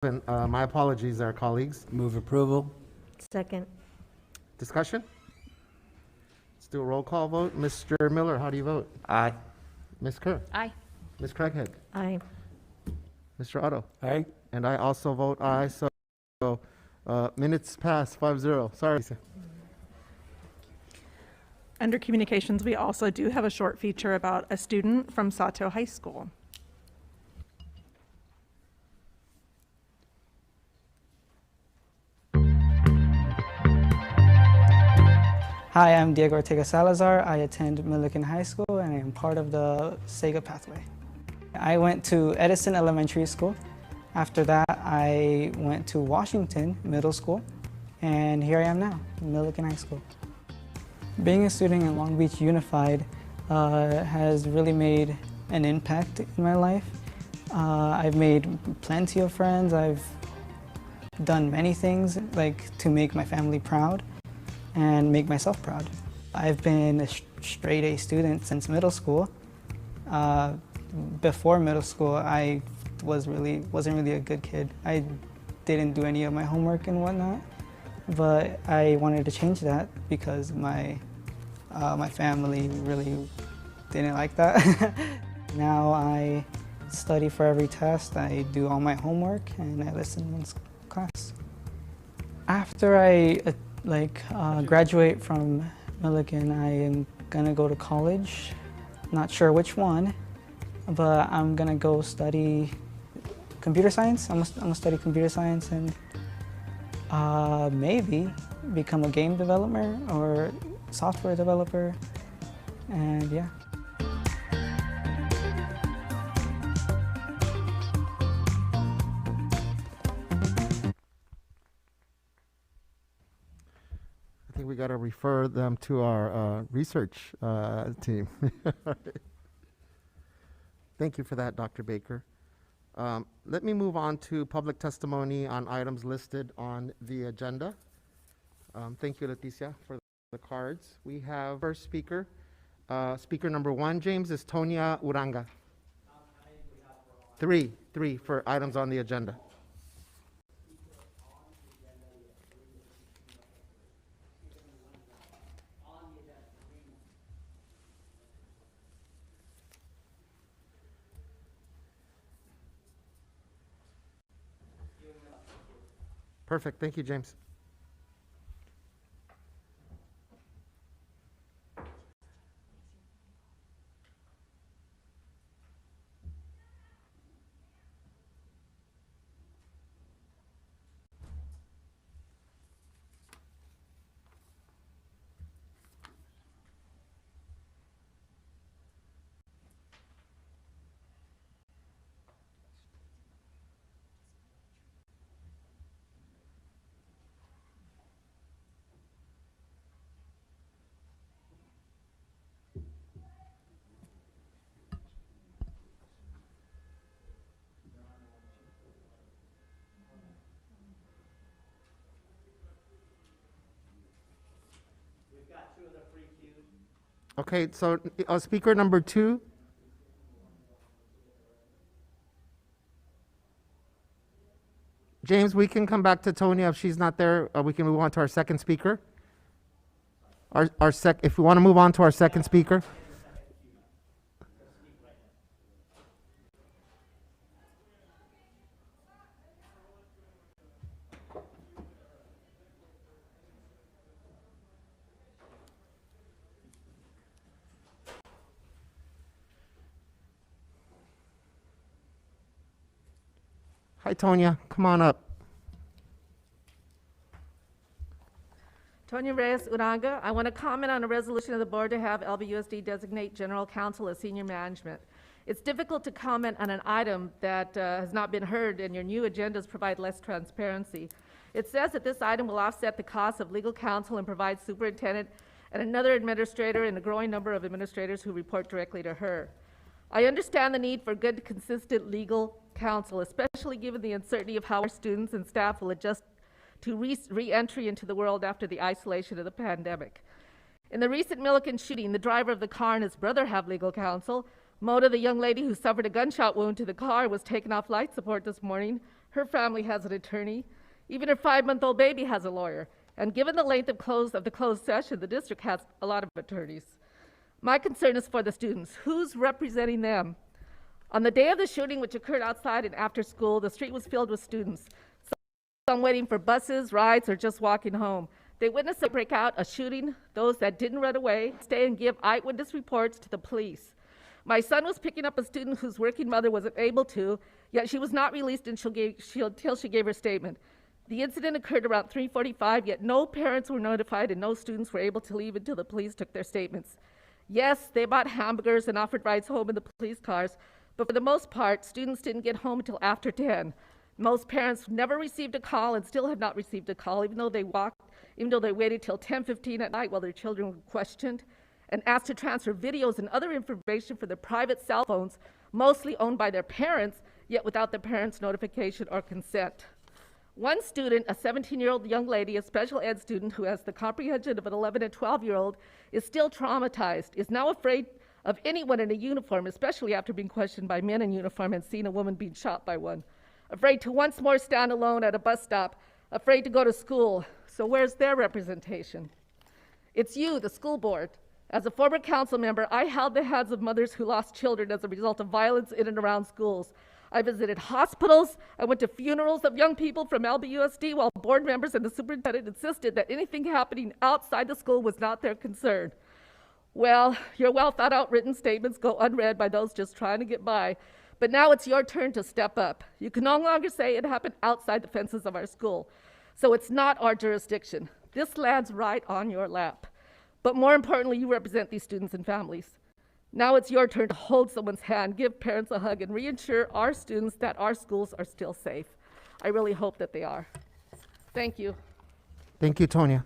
My apologies there, colleagues. Move approval. Second. Discussion? Let's do a roll call vote. Mr. Miller, how do you vote? Aye. Ms. Kerr? Aye. Ms. Craighead? Aye. Mr. Otto? Aye. And I also vote aye, so minutes pass 5-0. Sorry. Under communications, we also do have a short feature about a student from Sato High School. Hi, I'm Diego Ortega Salazar. I attend Millikan High School and I am part of the SEGA pathway. I went to Edison Elementary School. After that, I went to Washington Middle School, and here I am now, Millikan High School. Being a student at Long Beach Unified has really made an impact in my life. I've made plenty of friends. I've done many things like to make my family proud and make myself proud. I've been a straight A student since middle school. Before middle school, I wasn't really a good kid. I didn't do any of my homework and whatnot, but I wanted to change that because my family really didn't like that. Now I study for every test, I do all my homework, and I listen in class. After I graduate from Millikan, I am gonna go to college. Not sure which one, but I'm gonna go study computer science. I'm gonna study computer science and maybe become a game developer or software developer, and yeah. I think we got to refer them to our research team. Thank you for that, Dr. Baker. Let me move on to public testimony on items listed on the agenda. Thank you, Leticia, for the cards. We have first speaker. Speaker number 1, James, is Tonya Uranga. Three for items on the agenda. Perfect. Thank you, James. Okay, so speaker number 2. James, we can come back to Tonya if she's not there. We can move on to our second speaker. If we want to move on to our second speaker. Hi, Tonya. Come on up. Tonya Reyes Uranga. I want to comment on a resolution of the board to have LBUSD designate general counsel as senior management. It's difficult to comment on an item that has not been heard, and your new agendas provide less transparency. It says that this item will offset the cost of legal counsel and provide superintendent and another administrator and a growing number of administrators who report directly to her. I understand the need for good, consistent legal counsel, especially given the uncertainty of how our students and staff will adjust to re-entry into the world after the isolation of the pandemic. In the recent Millikan shooting, the driver of the car and his brother have legal counsel. Mona, the young lady who suffered a gunshot wound to the car, was taken off life support this morning. Her family has an attorney. Even her 5-month-old baby has a lawyer. And given the length of the closed session, the district has a lot of attorneys. My concern is for the students. Who's representing them? On the day of the shooting, which occurred outside and after school, the street was filled with students. Some waiting for buses, rides, or just walking home. They witnessed a breakout, a shooting. Those that didn't run away stay and give eyewitness reports to the police. My son was picking up a student whose working mother wasn't able to, yet she was not released until she gave her statement. The incident occurred around 3:45, yet no parents were notified and no students were able to leave until the police took their statements. Yes, they bought hamburgers and offered rides home in the police cars, but for the most part, students didn't get home until after 10. Most parents never received a call and still have not received a call, even though they waited till 10:15 at night while their children were questioned and asked to transfer videos and other information for their private cell phones, mostly owned by their parents, yet without their parents' notification or consent. One student, a 17-year-old young lady, a special ed student who has the comprehension of an 11 and 12-year-old, is still traumatized, is now afraid of anyone in a uniform, especially after being questioned by men in uniform and seeing a woman being shot by one. Afraid to once more stand alone at a bus stop, afraid to go to school. So where's their representation? It's you, the school board. As a former council member, I held the hands of mothers who lost children as a result of violence in and around schools. I visited hospitals. I went to funerals of young people from LBUSD while board members and the superintendent insisted that anything happening outside the school was not their concern. Well, your well thought out written statements go unread by those just trying to get by. But now it's your turn to step up. You can no longer say it happened outside the fences of our school. So it's not our jurisdiction. This lands right on your lap. But more importantly, you represent these students and families. Now it's your turn to hold someone's hand, give parents a hug, and reassure our students that our schools are still safe. I really hope that they are. Thank you. Thank you, Tonya.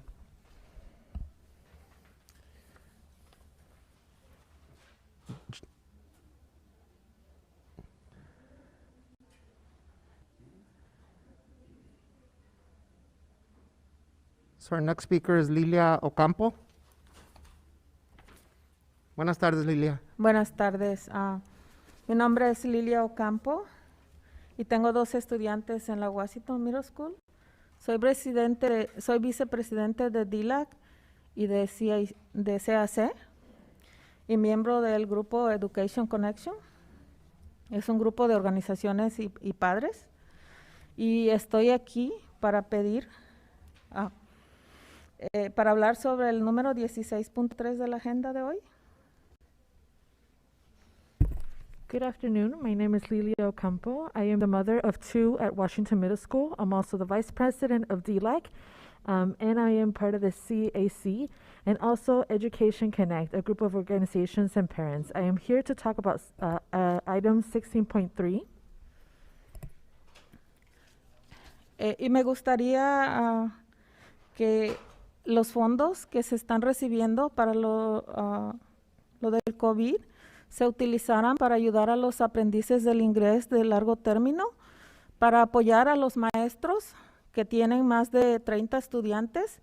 So our next speaker is Lilia Ocampo. Buenas tardes, Lilia. Buenas tardes. Mi nombre es Lilia Ocampo y tengo 2 estudiantes en la Washington Middle School. Soy vicepresidente de DILAC y de CAC y miembro del grupo Education Connection. Es un grupo de organizaciones y padres. Y estoy aquí para para hablar sobre el número 16.3 de la agenda de hoy. Good afternoon. My name is Lilia Ocampo. I am the mother of 2 at Washington Middle School. I'm also the vice president of DLAC, and I am part of the CAC and also Education Connect, a group of organizations and parents. I am here to talk about item 16.3. Y me gustaría que los fondos que se están recibiendo para lo del COVID se utilizaran para ayudar a los aprendices del inglés de largo término, para apoyar a los maestros que tienen más de 30 estudiantes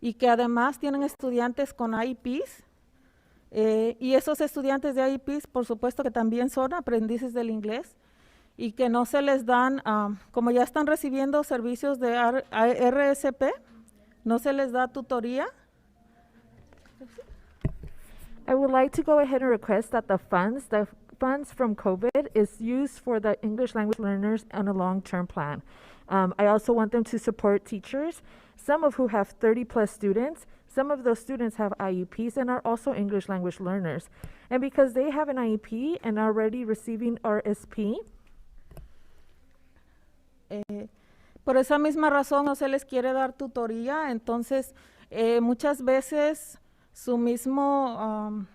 y que además tienen estudiantes con IEPs. Y esos estudiantes de IEPs, por supuesto que también son aprendices del inglés y que no se les dan, como ya están recibiendo servicios de RSP, no se les da tutoría. I would like to go ahead and request that the funds from COVID is used for the English language learners on a long-term plan. I also want them to support teachers, some of who have 30+ students. Some of those students have IEPs and are also English language learners. And because they have an IEP and are already receiving RSP, por esa misma razón no se les quiere dar tutoría, entonces muchas veces su mismo,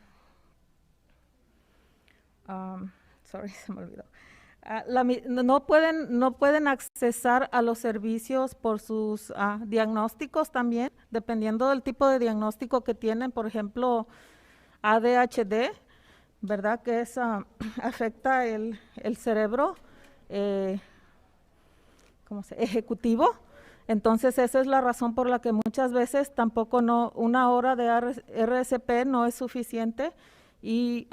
sorry, se me olvidó. No pueden accesar a los servicios por sus diagnósticos también, dependiendo del tipo de diagnóstico que tienen, por ejemplo, ADHD, ¿verdad? Que afecta el cerebro ejecutivo. Entonces, esa es la razón por la que muchas veces tampoco una hora de RSP no es suficiente y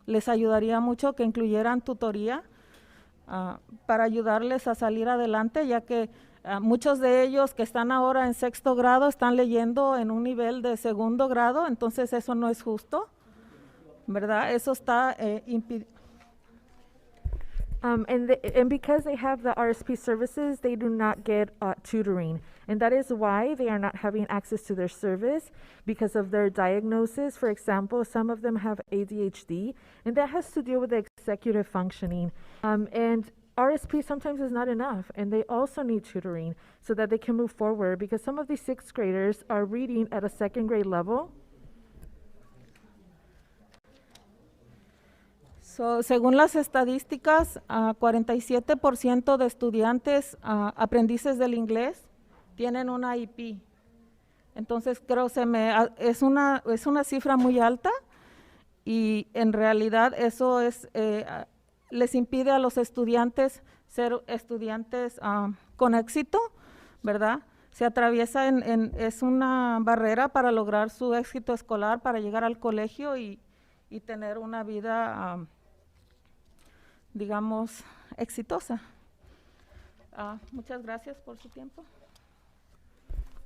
les ayudaría mucho que incluyeran tutoría para ayudarles a salir adelante, ya que muchos de ellos que están ahora en 6º grado están leyendo en un nivel de 2º grado, entonces eso no es justo, ¿verdad? Eso está And because they have the RSP services, they do not get tutoring. And that is why they are not having access to their service because of their diagnosis. For example, some of them have ADHD, and that has to deal with executive functioning. And RSP sometimes is not enough, and they also need tutoring so that they can move forward because some of these 6th graders are reading at a 2nd grade level. Según las estadísticas, 47% de estudiantes aprendices del inglés tienen una IEP. Entonces creo es una cifra muy alta y en realidad eso les impide a los estudiantes ser estudiantes con éxito, ¿verdad? Se atraviesa es una barrera para lograr su éxito escolar, para llegar al colegio y tener una vida digamos, exitosa. Muchas gracias por su tiempo.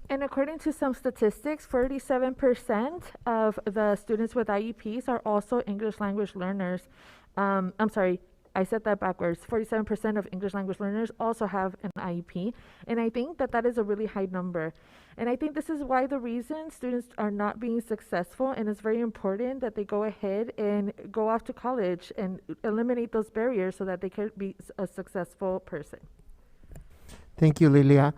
And according to some statistics, 47% of the students with IEPs are also English language learners. I'm sorry, I said that backwards. 47% of English language learners also have an IEP. And I think that is a really high number. And I think this is why the reason students are not being successful, and it's very important that they go ahead and go off to college and eliminate those barriers so that they can be a successful person. Thank you, Lilia.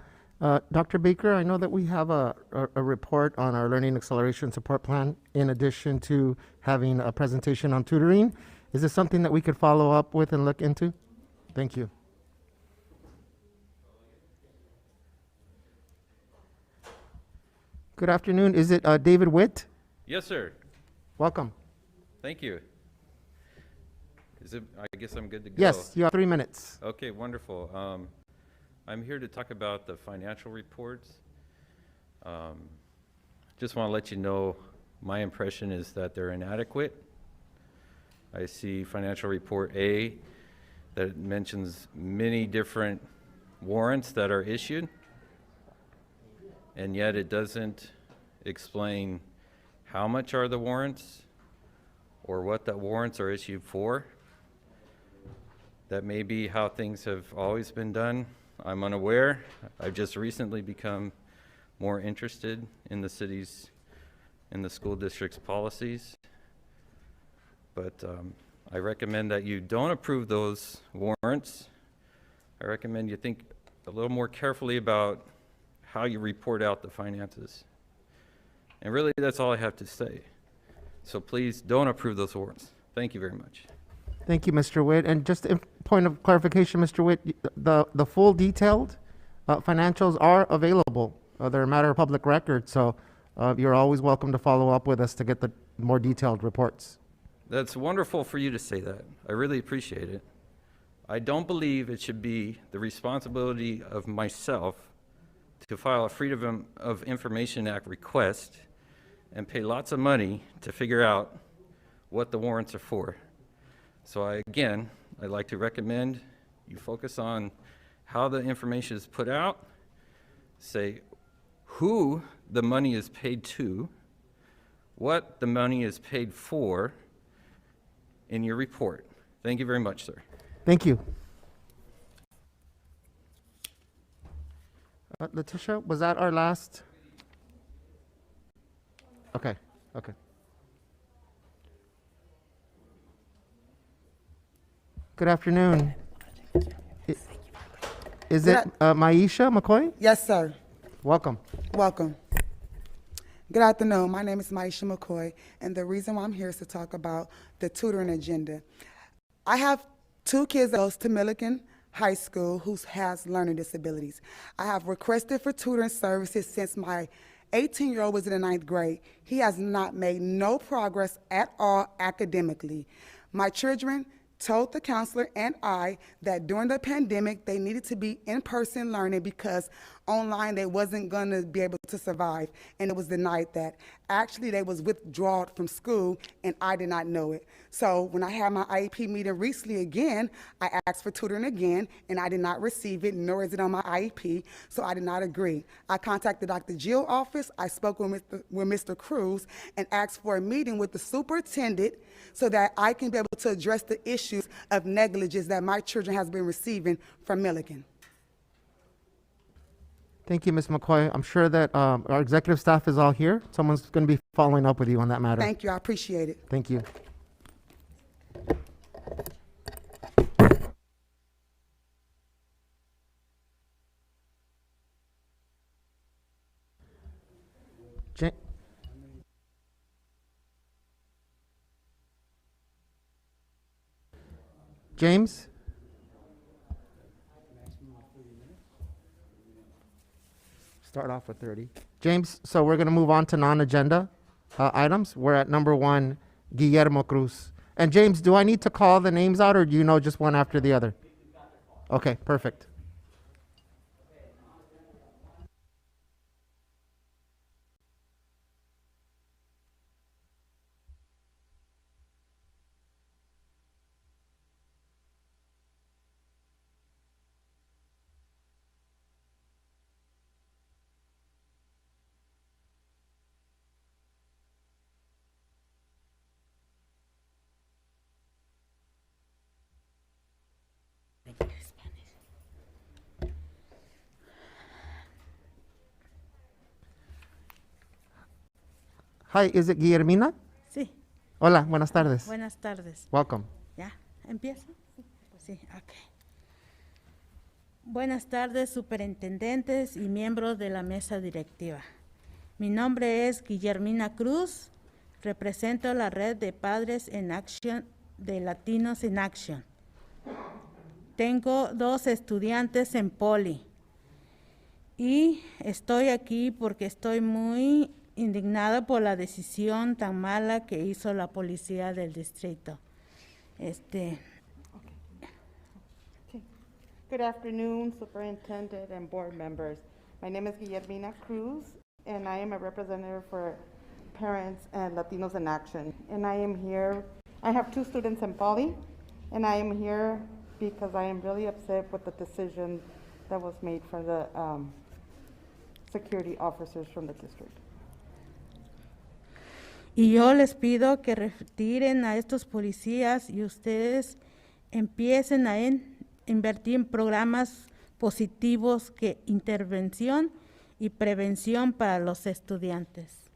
Dr. Baker, I know that we have a report on our Learning Acceleration Support Plan in addition to having a presentation on tutoring. Is this something that we could follow up with and look into? Thank you. Good afternoon. Is it David Witt? Yes, sir. Welcome. Thank you. I guess I'm good to go. Yes, you have 3 minutes. Okay, wonderful. I'm here to talk about the financial reports. Just want to let you know my impression is that they're inadequate. I see financial report A that mentions many different warrants that are issued, and yet it doesn't explain how much are the warrants or what the warrants are issued for. That may be how things have always been done. I'm unaware. I've just recently become more interested in the city's, in the school district's policies. But I recommend that you don't approve those warrants. I recommend you think a little more carefully about how you report out the finances. And really, that's all I have to say. So please don't approve those warrants. Thank you very much. Thank you, Mr. Witt. And just a point of clarification, Mr. Witt, the full detailed financials are available. They're a matter of public record, so you're always welcome to follow up with us to get the more detailed reports. That's wonderful for you to say that. I really appreciate it. I don't believe it should be the responsibility of myself to file a Freedom of Information Act request and pay lots of money to figure out what the warrants are for. So I'd like to recommend you focus on how the information is put out, say who the money is paid to, what the money is paid for in your report. Thank you very much, sir. Thank you. Letitia, was that our last? Okay. Good afternoon. Is it Maisha McCoy? Yes, sir. Welcome. Welcome. Good afternoon. My name is Maisha McCoy, and the reason why I'm here is to talk about the tutoring agenda. I have 2 kids that goes to Milliken High School who has learning disabilities. I have requested for tutoring services since my 18-year-old was in the 9th grade. He has not made no progress at all academically. My children told the counselor and I that during the pandemic, they needed to be in-person learning because online they wasn't going to be able to survive, and it was denied that. Actually, they was withdrawn from school, and I did not know it. So when I had my IEP meeting recently again, I asked for tutoring again, and I did not receive it, nor is it on my IEP, so I did not agree. I contacted Dr. Gill's office, I spoke with Mr. Cruz, and asked for a meeting with the superintendent so that I can be able to address the issues of negligence that my children has been receiving from Milliken. Thank you, Ms. McCoy. I'm sure that our executive staff is all here. Someone's going to be following up with you on that matter. Thank you, I appreciate it. Thank you. Ja- James? Start off with 30. James, so we're going to move on to non-agenda items. We're at number 1, Guillermo Cruz. And James, do I need to call the names out, or do you know just one after the other? Okay, perfect. Hi, is it Guillermina? Sí, Hola, buenas tardes. buenas tardes. Welcome. ¿Ya? ¿Empiezo? Pues sí, ok. Buenas tardes, superintendentes y miembros de la mesa directiva. Mi nombre es Guillermina Cruz, represento la red de Padres en Acción de Latinos in Action. Tengo 2 estudiantes en Poli y estoy aquí porque estoy muy indignada por la decisión tan mala que hizo la policía del distrito. Good afternoon, Superintendent and board members. My name is Guillermina Cruz, and I am a representative for Parents and Latinos in Action. And I am here, I have 2 students in Poly, and I am here because I am really upset with the decision that was made for the security officers from the district. Y yo les pido que retiren a estos policías y ustedes empiecen a invertir en programas positivos que intervención y prevención para los estudiantes.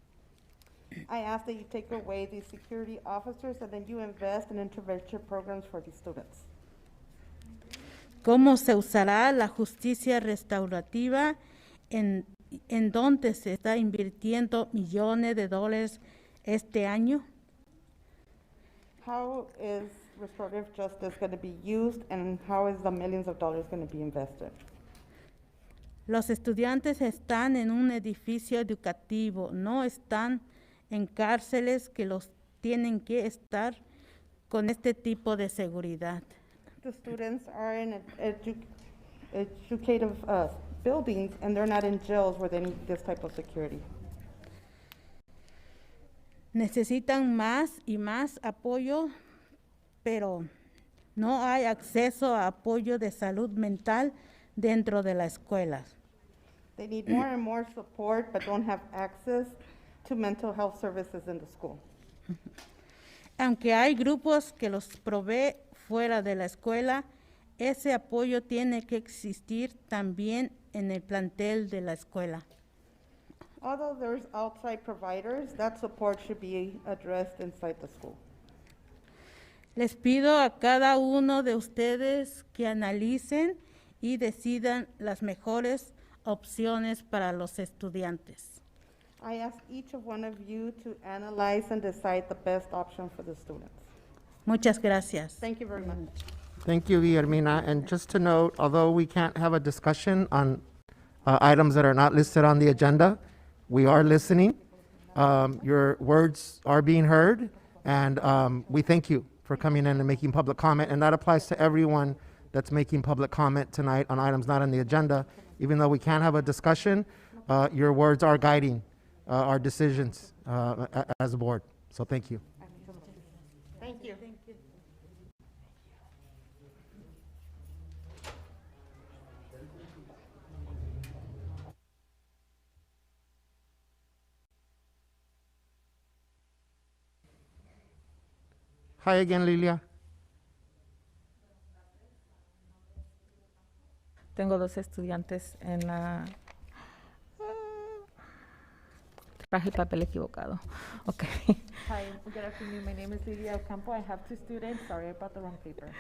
I ask that you take away these security officers and then you invest in intervention programs for these students. ¿Cómo se usará la justicia restaurativa en donde se está invirtiendo millones de dólares este año? How is restorative justice going to be used, and how is the millions of dollars going to be invested? Los estudiantes están en un edificio educativo, no están en cárceles que los tienen que estar con este tipo de seguridad. The students are in educative buildings, and they're not in jails where they need this type of security. Necesitan más y más apoyo, pero no hay acceso a apoyo de salud mental dentro de la escuela. They need more and more support, but don't have access to mental health services in the school. Aunque hay grupos que los provee fuera de la escuela, ese apoyo tiene que existir también en el plantel de la escuela. Although there's outside providers, that support should be addressed inside the school. Les pido a cada uno de ustedes que analicen y decidan las mejores opciones para los estudiantes. I ask each of one of you to analyze and decide the best option for the students. Muchas gracias. Thank you very much. Thank you, Guillermina. And just to note, although we can't have a discussion on items that are not listed on the agenda, we are listening. Your words are being heard, and we thank you for coming in and making public comment, and that applies to everyone that's making public comment tonight on items not on the agenda. Even though we can have a discussion, your words are guiding our decisions as a board. So thank you. Thank you. Hi again, Lilia. Tengo dos estudiantes en la... Traje el papel equivocado. Ok. Hi, good afternoon. My name is Lidia Ocampo. I have 2 students. Sorry about the wrong paper.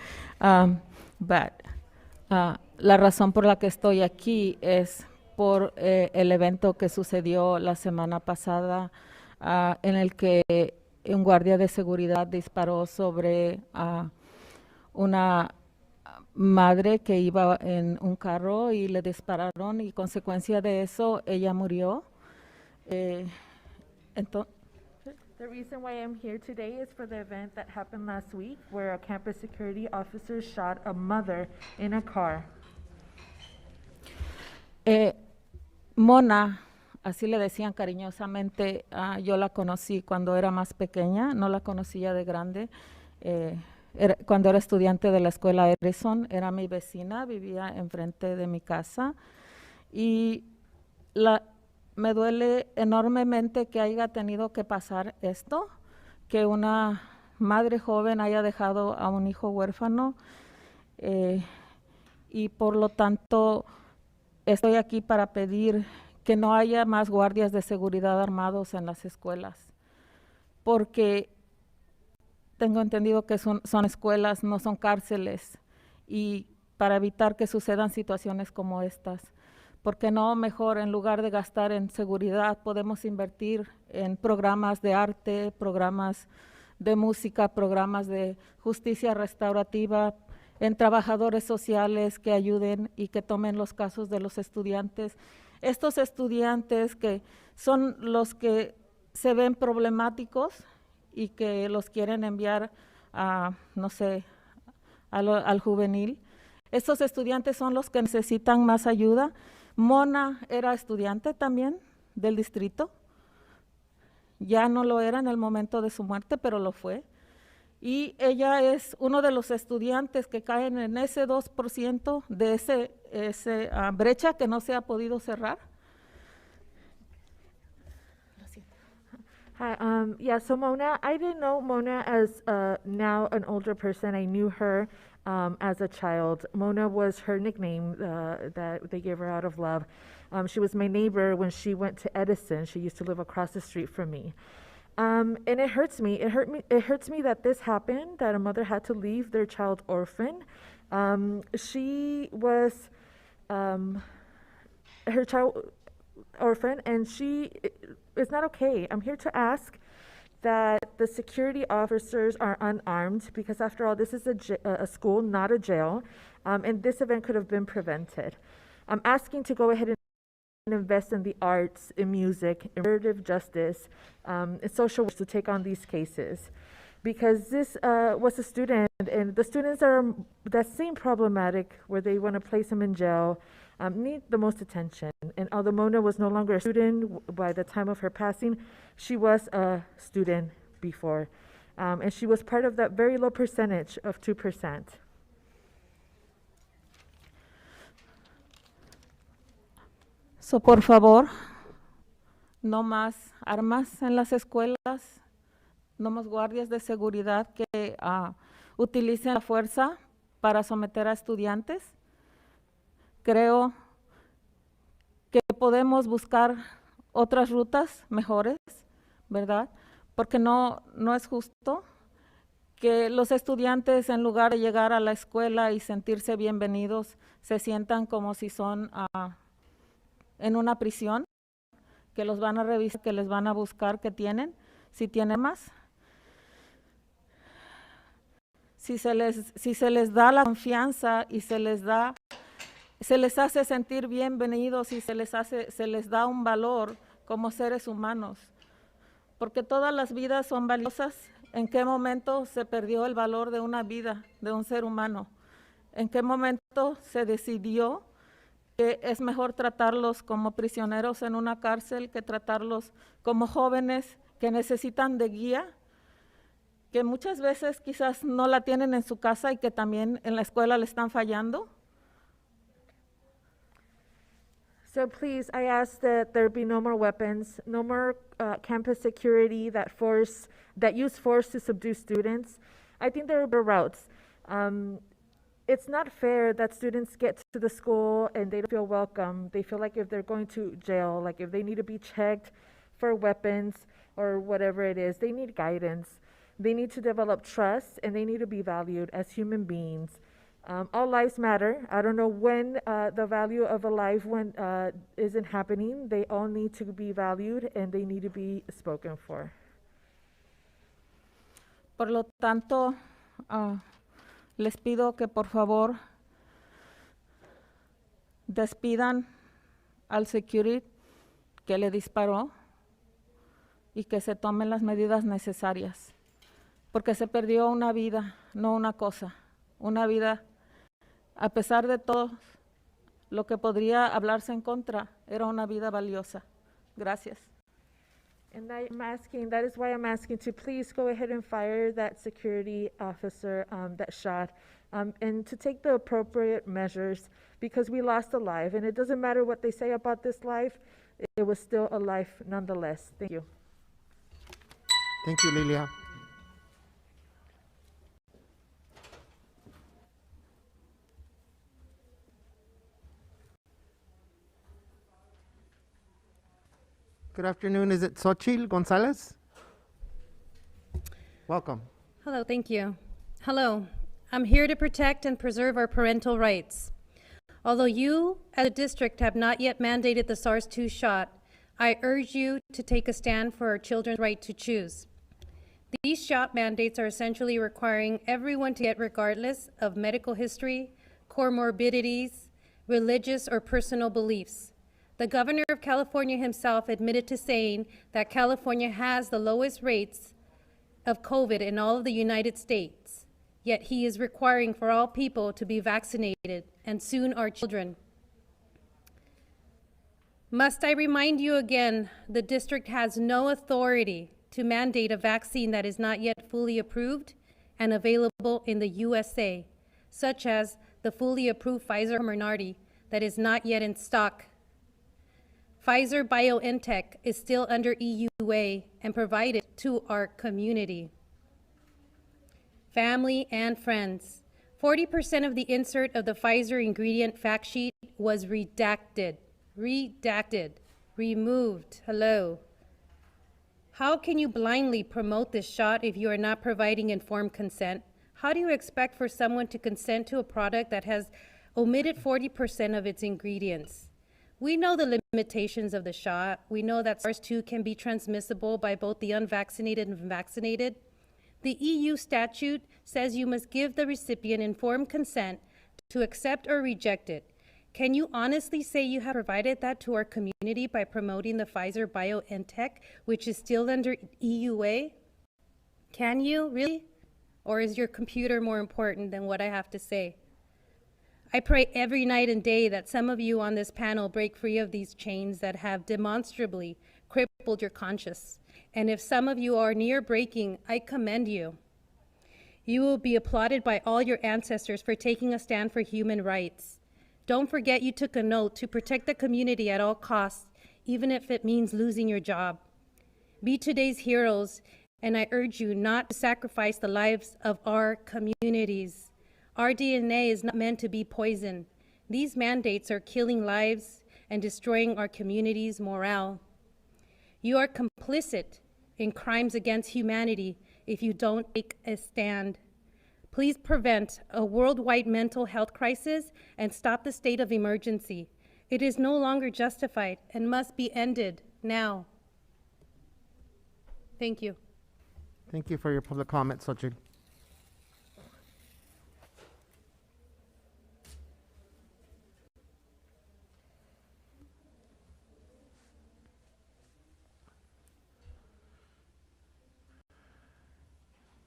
La razón por la que estoy aquí es por el evento que sucedió la semana pasada, en el que un guardia de seguridad disparó sobre una madre que iba en un carro y le dispararon, y consecuencia de eso ella murió. Entonces, The reason why I'm here today is for the event that happened last week where a campus security officer shot a mother in a car. Mona, así le decían cariñosamente, yo la conocí cuando era más pequeña, no la conocía de grande. Cuando era estudiante de la escuela Edison, era mi vecina, vivía enfrente de mi casa, y me duele enormemente que haya tenido que pasar esto, que una madre joven haya dejado a un hijo huérfano, y por lo tanto estoy aquí para pedir que no haya más guardias de seguridad armados en las escuelas, porque tengo entendido que son escuelas, no son cárceles, y para evitar que sucedan situaciones como estas. ¿Por qué no mejor, en lugar de gastar en seguridad, podemos invertir en programas de arte, programas de música, programas de justicia restaurativa, en trabajadores sociales que ayuden y que tomen los casos de los estudiantes? Estos estudiantes que son los que se ven problemáticos y que los quieren enviar a, no sé, al juvenil. Estos estudiantes son los que necesitan más ayuda. Mona era estudiante también del distrito. Ya no lo era en el momento de su muerte, pero lo fue. Y ella es uno de los estudiantes que caen en ese 2% de ese brecha que no se ha podido cerrar. Hi, yeah, so Mona, I didn't know Mona as now an older person. I knew her as a child. Mona was her nickname that they gave her out of love. She was my neighbor when she went to Edison. She used to live across the street from me. And it hurts me. It hurts me that this happened, that a mother had to leave their child orphan. She was her child orphan, and it's not okay. I'm here to ask that the security officers are unarmed, because after all, this is a school, not a jail, and this event could have been prevented. I'm asking to go ahead and invest in the arts, in music, in restorative justice, in social work to take on these cases. Because this was a student, and the students that seem problematic, where they want to place them in jail, need the most attention. And although Mona was no longer a student by the time of her passing, she was a student before. And she was part of that very low percentage of 2%. So, por favor, no más armas en las escuelas, no más guardias de seguridad que utilicen la fuerza para someter a estudiantes. Creo que podemos buscar otras rutas mejores, ¿verdad? Porque no es justo que los estudiantes, en lugar de llegar a la escuela y sentirse bienvenidos, se sientan como si son en una prisión, que los van a revisar, que les van a buscar qué tienen, si tienen más. Si se les da la confianza y se les hace sentir bienvenidos y se les da un valor como seres humanos, porque todas las vidas son valiosas ¿En qué momento se perdió el valor de una vida, de un ser humano? ¿En qué momento se decidió que es mejor tratarlos como prisioneros en una cárcel que tratarlos como jóvenes que necesitan de guía, que muchas veces quizás no la tienen en su casa y que también en la escuela le están fallando? So please, I ask that there be no more weapons, no more campus security that use force to subdue students. I think there are better routes. It's not fair that students get to the school and they don't feel welcome. They feel like if they're going to jail, like if they need to be checked for weapons or whatever it is, they need guidance. They need to develop trust and they need to be valued as human beings. All lives matter. I don't know when the value of a life isn't happening. They all need to be valued and they need to be spoken for. Por lo tanto, les pido que por favor despidan al security que le disparó y que se tomen las medidas necesarias, porque se perdió una vida, no una cosa, una vida. A pesar de todo lo que podría hablarse en contra, era una vida valiosa. Gracias. And that is why I'm asking to please go ahead and fire that security officer that shot, and to take the appropriate measures, because we lost a life, and it doesn't matter what they say about this life, it was still a life nonetheless. Thank you. Thank you, Lilia. Good afternoon. Is it Xochitl Gonzalez? Welcome. Hello, thank you. Hello, I'm here to protect and preserve our parental rights. Although you, as a district, have not yet mandated the SARS-2 shot, I urge you to take a stand for our children's right to choose. These shot mandates are essentially requiring everyone to get regardless of medical history, comorbidities, religious or personal beliefs. The governor of California himself admitted to saying that California has the lowest rates of COVID in all of the United States, yet he is requiring for all people to be vaccinated, and soon our children. Must I remind you again, the district has no authority to mandate a vaccine that is not yet fully approved and available in the USA, such as the fully approved Pfizer Comirnaty that is not yet in stock. Pfizer BioNTech is still under EUA and provided to our community. Family and friends, 40% of the insert of the Pfizer ingredient fact sheet was redacted, removed. Hello. How can you blindly promote this shot if you are not providing informed consent? How do you expect for someone to consent to a product that has omitted 40% of its ingredients? We know the limitations of the shot. We know that SARS-2 can be transmissible by both the unvaccinated and vaccinated. The EU statute says you must give the recipient informed consent to accept or reject it. Can you honestly say you have provided that to our community by promoting the Pfizer BioNTech, which is still under EUA? Can you, really? Or is your computer more important than what I have to say? I pray every night and day that some of you on this panel break free of these chains that have demonstrably crippled your conscience. And if some of you are near breaking, I commend you. You will be applauded by all your ancestors for taking a stand for human rights. Don't forget you took an oath to protect the community at all costs, even if it means losing your job. Be today's heroes, and I urge you not to sacrifice the lives of our communities. Our DNA is not meant to be poison. These mandates are killing lives and destroying our community's morale. You are complicit in crimes against humanity if you don't take a stand. Please prevent a worldwide mental health crisis and stop the state of emergency. It is no longer justified and must be ended now. Thank you. Thank you for your public comment, Xochitl.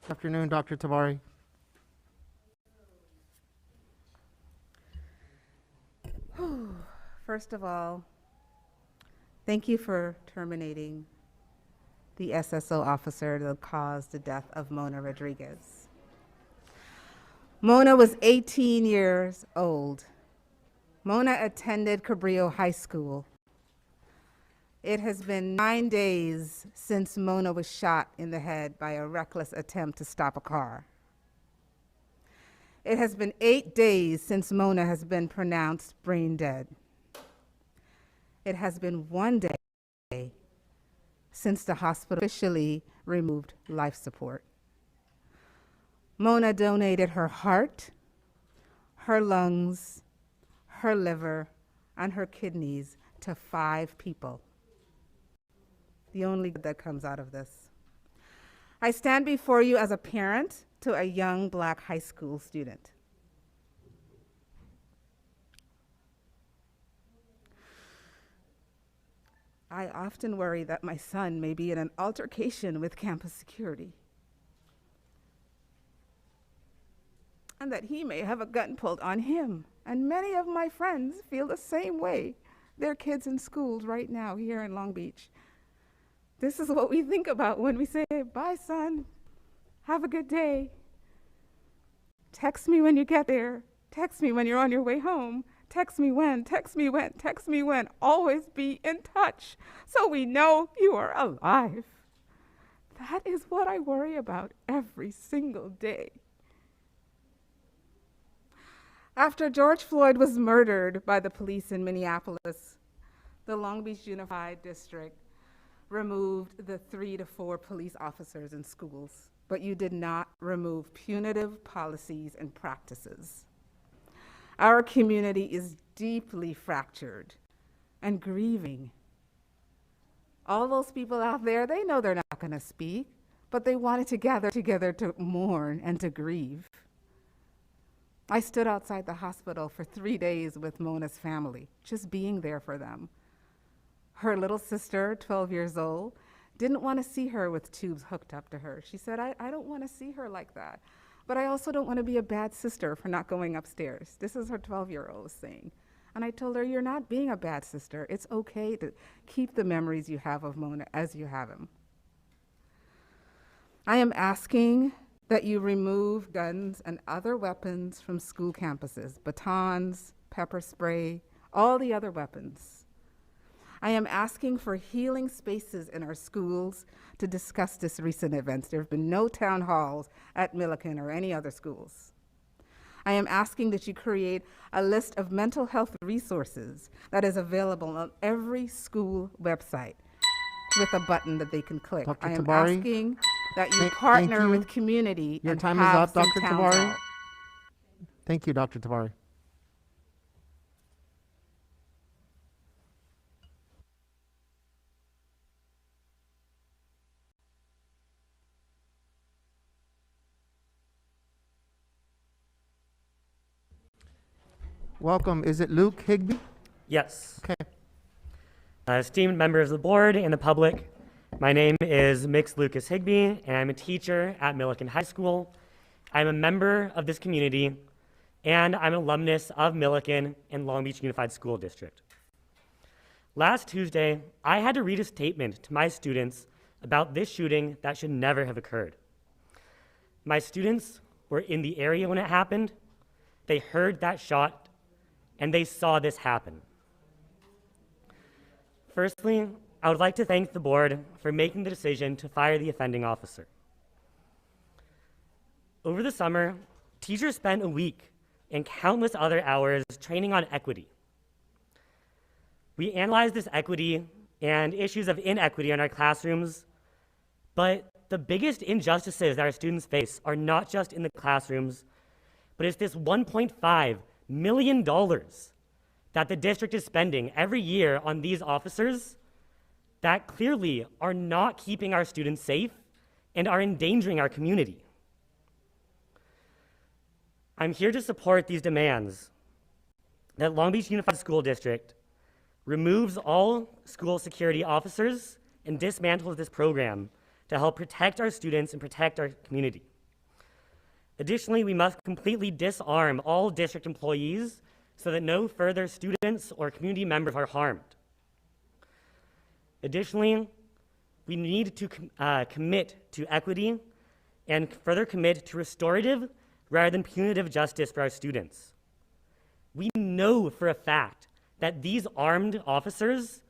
Afternoon, Dr. Tabari. First of all, thank you for terminating the SSO officer that caused the death of Mona Rodriguez. Mona was 18 years old. Mona attended Cabrillo High School. It has been 9 days since Mona was shot in the head by a reckless attempt to stop a car. It has been 8 days since Mona has been pronounced brain dead. It has been 1 day since the hospital officially removed life support. Mona donated her heart, her lungs, her liver, and her kidneys to 5 people. The only good that comes out of this. I stand before you as a parent to a young Black high school student. I often worry that my son may be in an altercation with campus security, and that he may have a gun pulled on him. And many of my friends feel the same way. Their kids in schools right now here in Long Beach. This is what we think about when we say, bye, son. Have a good day. Text me when you get there. Text me when you're on your way home. Text me when, text me when, text me when. Always be in touch so we know you are alive. That is what I worry about every single day. After George Floyd was murdered by the police in Minneapolis, the Long Beach Unified District removed the 3 to 4 police officers in schools, but you did not remove punitive policies and practices. Our community is deeply fractured and grieving. All those people out there, they know they're not going to speak, but they wanted to gather together to mourn and to grieve. I stood outside the hospital for 3 days with Mona's family, just being there for them. Her little sister, 12 years old, didn't want to see her with tubes hooked up to her. She said, I don't want to see her like that. But I also don't want to be a bad sister for not going upstairs. This is her 12-year-old saying. And I told her, you're not being a bad sister. It's okay to keep the memories you have of Mona as you have them. I am asking that you remove guns and other weapons from school campuses, batons, pepper spray, all the other weapons. I am asking for healing spaces in our schools to discuss this recent events. There have been no town halls at Milliken or any other schools. I am asking that you create a list of mental health resources that is available on every school website with a button that they can click. Dr. I am Tabari, asking that you thank partner you. with community Your and time is have up, some Dr. town Tabari. hall. Thank you, Dr. Tabari. Welcome. Is it Luke Higby? Yes. Okay. Esteemed members of the board and the public, my name is Mix Lucas Higby, and I'm a teacher at Milliken High School. I'm a member of this community, and I'm an alumnus of Milliken and Long Beach Unified School District. Last Tuesday, I had to read a statement to my students about this shooting that should never have occurred. My students were in the area when it happened, they heard that shot, and they saw this happen. Firstly, I would like to thank the board for making the decision to fire the offending officer. Over the summer, teachers spent a week and countless other hours training on equity. We analyzed this equity and issues of inequity in our classrooms, but the biggest injustices that our students face are not just in the classrooms, but it's this $1.5 million that the district is spending every year on these officers that clearly are not keeping our students safe and are endangering our community. I'm here to support these demands that Long Beach Unified School District removes all school security officers and dismantles this program to help protect our students and protect our community. Additionally, we must completely disarm all district employees so that no further students or community members are harmed. Additionally, we need to commit to equity and further commit to restorative rather than punitive justice for our students. We know for a fact that these armed officers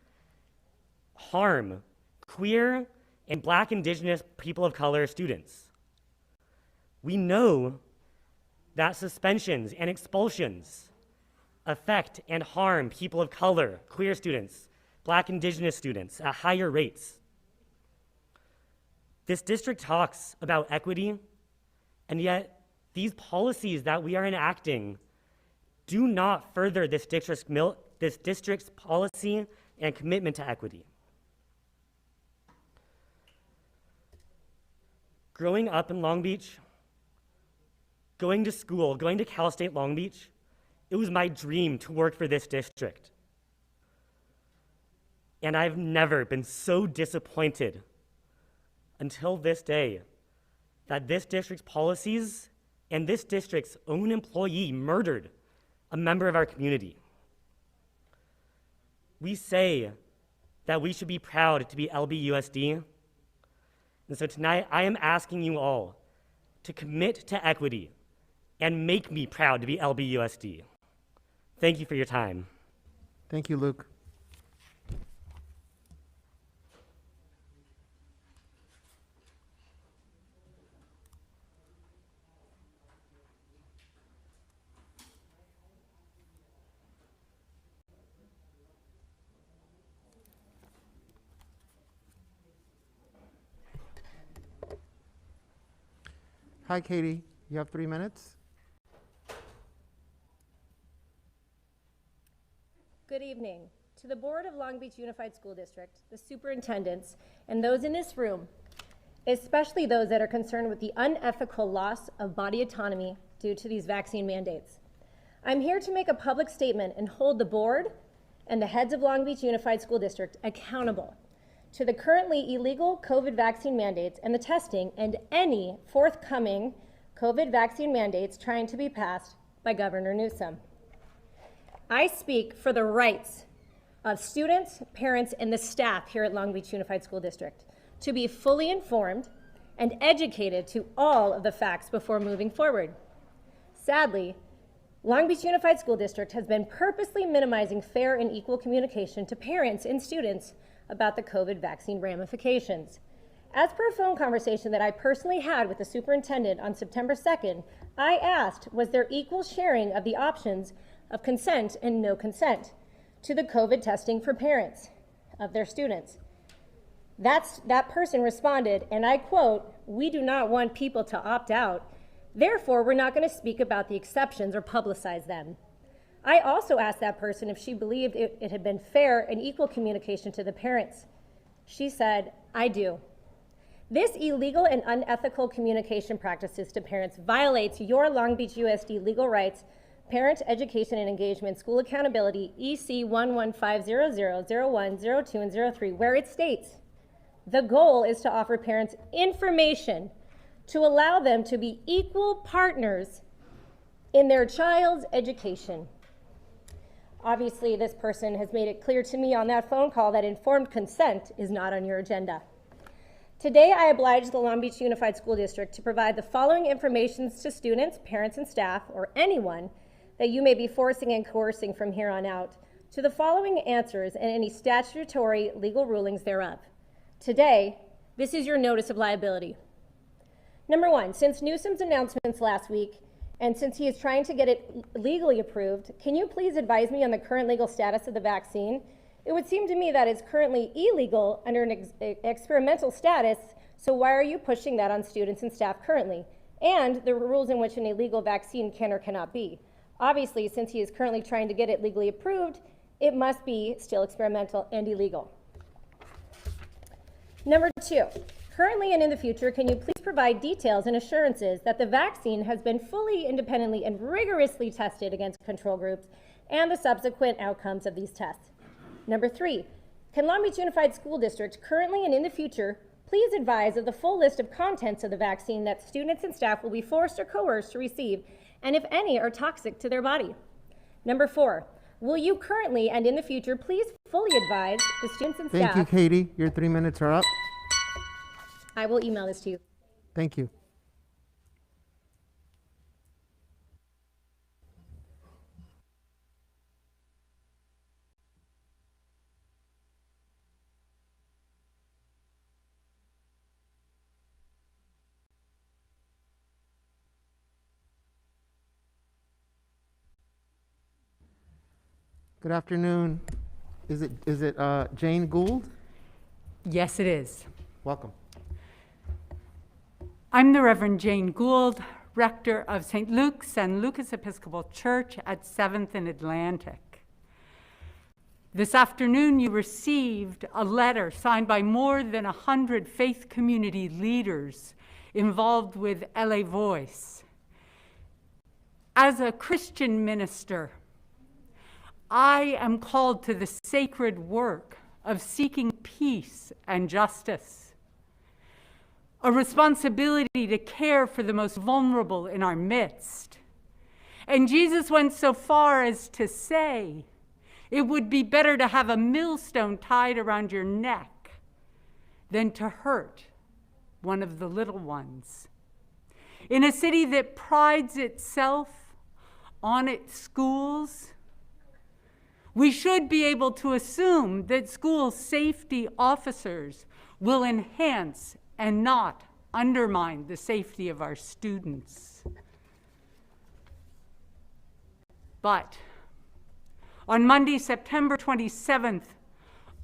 harm queer and Black, Indigenous, people of color students. We know that suspensions and expulsions affect and harm people of color, queer students, Black, Indigenous students at higher rates. This district talks about equity, and yet these policies that we are enacting do not further this district's policy and commitment to equity. Growing up in Long Beach, going to school, going to Cal State Long Beach, it was my dream to work for this district. And I've never been so disappointed until this day that this district's policies and this district's own employee murdered a member of our community. We say that we should be proud to be LBUSD. And so tonight, I am asking you all to commit to equity and make me proud to be LBUSD. Thank you for your time. Thank you, Luke. Hi, Katie. You have 3 minutes. Good evening. To the Board of Long Beach Unified School District, the superintendents, and those in this room, especially those that are concerned with the unethical loss of body autonomy due to these vaccine mandates. I'm here to make a public statement and hold the board and the heads of Long Beach Unified School District accountable to the currently illegal COVID vaccine mandates and the testing and any forthcoming COVID vaccine mandates trying to be passed by Governor Newsom. I speak for the rights of students, parents, and the staff here at Long Beach Unified School District to be fully informed and educated to all of the facts before moving forward. Sadly, Long Beach Unified School District has been purposely minimizing fair and equal communication to parents and students about the COVID vaccine ramifications. As per a phone conversation that I personally had with the superintendent on September 2nd, I asked, was there equal sharing of the options of consent and no consent to the COVID testing for parents of their students? That person responded, and I quote, "We do not want people to opt out. Therefore, we're not going to speak about the exceptions or publicize them." I also asked that person if she believed it had been fair and equal communication to the parents. She said, "I do." This illegal and unethical communication practices to parents violates your Long Beach USD legal rights, Parent Education and Engagement School Accountability, EC 1150001, 02, and 03, where it states, the goal is to offer parents information to allow them to be equal partners in their child's education. Obviously, this person has made it clear to me on that phone call that informed consent is not on your agenda. Today, I oblige the Long Beach Unified School District to provide the following information to students, parents, and staff, or anyone that you may be forcing and coercing from here on out, to the following answers and any statutory legal rulings thereof. Today, this is your notice of liability. Number one, since Newsom's announcements last week, and since he is trying to get it legally approved, can you please advise me on the current legal status of the vaccine? It would seem to me that it's currently illegal under an experimental status, so why are you pushing that on students and staff currently? And the rules in which an illegal vaccine can or cannot be. Obviously, since he is currently trying to get it legally approved, it must be still experimental and illegal. Number two, currently and in the future, can you please provide details and assurances that the vaccine has been fully, independently, and rigorously tested against control groups and the subsequent outcomes of these tests? Number three, can Long Beach Unified School District currently and in the future Please advise of the full list of contents of the vaccine that students and staff will be forced or coerced to receive, and if any are toxic to their body. Number 4, will you currently and in the future please fully advise the students and staff? Thank you, Katie. Your 3 minutes are up. I will email this to you. Thank you. Good afternoon. Is it Jane Gould? Yes, it is. Welcome. I'm the Reverend Jane Gould, rector of St. Luke's and Lucas Episcopal Church at 7th and Atlantic. This afternoon, you received a letter signed by more than 100 faith community leaders involved with LA Voice. As a Christian minister, I am called to the sacred work of seeking peace and justice, a responsibility to care for the most vulnerable in our midst. And Jesus went so far as to say, it would be better to have a millstone tied around your neck than to hurt one of the little ones. In a city that prides itself on its schools, we should be able to assume that school safety officers will enhance and not undermine the safety of our students. But on Monday, September 27th,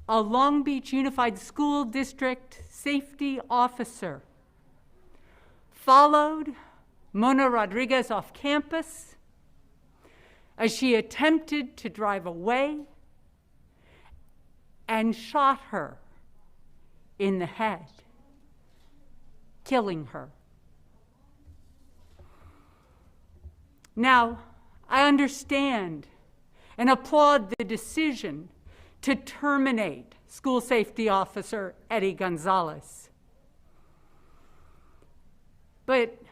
a Long Beach Unified School District safety officer followed Mona Rodriguez off campus as she attempted to drive away and shot her in the head, killing her. Now, I understand and applaud the decision to terminate school safety officer Eddie Gonzalez. But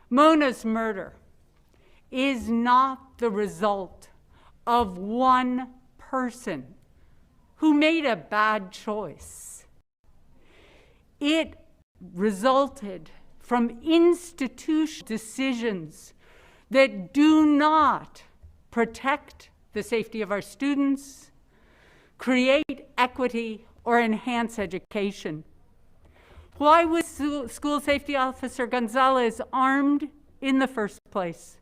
Mona's murder is not the result of one person who made a bad choice. It resulted from institutional decisions that do not protect the safety of our students, create equity, or enhance education. Why was School Safety Officer Gonzalez armed in the first place?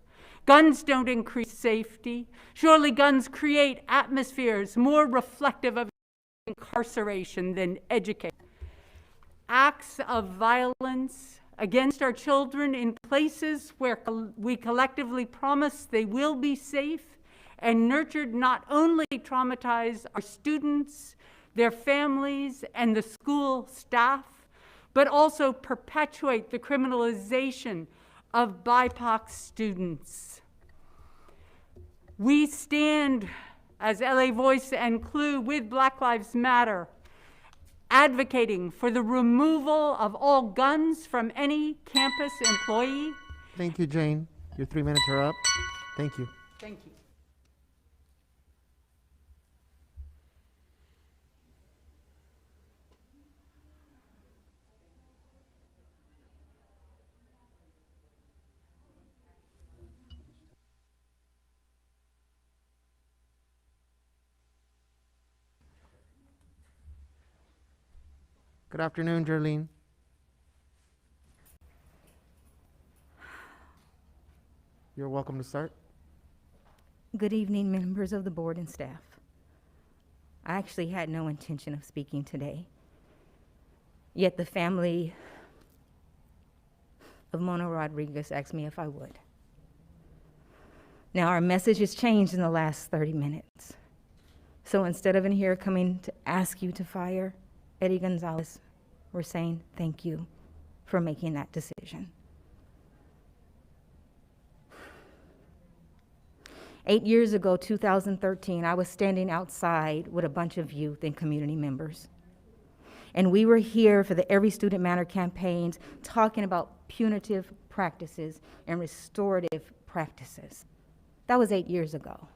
Guns don't increase safety. Surely guns create atmospheres more reflective of incarceration than education. Acts of violence against our children in places where we collectively promise they will be safe and nurtured not only traumatize our students, their families, and the school staff, but also perpetuate the criminalization of BIPOC students. We stand as LA Voice and CLUE with Black Lives Matter, advocating for the removal of all guns from any campus employee. Thank you, Jane. Your 3 minutes are up. Thank you. Thank you. Good afternoon, Jerlene. You're welcome to start. Good evening, members of the board and staff. I actually had no intention of speaking today, yet the family of Mona Rodriguez asked me if I would. Now, our message has changed in the last 30 minutes. So instead of in here coming to ask you to fire Eddie Gonzalez, we're saying thank you for making that decision. 8 years ago, 2013, I was standing outside with a bunch of youth and community members. And we were here for the Every Student Matter campaigns talking about punitive practices and restorative practices. That was 8 years ago.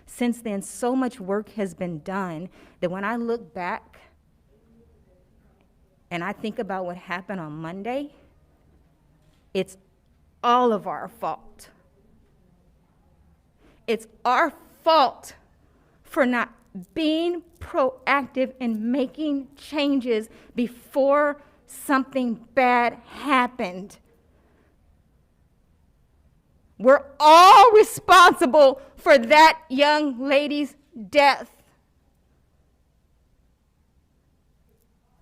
Since then, so much work has been done that when I look back and I think about what happened on Monday, it's all of our fault. It's our fault for not being proactive in making changes before something bad happened. We're all responsible for that young lady's death.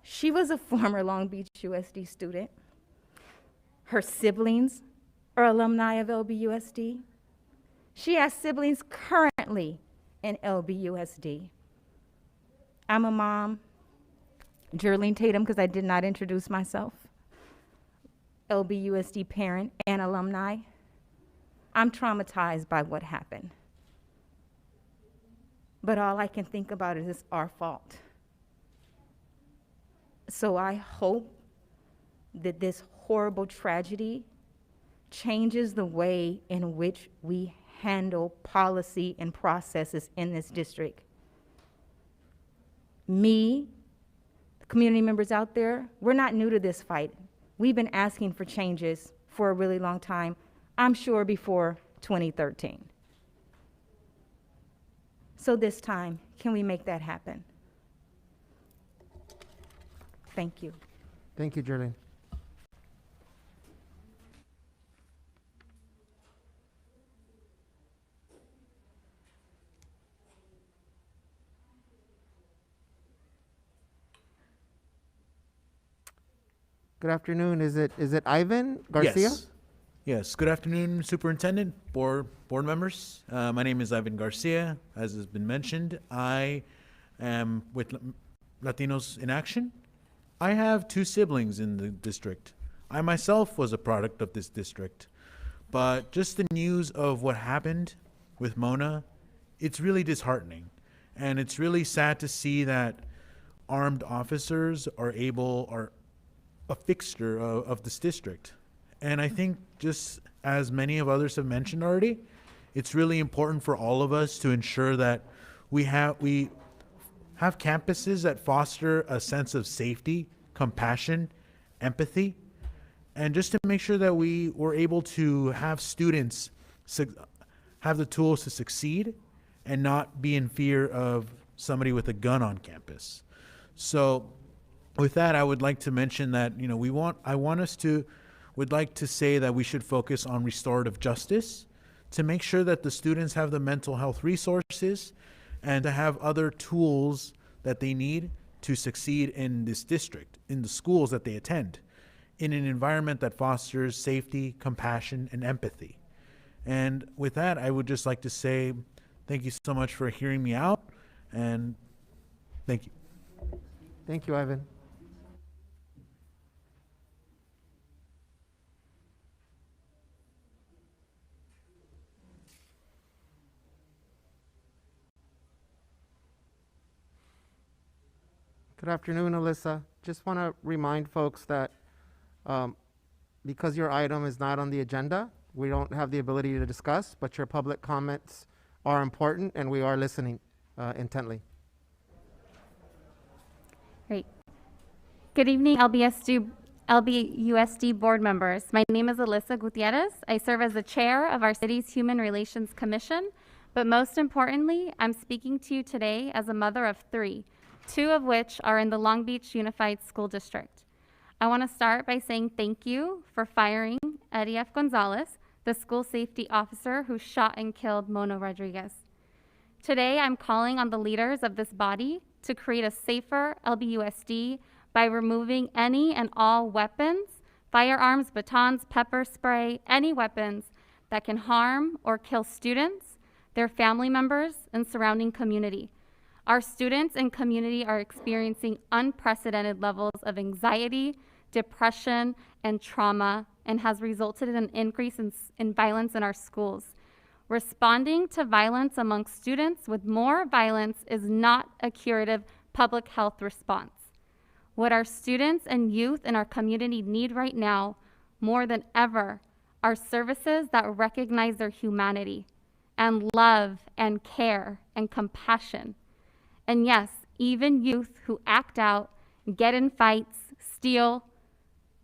She was a former Long Beach USD student. Her siblings are alumni of LBUSD. She has siblings currently in LBUSD. I'm a mom, Jerlene Tatum, because I did not introduce myself, LBUSD parent and alumni. I'm traumatized by what happened. But all I can think about is it's our fault. So I hope that this horrible tragedy changes the way in which we handle policy and processes in this district. Me, the community members out there, we're not new to this fight. We've been asking for changes for a really long time, I'm sure before 2013. So this time, can we make that happen? Thank you. Thank you, Jerlene. Good afternoon. Is it Ivan Garcia? Yes. Yes. Good afternoon, Superintendent, board members. My name is Ivan Garcia. As has been mentioned, I am with Latinos in Action. I have 2 siblings in the district. I myself was a product of this district. But just the news of what happened with Mona, it's really disheartening. And it's really sad to see that armed officers are a fixture of this district. And I think, just as many of others have mentioned already, it's really important for all of us to ensure that we have campuses that foster a sense of safety, compassion, empathy, and just to make sure that we were able to have students have the tools to succeed and not be in fear of somebody with a gun on campus. So with that, I would like to mention that, would like to say that we should focus on restorative justice to make sure that the students have the mental health resources and to have other tools that they need to succeed in this district, in the schools that they attend, in an environment that fosters safety, compassion, and empathy. And with that, I would just like to say thank you so much for hearing me out, and thank you. Thank you, Ivan. Good afternoon, Alyssa. Just want to remind folks that because your item is not on the agenda, we don't have the ability to discuss, but your public comments are important and we are listening intently. Great. Good evening, LBUSD board members. My name is Alyssa Gutierrez. I serve as the chair of our city's Human Relations Commission, but most importantly, I'm speaking to you today as a mother of 3, 2 of which are in the Long Beach Unified School District. I want to start by saying thank you for firing Eddie F. Gonzalez, the school safety officer who shot and killed Mona Rodriguez. Today, I'm calling on the leaders of this body to create a safer LBUSD by removing any and all weapons, firearms, batons, pepper spray, any weapons that can harm or kill students, their family members, and surrounding community. Our students and community are experiencing unprecedented levels of anxiety, depression, and trauma, and has resulted in an increase in violence in our schools. Responding to violence among students with more violence is not a curative public health response. What our students and youth in our community need right now, more than ever, are services that recognize their humanity and love and care and compassion. And yes, even youth who act out, get in fights, steal,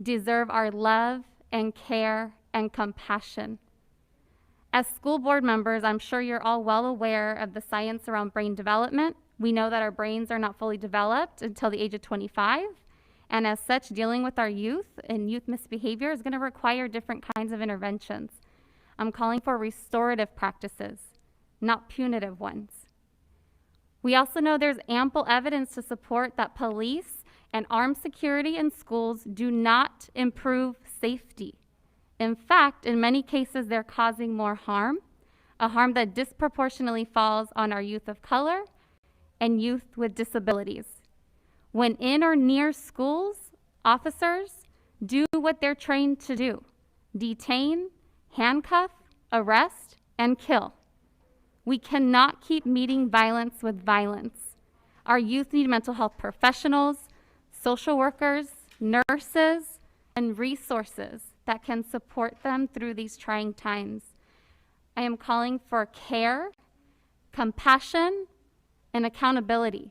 deserve our love and care and compassion. As school board members, I'm sure you're all well aware of the science around brain development. We know that our brains are not fully developed until the age of 25. And as such, dealing with our youth and youth misbehavior is going to require different kinds of interventions. I'm calling for restorative practices, not punitive ones. We also know there's ample evidence to support that police and armed security in schools do not improve safety. In fact, in many cases, they're causing more harm, a harm that disproportionately falls on our youth of color and youth with disabilities. When in or near schools, officers do what they're trained to do: detain, handcuff, arrest, and kill. We cannot keep meeting violence with violence. Our youth need mental health professionals, social workers, nurses, and resources that can support them through these trying times. I am calling for care, compassion, and accountability.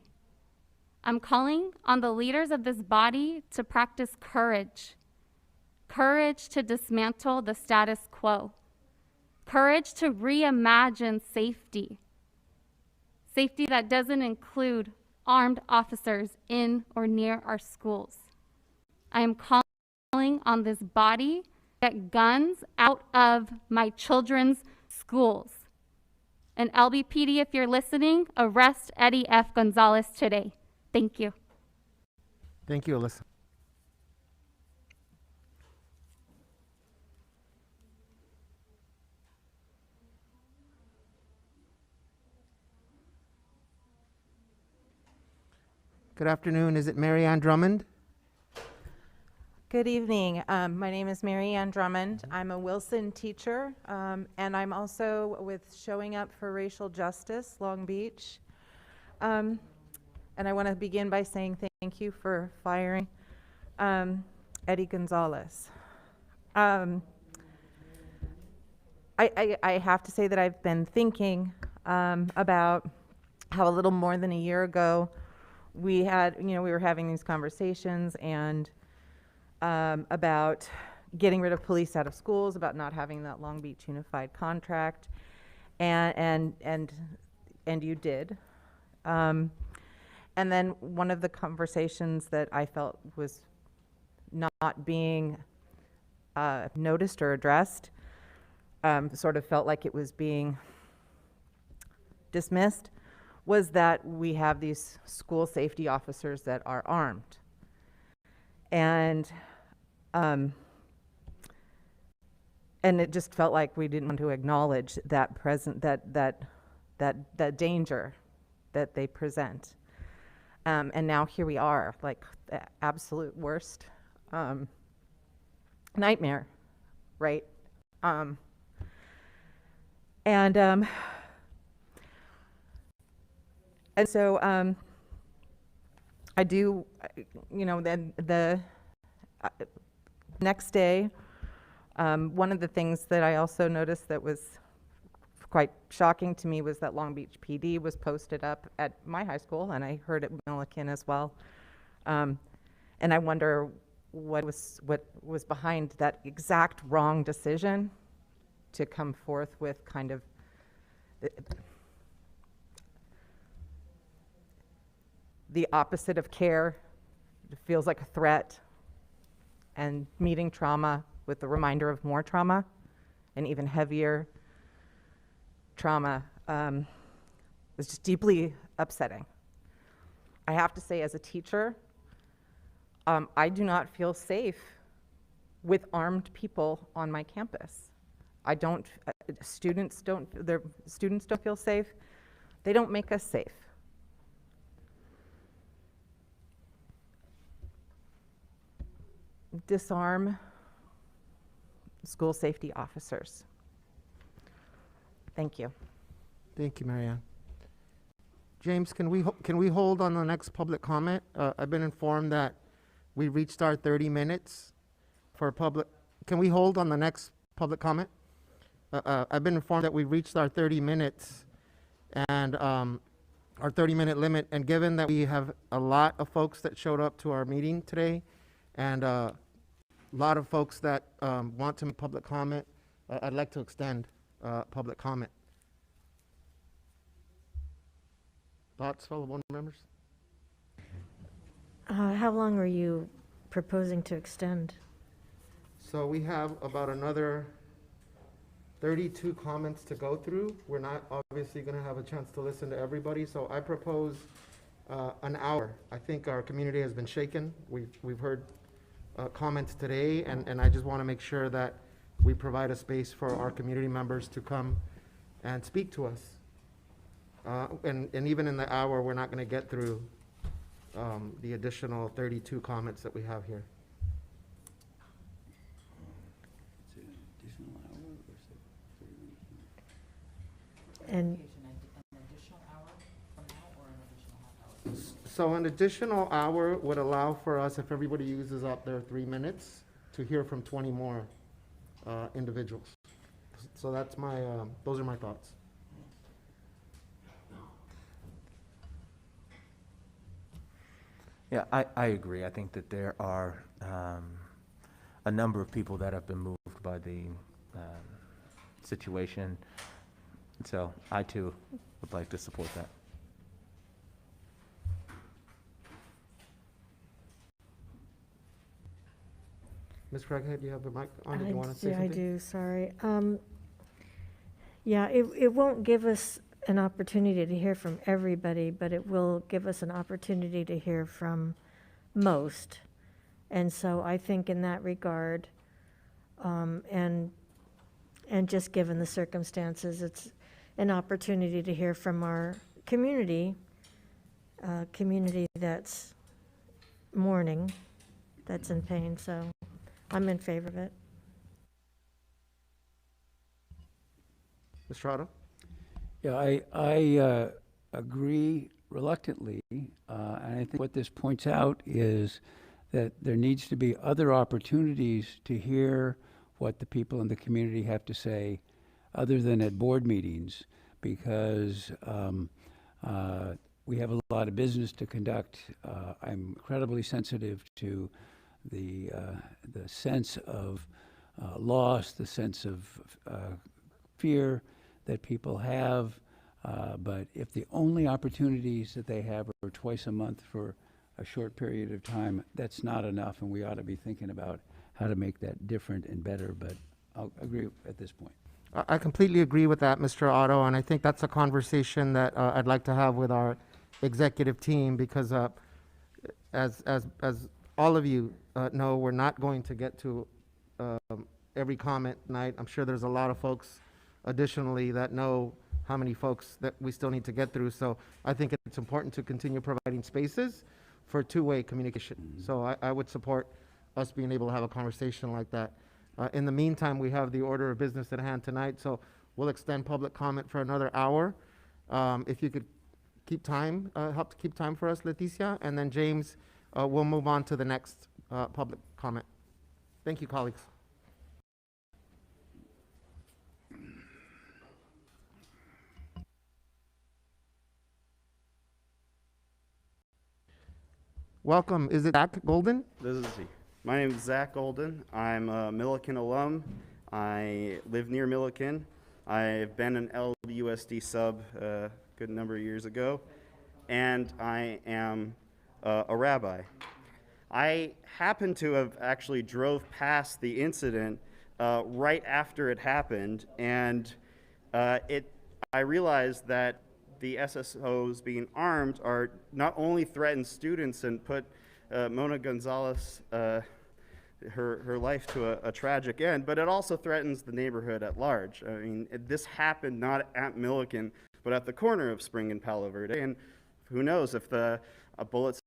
I'm calling on the leaders of this body to practice courage. Courage to dismantle the status quo. Courage to reimagine safety. Safety that doesn't include armed officers in or near our schools. I am calling on this body to get guns out of my children's schools. And LBPD, if you're listening, arrest Eddie F. Gonzalez today. Thank you. Thank you, Alyssa. Good afternoon. Is it Mary Ann Drummond? Good evening. My name is Mary Ann Drummond. I'm a Wilson teacher, and I'm also with Showing Up for Racial Justice, Long Beach. And I want to begin by saying thank you for firing Eddie Gonzalez. I have to say that I've been thinking about how a little more than a year ago we were having these conversations and about getting rid of police out of schools, about not having that Long Beach Unified contract, and you did. And then one of the conversations that I felt was not being noticed or addressed, sort of felt like it was being dismissed, was that we have these school safety officers that are armed. And it just felt like we didn't want to acknowledge that that danger that they present. And now here we are, like the absolute worst nightmare, right? And so I do, then the next day, one of the things that I also noticed that was quite shocking to me was that Long Beach PD was posted up at my high school, and I heard at Milliken as well. And I wonder what was behind that exact wrong decision to come forth with kind of the opposite of care. It feels like a threat, and meeting trauma with the reminder of more trauma and even heavier trauma was just deeply upsetting. I have to say, as a teacher, I do not feel safe with armed people on my campus. I don't, students don't feel safe. They don't make us safe. Disarm school safety officers. Thank you. Thank you, Marianne. James, can we hold on the next public comment? I've been informed that we reached our 30 minutes for public. Can we hold on the next public comment? I've been informed that we reached our 30 minutes and our 30-minute limit. And given that we have a lot of folks that showed up to our meeting today and a lot of folks that want to make public comment, I'd like to extend public comment. Thoughts, fellow board members? How long are you proposing to extend? So we have about another 32 comments to go through. We're not obviously going to have a chance to listen to everybody, so I propose an hour. I think our community has been shaken. We've heard comments today, and I just want to make sure that we provide a space for our community members to come and speak to us. And even in the hour, we're not going to get through the additional 32 comments that we have here. And so an additional hour would allow for us, if everybody uses up their 3 minutes, to hear from 20 more individuals. So that's my, those are my thoughts. Yeah, I agree. I think that there are a number of people that have been moved by the situation. So I too would like to support that. Ms. Craighead, do you have the mic on? Did you want to say I something? do, sorry. Yeah, it won't give us an opportunity to hear from everybody, but it will give us an opportunity to hear from most. And so I think in that regard, and just given the circumstances, it's an opportunity to hear from our community that's mourning, that's in pain. So I'm in favor of it. Mr. Otto? Yeah, I agree reluctantly, and I think what this points out is that there needs to be other opportunities to hear what the people in the community have to say other than at board meetings, because we have a lot of business to conduct. I'm incredibly sensitive to the sense of loss, the sense of fear that people have, but if the only opportunities that they have are twice a month for a short period of time, that's not enough, and we ought to be thinking about how to make that different and better, but I'll agree at this point. I completely agree with that, Mr. Otto, and I think that's a conversation that I'd like to have with our executive team, because as all of you know, we're not going to get to every comment tonight. I'm sure there's a lot of folks additionally that know how many folks that we still need to get through. So I think it's important to continue providing spaces for two-way communication. So I would support us being able to have a conversation like that. In the meantime, we have the order of business at hand tonight, so we'll extend public comment for another hour. If you could keep time, help to keep time for us, Leticia, and then James, we'll move on to the next public comment. Thank you, colleagues. Welcome. Is it Zach Golden? This is he. My name is Zach Golden. I'm a Milliken alum. I live near Milliken. I've been an LBUSD sub a good number of years ago, and I am a rabbi. I happen to have actually drove past the incident right after it happened, and I realized that the SSOs being armed are not only threaten students and put Mona Gonzalez, her life to a tragic end, but it also threatens the neighborhood at large. I mean, this happened not at Milliken, but at the corner of Spring and Palo Verde, and who knows if the bullets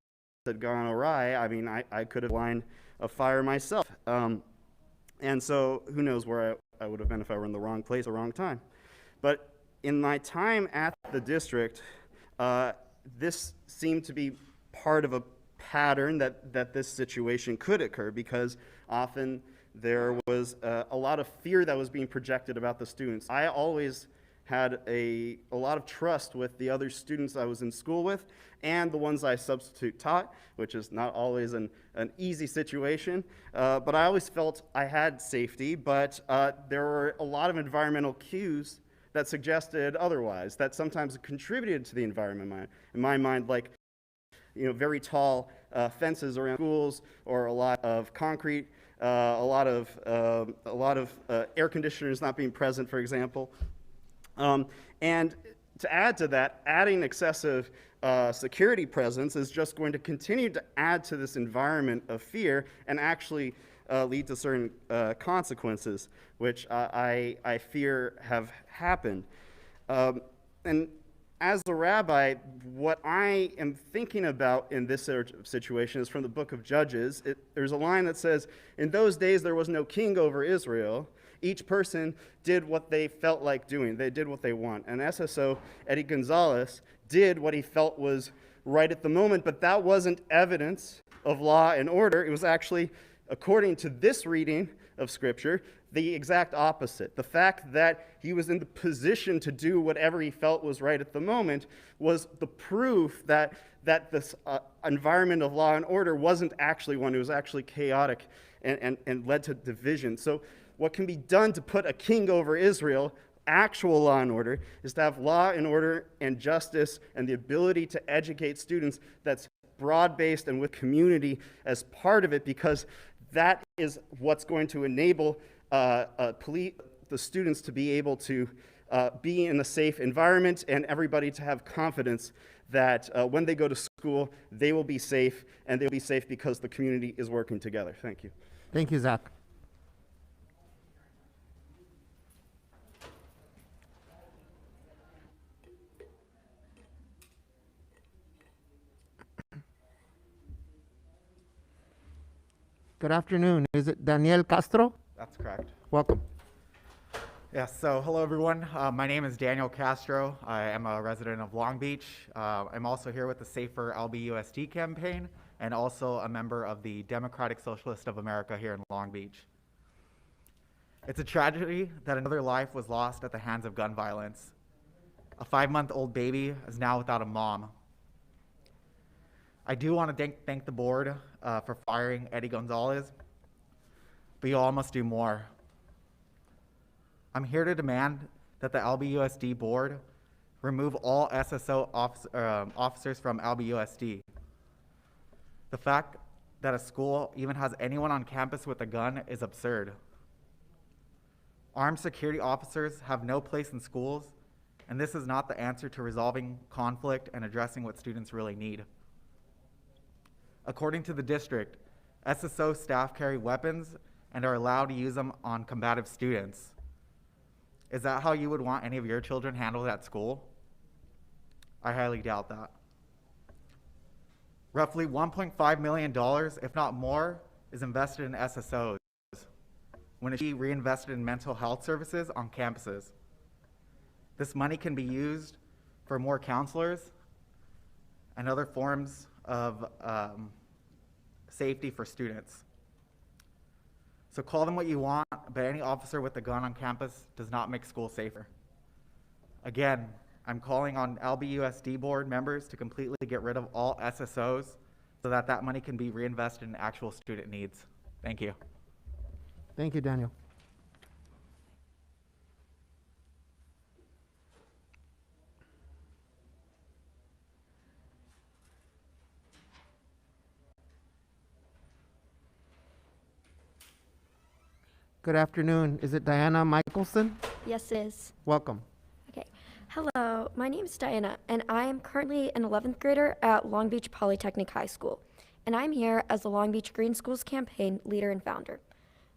had gone awry. I mean, I could have lined a fire myself. And so who knows where I would have been if I were in the wrong place, the wrong time. But in my time at the district, this seemed to be part of a pattern that this situation could occur, because often there was a lot of fear that was being projected about the students. I always had a lot of trust with the other students I was in school with and the ones I substitute taught, which is not always an easy situation, but I always felt I had safety, but there were a lot of environmental cues that suggested otherwise, that sometimes contributed to the environment in my mind, like very tall fences around schools, or a lot of concrete, a lot of air conditioners not being present, for example. And to add to that, adding excessive security presence is just going to continue to add to this environment of fear and actually lead to certain consequences, which I fear have happened. And as a rabbi, what I am thinking about in this situation is from the book of Judges. There's a line that says, "In those days there was no king over Israel. Each person did what they felt like doing. They did what they want." And SSO Eddie Gonzalez did what he felt was right at the moment, but that wasn't evidence of law and order. It was actually, according to this reading of Scripture, the exact opposite. The fact that he was in the position to do whatever he felt was right at the moment was the proof that this environment of law and order wasn't actually one. It was actually chaotic and led to division. So what can be done to put a king over Israel, actual law and order, is to have law and order and justice and the ability to educate students that's broad-based and with community as part of it, because that is what's going to enable the students to be able to be in a safe environment, and everybody to have confidence that when they go to school, they will be safe, and they'll be safe because the community is working together. Thank you. Thank you, Zach. Good afternoon. Is it Daniel Castro? That's correct. Welcome. Yes, so hello everyone. My name is Daniel Castro. I am a resident of Long Beach. I'm also here with the Safer LBUSD campaign, and also a member of the Democratic Socialist of America here in Long Beach. It's a tragedy that another life was lost at the hands of gun violence. A 5-month-old baby is now without a mom. I do want to thank the board for firing Eddie Gonzalez, but you all must do more. I'm here to demand that the LBUSD board remove all SSO officers from LBUSD. The fact that a school even has anyone on campus with a gun is absurd. Armed security officers have no place in schools, and this is not the answer to resolving conflict and addressing what students really need. According to the district, SSO staff carry weapons and are allowed to use them on combative students. Is that how you would want any of your children handled at school? I highly doubt that. Roughly $1.5 million, if not more, is invested in SSOs, when it should be reinvested in mental health services on campuses. This money can be used for more counselors and other forms of safety for students. So call them what you want, but any officer with a gun on campus does not make school safer. Again, I'm calling on LBUSD board members to completely get rid of all SSOs so that that money can be reinvested in actual student needs. Thank you. Thank you, Daniel. Good afternoon. Is it Diana Michelson? Yes, it is. Welcome. Okay. Hello, my name is Diana, and I am currently an 11th grader at Long Beach Polytechnic High School, and I'm here as the Long Beach Green Schools Campaign leader and founder.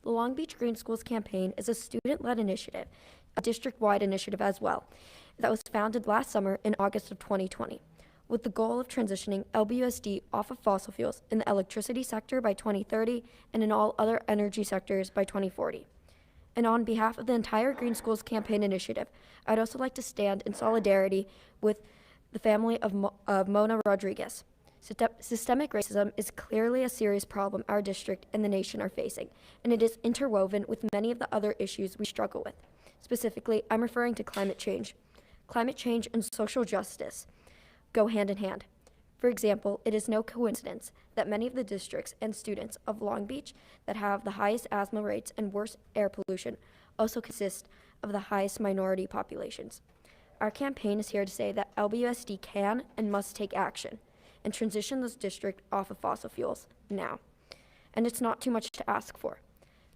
The Long Beach Green Schools Campaign is a student-led initiative, a district-wide initiative as well, that was founded last summer in August of 2020, with the goal of transitioning LBUSD off of fossil fuels in the electricity sector by 2030 and in all other energy sectors by 2040. And on behalf of the entire Green Schools Campaign initiative, I'd also like to stand in solidarity with the family of Mona Rodriguez. Systemic racism is clearly a serious problem our district and the nation are facing, and it is interwoven with many of the other issues we struggle with. Specifically, I'm referring to climate change. Climate change and social justice go hand in hand. For example, it is no coincidence that many of the districts and students of Long Beach that have the highest asthma rates and worst air pollution also consist of the highest minority populations. Our campaign is here to say that LBUSD can and must take action and transition this district off of fossil fuels now. And it's not too much to ask for.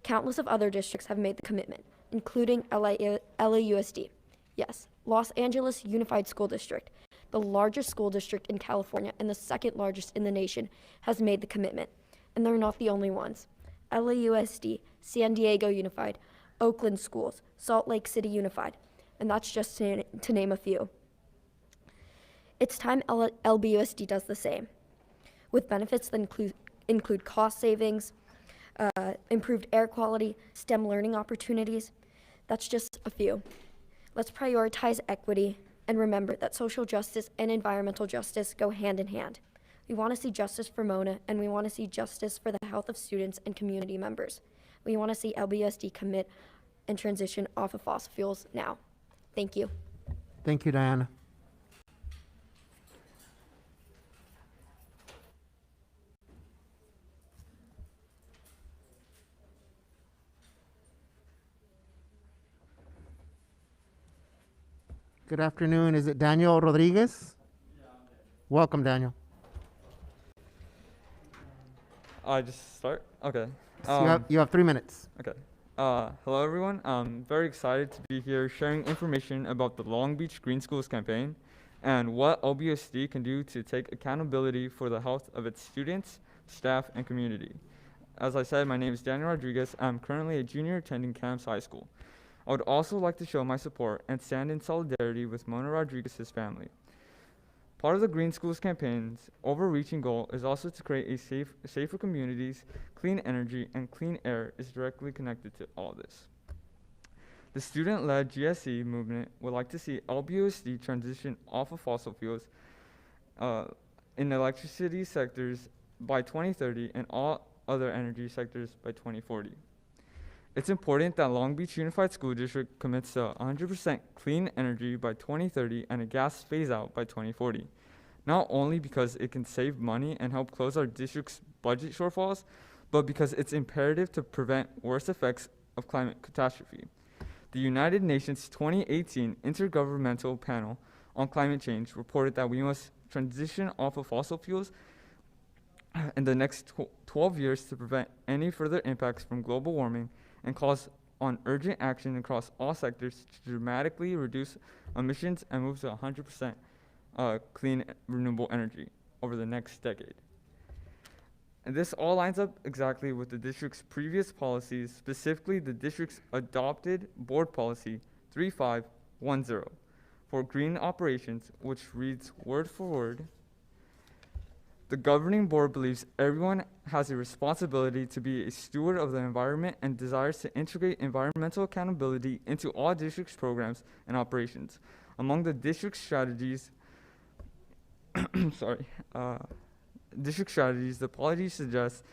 Countless of other districts have made the commitment, including LAUSD. Yes, Los Angeles Unified School District, the largest school district in California and the second largest in the nation, has made the commitment. And they're not the only ones. LAUSD, San Diego Unified, Oakland Schools, Salt Lake City Unified, and that's just to name a few. It's time LBUSD does the same, with benefits that include cost savings, improved air quality, STEM learning opportunities. That's just a few. Let's prioritize equity and remember that social justice and environmental justice go hand in hand. We want to see justice for Mona, and we want to see justice for the health of students and community members. We want to see LBUSD commit and transition off of fossil fuels now. Thank you. Thank you, Diana. Good afternoon. Is it Daniel Rodriguez? Welcome, Daniel. I just start? Okay. So you have 3 minutes. Okay. Hello, everyone. I'm very excited to be here sharing information about the Long Beach Green Schools campaign and what LBUSD can do to take accountability for the health of its students, staff, and community. As I said, my name is Daniel Rodriguez. I'm currently a junior attending Camps High School. I would also like to show my support and stand in solidarity with Mona Rodriguez's family. Part of the Green Schools campaign's overreaching goal is also to create safer communities. Clean energy and clean air is directly connected to all this. The student-led GSE movement would like to see LBUSD transition off of fossil fuels in electricity sectors by 2030 and all other energy sectors by 2040. It's important that Long Beach Unified School District commits to 100% clean energy by 2030 and a gas phase-out by 2040, not only because it can save money and help close our district's budget shortfalls, but because it's imperative to prevent worse effects of climate catastrophe. The United Nations 2018 Intergovernmental Panel on Climate Change reported that we must transition off of fossil fuels in the next 12 years to prevent any further impacts from global warming and calls on urgent action across all sectors to dramatically reduce emissions and move to 100% clean renewable energy over the next decade. And this all lines up exactly with the district's previous policies, specifically the district's adopted board policy 3510 for green operations, which reads word for word, "The governing board believes everyone has a responsibility to be a steward of the environment and desires to integrate environmental accountability into all district's programs and operations. Among the district strategies, the policy suggests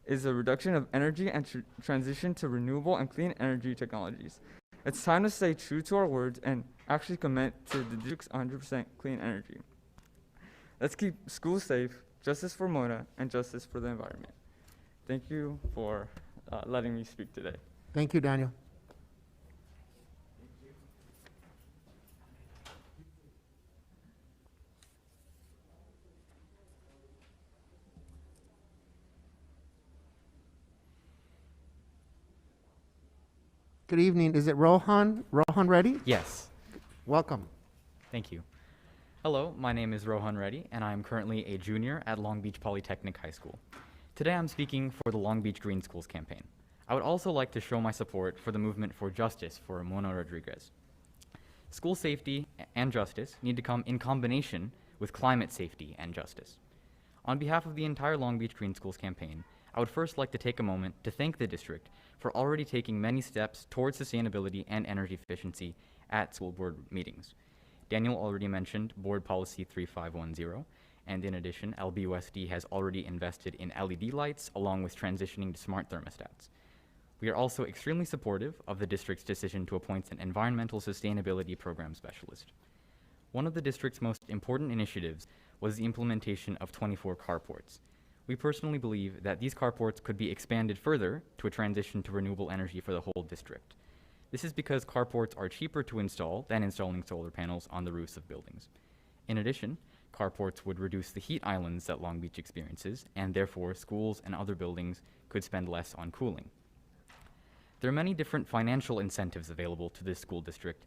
is a reduction of energy and transition to renewable and clean energy technologies. It's time to stay true to our words and actually commit to the district's 100% clean energy. Let's keep schools safe, justice for Mona, and justice for the environment." Thank you for letting me speak today. Thank you, Daniel. Good evening. Is it Rohan? Rohan Reddy? Yes. Welcome. Thank you. Hello, my name is Rohan Reddy, and I am currently a junior at Long Beach Polytechnic High School. Today I'm speaking for the Long Beach Green Schools campaign. I would also like to show my support for the movement for justice for Mona Rodriguez. School safety and justice need to come in combination with climate safety and justice. On behalf of the entire Long Beach Green Schools campaign, I would first like to take a moment to thank the district for already taking many steps towards sustainability and energy efficiency at school board meetings. Daniel already mentioned Board Policy 3510, and in addition, LBUSD has already invested in LED lights along with transitioning to smart thermostats. We are also extremely supportive of the district's decision to appoint an environmental sustainability program specialist. One of the district's most important initiatives was the implementation of 24 carports. We personally believe that these carports could be expanded further to a transition to renewable energy for the whole district. This is because carports are cheaper to install than installing solar panels on the roofs of buildings. In addition, carports would reduce the heat islands that Long Beach experiences, and therefore schools and other buildings could spend less on cooling. There are many different financial incentives available to this school district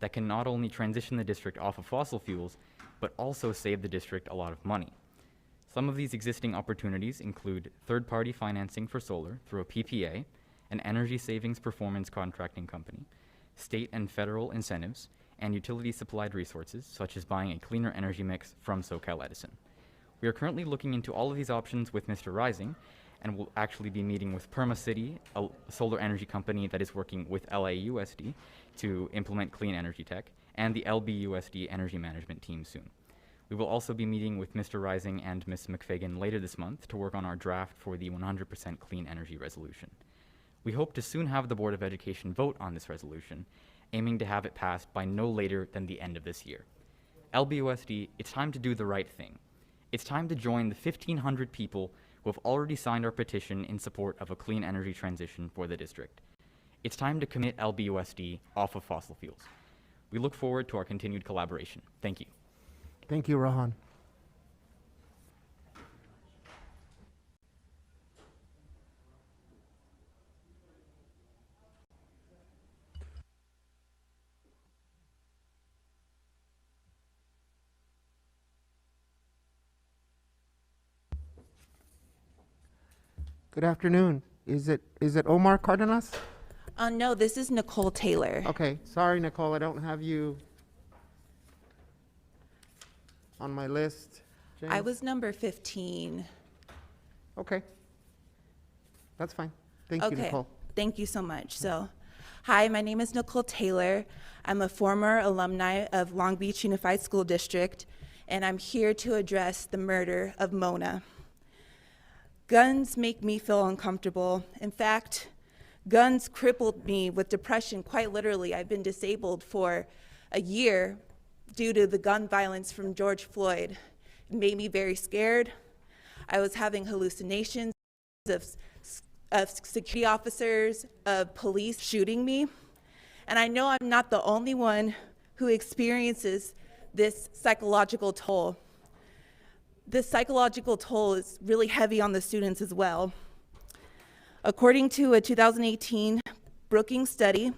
that can not only transition the district off of fossil fuels, but also save the district a lot of money. Some of these existing opportunities include third-party financing for solar through a PPA, an energy savings performance contracting company, state and federal incentives, and utility-supplied resources, such as buying a cleaner energy mix from SoCal Edison. We are currently looking into all of these options with Mr. Rising, and will actually be meeting with PermaCity, a solar energy company that is working with LAUSD to implement clean energy tech, and the LBUSD energy management team soon. We will also be meeting with Mr. Rising and Ms. McFagan later this month to work on our draft for the 100% clean energy resolution. We hope to soon have the Board of Education vote on this resolution, aiming to have it passed by no later than the end of this year. LBUSD, it's time to do the right thing. It's time to join the 1,500 people who have already signed our petition in support of a clean energy transition for the district. It's time to commit LBUSD off of fossil fuels. We look forward to our continued collaboration. Thank you. Thank you, Rohan. Good afternoon. Is it Omar Cardenas? No, this is Nicole Taylor. Okay, sorry, Nicole, I don't have you on my list. I James? was number 15. Okay, that's fine. Thank you, Nicole. Thank you so much. So, hi, my name is Nicole Taylor. I'm a former alumni of Long Beach Unified School District, and I'm here to address the murder of Mona. Guns make me feel uncomfortable. In fact, guns crippled me with depression, quite literally. I've been disabled for a year due to the gun violence from George Floyd. It made me very scared. I was having hallucinations of security officers, of police shooting me. And I know I'm not the only one who experiences this psychological toll. This psychological toll is really heavy on the students as well. According to a 2018 Brookings study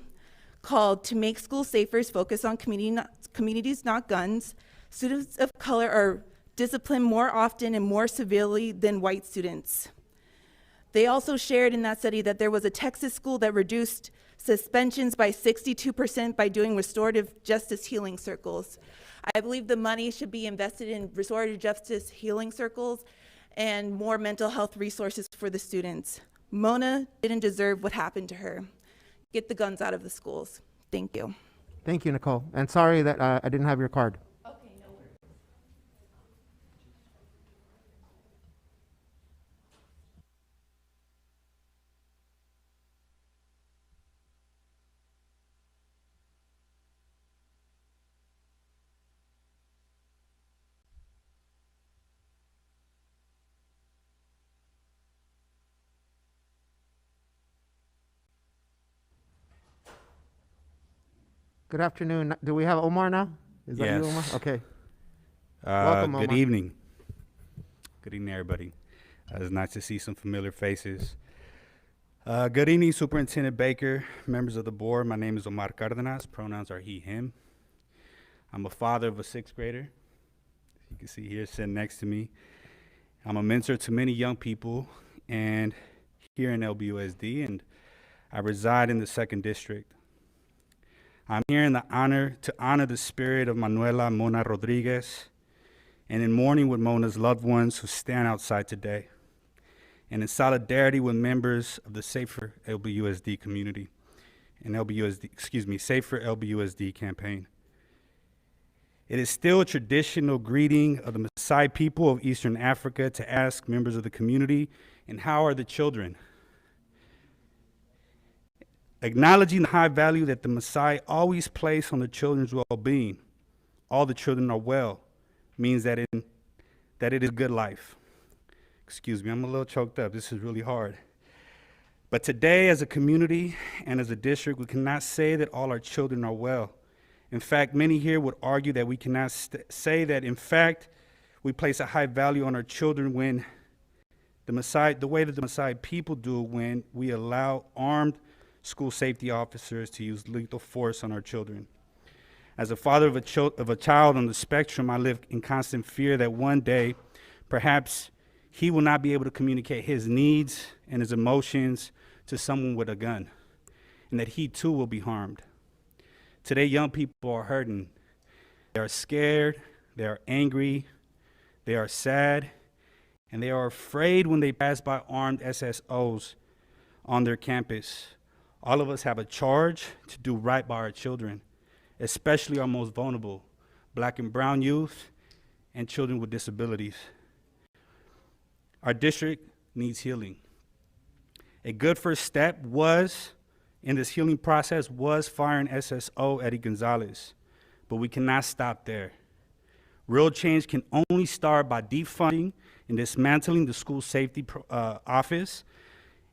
called "To Make Schools Safer, Focus on Communities, Not Guns," students of color are disciplined more often and more severely than white students. They also shared in that study that there was a Texas school that reduced suspensions by 62% by doing restorative justice healing circles. I believe the money should be invested in restorative justice healing circles and more mental health resources for the students. Mona didn't deserve what happened to her. Get the guns out of the schools. Thank you. Thank you, Nicole. And sorry that I didn't have your card. Okay, no worries. Good afternoon. Do we have Omar now? Is that you, Omar? Yes. Okay. Welcome, Good Omar. evening. Good evening, everybody. It's nice to see some familiar faces. Good evening, Superintendent Baker, members of the board. My name is Omar Cardenas. Pronouns are he, him. I'm a father of a sixth grader. You can see here sitting next to me. I'm a mentor to many young people and here in LBUSD, and I reside in the 2nd District. I'm here to honor the spirit of Manuela Mona Rodriguez, and in mourning with Mona's loved ones who stand outside today, and in solidarity with members of the Safer LBUSD community, and Safer LBUSD campaign. It is still a traditional greeting of the Maasai people of Eastern Africa to ask members of the community, and how are the children? Acknowledging the high value that the Maasai always place on the children's well-being, all the children are well, means that it is a good life. Excuse me, I'm a little choked up. This is really hard. But today, as a community and as a district, we cannot say that all our children are well. In fact, many here would argue that we cannot say that, in fact, we place a high value on our children when the way that the Maasai people do when we allow armed school safety officers to use lethal force on our children. As a father of a child on the spectrum, I live in constant fear that one day, perhaps he will not be able to communicate his needs and his emotions to someone with a gun, and that he too will be harmed. Today, young people are hurting. They are scared, they are angry, they are sad, and they are afraid when they pass by armed SSOs on their campus. All of us have a charge to do right by our children, especially our most vulnerable, Black and brown youth and children with disabilities. Our district needs healing. A good first step in this healing process was firing SSO Eddie Gonzalez, but we cannot stop there. Real change can only start by defunding and dismantling the school safety office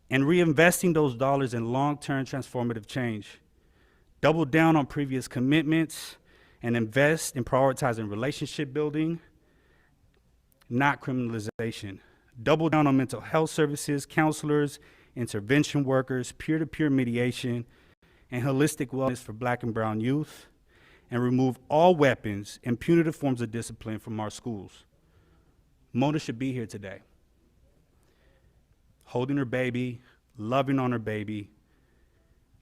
and reinvesting those dollars in long-term transformative change. Double down on previous commitments and invest in prioritizing relationship building, not criminalization. Double down on mental health services, counselors, intervention workers, peer-to-peer mediation, and holistic wellness for Black and brown youth, and remove all weapons and punitive forms of discipline from our schools. Mona should be here today, holding her baby, loving on her baby.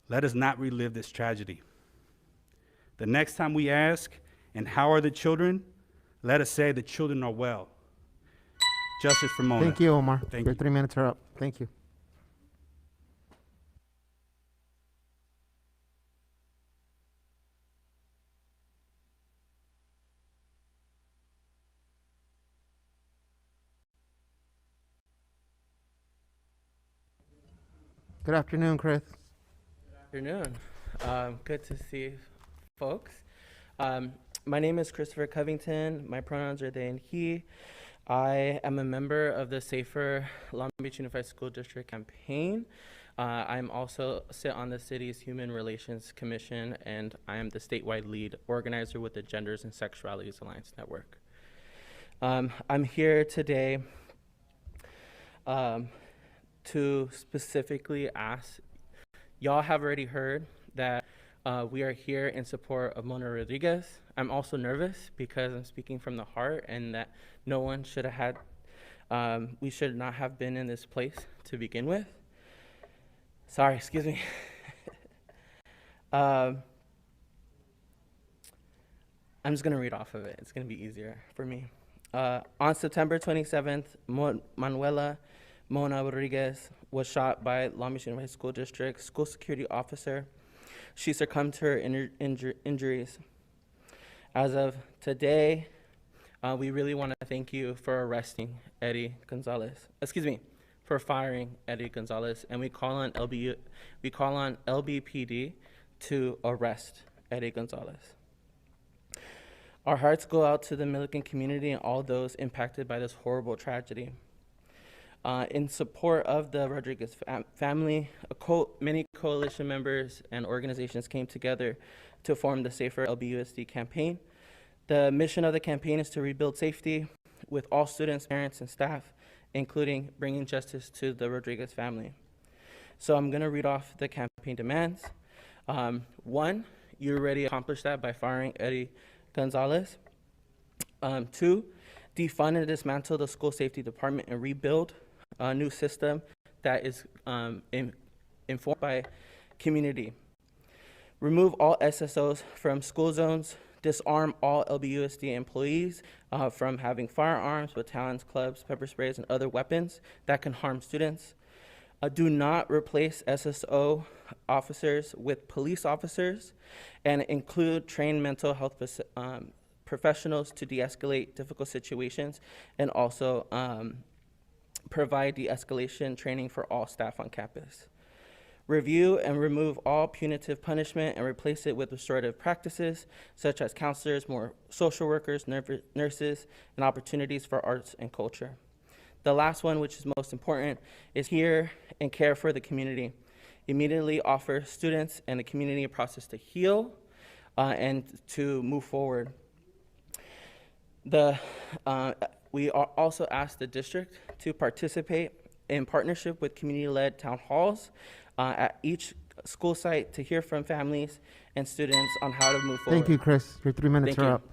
Let us not relive this tragedy. The next time we ask, and how are the children? Let us say the children are well. Justice for Mona. Thank you, Omar. Thank Your you. 3 minutes are up. Thank you. Good afternoon, Chris. Afternoon. Good to see folks. My name is Christopher Covington. My pronouns are they and he. I am a member of the Safer Long Beach Unified School District campaign. I'm also sit on the city's Human Relations Commission, and I am the statewide lead organizer with the Genders and Sexualities Alliance Network. I'm here today to specifically ask, y'all have already heard that we are here in support of Mona Rodriguez. I'm also nervous because I'm speaking from the heart, and that no one should have had, we should not have been in this place to begin with. Sorry, excuse me. I'm just gonna read off of it. It's gonna be easier for me. On September 27th, Manuela Mona Rodriguez was shot by Long Beach Unified School District school security officer. She succumbed to her injuries. As of today, we really want to thank you for arresting Eddie Gonzalez. Excuse me, for firing Eddie Gonzalez, and we call on LBPD to arrest Eddie Gonzalez. Our hearts go out to the Milliken community and all those impacted by this horrible tragedy. In support of the Rodriguez family, many coalition members and organizations came together to form the Safer LBUSD campaign. The mission of the campaign is to rebuild safety with all students, parents, and staff, including bringing justice to the Rodriguez family. So I'm gonna read off the campaign demands. 1, you already accomplished that by firing Eddie Gonzalez. 2, defund and dismantle the school safety department and rebuild a new system that is informed by community. Remove all SSOs from school zones. Disarm all LBUSD employees from having firearms, battalions, clubs, pepper sprays, and other weapons that can harm students. Do not replace SSO officers with police officers, and include trained mental health professionals to de-escalate difficult situations, and also provide de-escalation training for all staff on campus. Review and remove all punitive punishment and replace it with restorative practices, such as counselors, more social workers, nurses, and opportunities for arts and culture. The last one, which is most important, is hear and care for the community. Immediately offer students and the community a process to heal and to move forward. We also asked the district to participate in partnership with community-led town halls at each school site to hear from families and students on how to move forward. Thank you, Chris. Your 3 minutes Thank are you. up.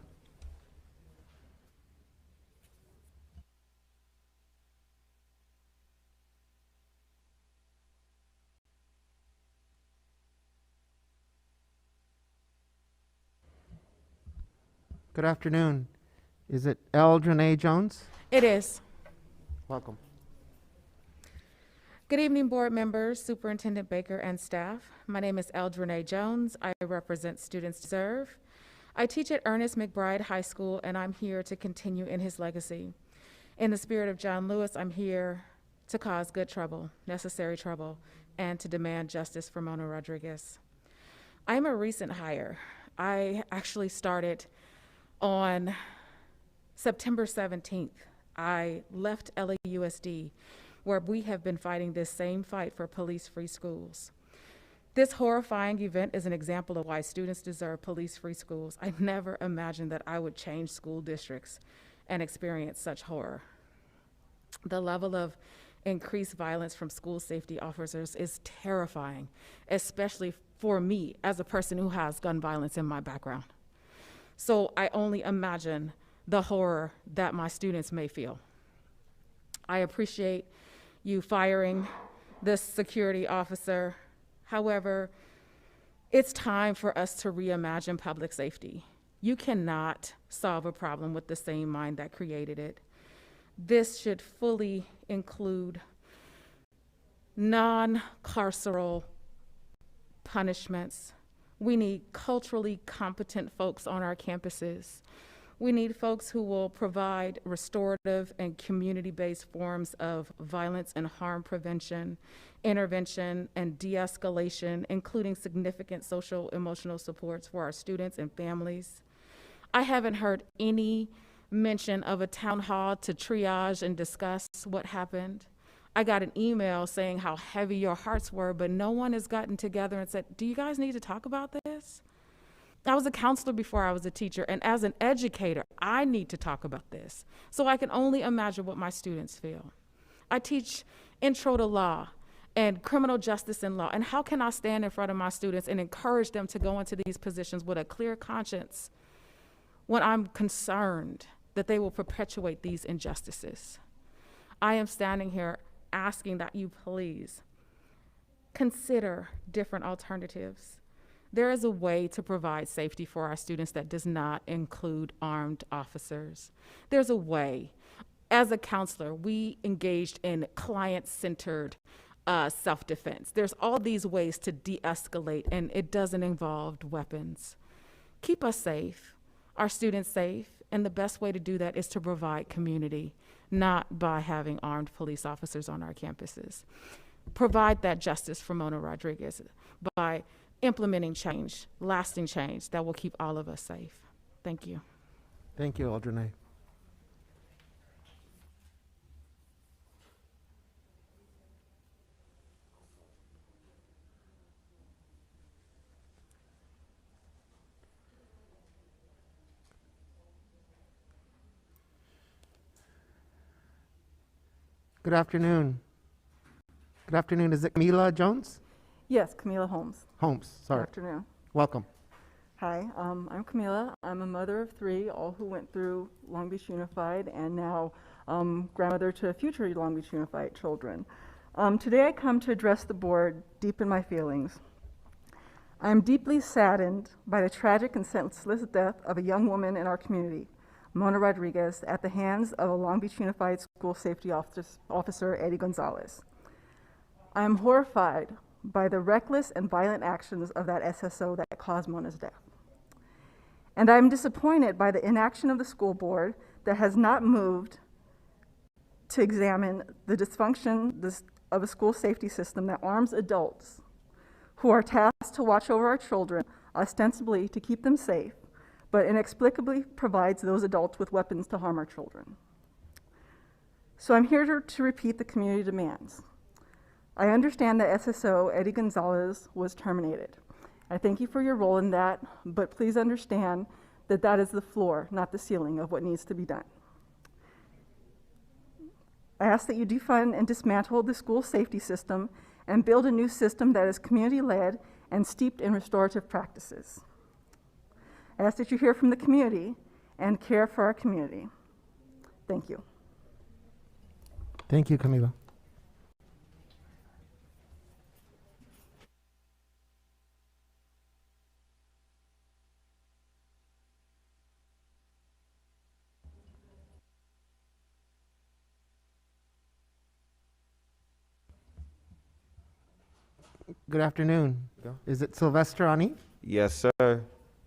Good afternoon. Is it Eldrene Jones? It is. Welcome. Good evening, board members, Superintendent Baker, and staff. My name is Eldrene Jones. I represent Students Deserve. I teach at Ernest McBride High School, and I'm here to continue in his legacy. In the spirit of John Lewis, I'm here to cause good trouble, necessary trouble, and to demand justice for Mona Rodriguez. I'm a recent hire. I actually started on September 17th. I left LBUSD, where we have been fighting this same fight for police-free schools. This horrifying event is an example of why students deserve police-free schools. I never imagined that I would change school districts and experience such horror. The level of increased violence from school safety officers is terrifying, especially for me as a person who has gun violence in my background. So I only imagine the horror that my students may feel. I appreciate you firing this security officer. However, it's time for us to reimagine public safety. You cannot solve a problem with the same mind that created it. This should fully include non-carceral punishments. We need culturally competent folks on our campuses. We need folks who will provide restorative and community-based forms of violence and harm prevention, intervention, and de-escalation, including significant social emotional supports for our students and families. I haven't heard any mention of a town hall to triage and discuss what happened. I got an email saying how heavy your hearts were, but no one has gotten together and said, do you guys need to talk about this? I was a counselor before I was a teacher, and as an educator, I need to talk about this. So I can only imagine what my students feel. I teach intro to law and criminal justice and law, and how can I stand in front of my students and encourage them to go into these positions with a clear conscience when I'm concerned that they will perpetuate these injustices? I am standing here asking that you please consider different alternatives. There is a way to provide safety for our students that does not include armed officers. There's a way. As a counselor, we engaged in client-centered self-defense. There's all these ways to de-escalate, and it doesn't involve weapons. Keep us safe, our students safe, and the best way to do that is to provide community, not by having armed police officers on our campuses. Provide that justice for Mona Rodriguez by implementing change, lasting change that will keep all of us safe. Thank you. Thank you, Eldrene. Good afternoon. Good afternoon. Is it Camila Jones? Yes, Camila Holmes. Holmes, sorry. Good afternoon. Welcome. Hi, I'm Camila. I'm a mother of three, all who went through Long Beach Unified, and now grandmother to future Long Beach Unified children. Today I come to address the board deep in my feelings. I'm deeply saddened by the tragic and senseless death of a young woman in our community, Mona Rodriguez, at the hands of a Long Beach Unified School Safety Officer, Eddie Gonzalez. I am horrified by the reckless and violent actions of that SSO that caused Mona's death. And I'm disappointed by the inaction of the school board that has not moved to examine the dysfunction of a school safety system that arms adults who are tasked to watch over our children, ostensibly to keep them safe, but inexplicably provides those adults with weapons to harm our children. So I'm here to repeat the community demands. I understand that SSO Eddie Gonzalez was terminated. I thank you for your role in that, but please understand that that is the floor, not the ceiling of what needs to be done. I ask that you defund and dismantle the school safety system and build a new system that is community-led and steeped in restorative practices. I ask that you hear from the community and care for our community. Thank you. Thank you, Camila. Good afternoon. Is it Sylvester Ani? Yes, sir.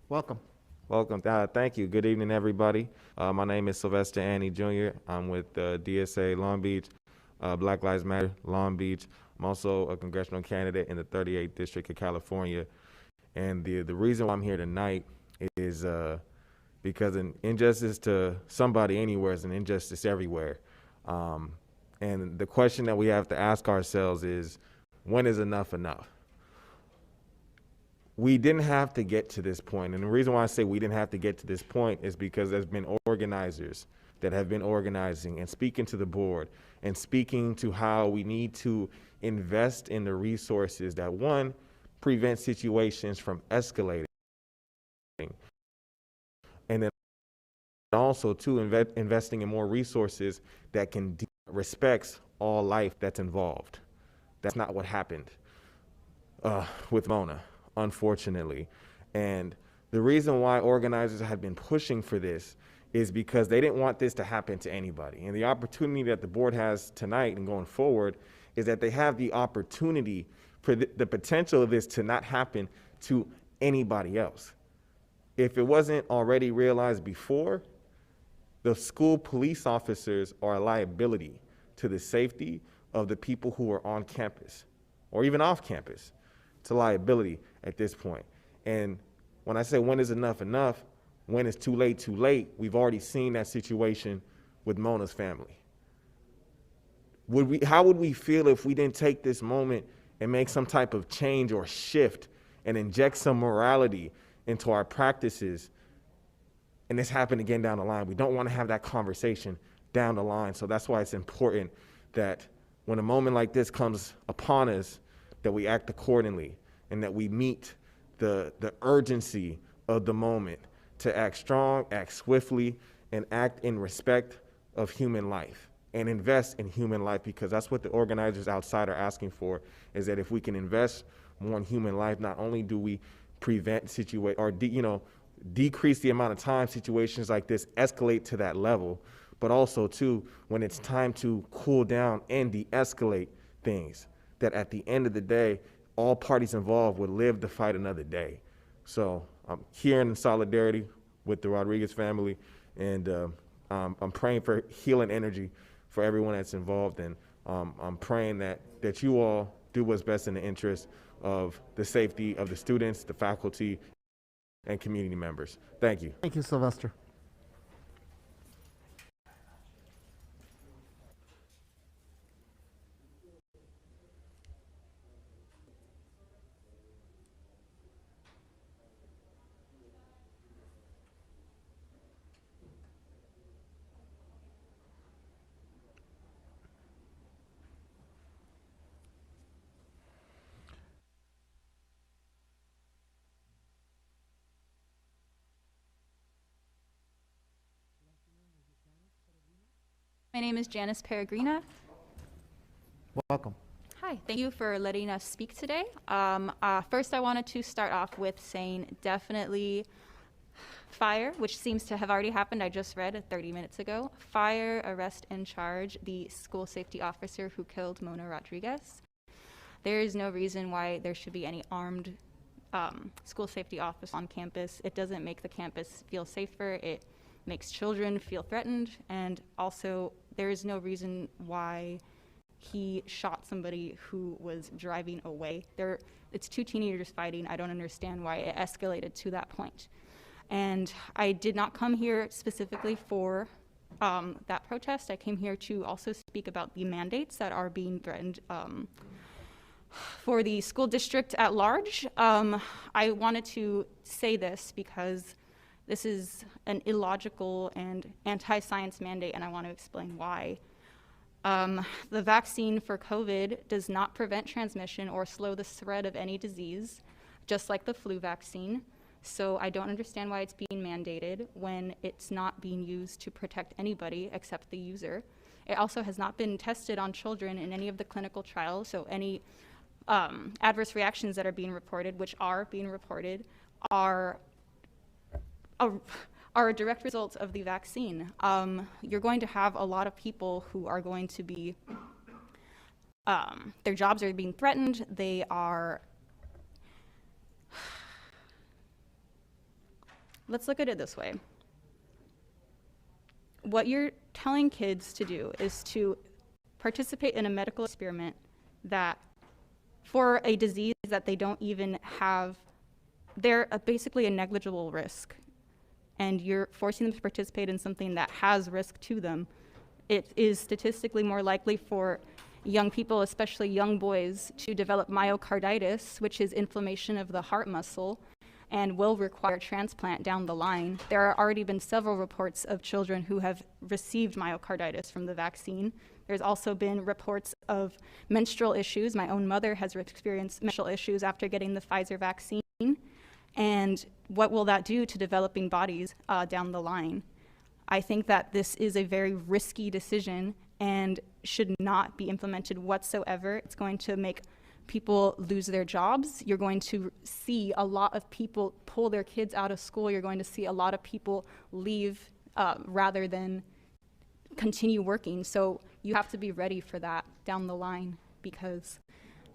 Welcome. Welcome. Thank you. Good evening, everybody. My name is Sylvester Annie Jr. I'm with DSA Long Beach, Black Lives Matter Long Beach. I'm also a congressional candidate in the 38th District of California. And the reason why I'm here tonight is because an injustice to somebody anywhere is an injustice everywhere. And the question that we have to ask ourselves is, when is enough enough? We didn't have to get to this point. And the reason why I say we didn't have to get to this point is because there's been organizers that have been organizing and speaking to the board and speaking to how we need to invest in the resources that, one, prevent situations from escalating. And then also, two, investing in more resources that can respects all life that's involved. That's not what happened with Mona, unfortunately. And the reason why organizers have been pushing for this is because they didn't want this to happen to anybody. And the opportunity that the board has tonight and going forward is that they have the opportunity for the potential of this to not happen to anybody else. If it wasn't already realized before, the school police officers are a liability to the safety of the people who are on campus or even off campus. It's a liability at this point. And when I say when is enough enough, when is too late, we've already seen that situation with Mona's family. How would we feel if we didn't take this moment and make some type of change or shift and inject some morality into our practices, and this happened again down the line? We don't want to have that conversation down the line. So that's why it's important that when a moment like this comes upon us, that we act accordingly and that we meet the urgency of the moment to act strong, act swiftly, and act in respect of human life and invest in human life, because that's what the organizers outside are asking for, is that if we can invest more in human life, not only do we prevent decrease the amount of time situations like this escalate to that level, but also too, when it's time to cool down and de-escalate things, that at the end of the day, all parties involved would live to fight another day. So I'm here in solidarity with the Rodriguez family, and I'm praying for healing energy for everyone that's involved, and I'm praying that you all do what's best in the interest of the safety of the students, the faculty, and community members. Thank you. Thank you, Sylvester. My name is Janice Peregrina. Welcome. Hi, thank you for letting us speak today. First, I wanted to start off with saying definitely fire, which seems to have already happened. I just read 30 minutes ago. Fire, arrest, and charge the school safety officer who killed Mona Rodriguez. There is no reason why there should be any armed school safety officer on campus. It doesn't make the campus feel safer. It makes children feel threatened. And also, there is no reason why he shot somebody who was driving away. It's two teenagers fighting. I don't understand why it escalated to that point. And I did not come here specifically for that protest. I came here to also speak about the mandates that are being threatened for the school district at large. I wanted to say this because this is an illogical and anti-science mandate, and I want to explain why. The vaccine for COVID does not prevent transmission or slow the spread of any disease, just like the flu vaccine. So I don't understand why it's being mandated when it's not being used to protect anybody except the user. It also has not been tested on children in any of the clinical trials, so any adverse reactions that are being reported, which are being reported, are a direct result of the vaccine. You're going to have a lot of people who are going to be, their jobs are being threatened. They are, let's look at it this way. What you're telling kids to do is to participate in a medical experiment that, for a disease that they don't even have, they're basically a negligible risk. And you're forcing them to participate in something that has risk to them. It is statistically more likely for young people, especially young boys, to develop myocarditis, which is inflammation of the heart muscle, and will require transplant down the line. There have already been several reports of children who have received myocarditis from the vaccine. There's also been reports of menstrual issues. My own mother has experienced menstrual issues after getting the Pfizer vaccine. And what will that do to developing bodies down the line? I think that this is a very risky decision and should not be implemented whatsoever. It's going to make people lose their jobs. You're going to see a lot of people pull their kids out of school. You're going to see a lot of people leave rather than continue working. So you have to be ready for that down the line because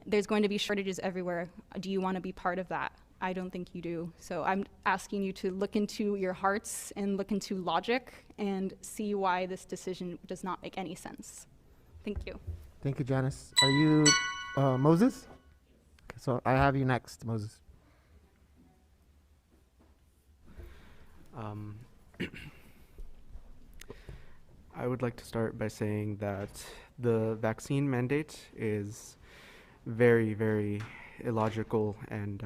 there's going to be shortages everywhere. Do you want to be part of that? I don't think you do. So I'm asking you to look into your hearts and look into logic and see why this decision does not make any sense. Thank you. Thank you, Janice. Are you Moses? Okay, so I have you next, Moses. I would like to start by saying that the vaccine mandate is very, very illogical and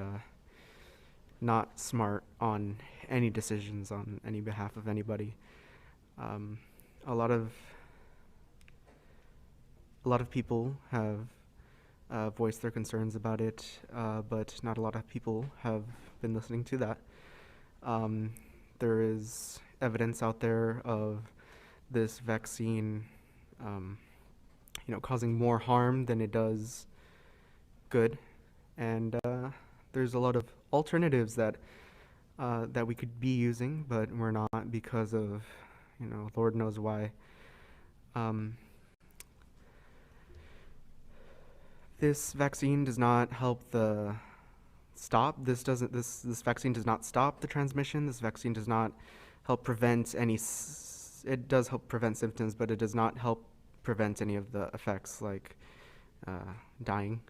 not smart on any decisions on any behalf of anybody. A lot of people have voiced their concerns about it, but not a lot of people have been listening to that. There is evidence out there of this vaccine, causing more harm than it does good, and there's a lot of alternatives that we could be using, but we're not because of, Lord knows why. This vaccine does not help this vaccine does not stop the transmission. This vaccine does not help prevent it does help prevent symptoms, but it does not help prevent any of the effects like dying.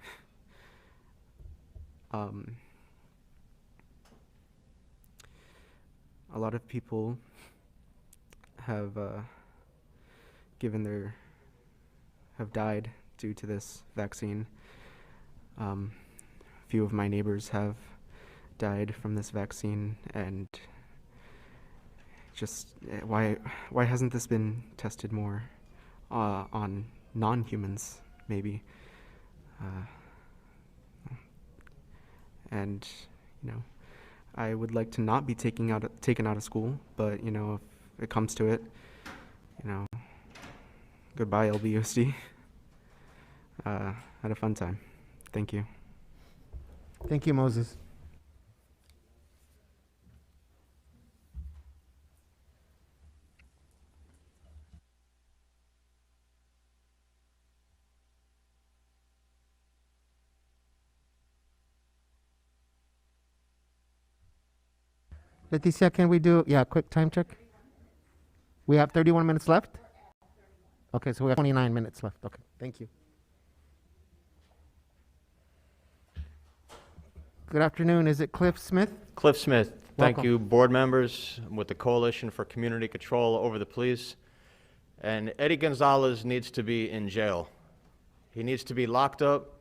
A lot of people have died due to this vaccine. A few of my neighbors have died from this vaccine, and just why hasn't this been tested more on non-humans, maybe? And I would like to not be taken out of school, but if it comes to it, goodbye LBUSD. Had a fun time. Thank you. Thank you, Moses. Leticia, can we do, yeah, quick time check? We have 31 minutes left? Okay, so we have 29 minutes left. Okay, thank you. Good afternoon. Is it Cliff Smith? Cliff Smith, thank Welcome. you, board members with the Coalition for Community Control Over the Police. And Eddie Gonzalez needs to be in jail. He needs to be locked up.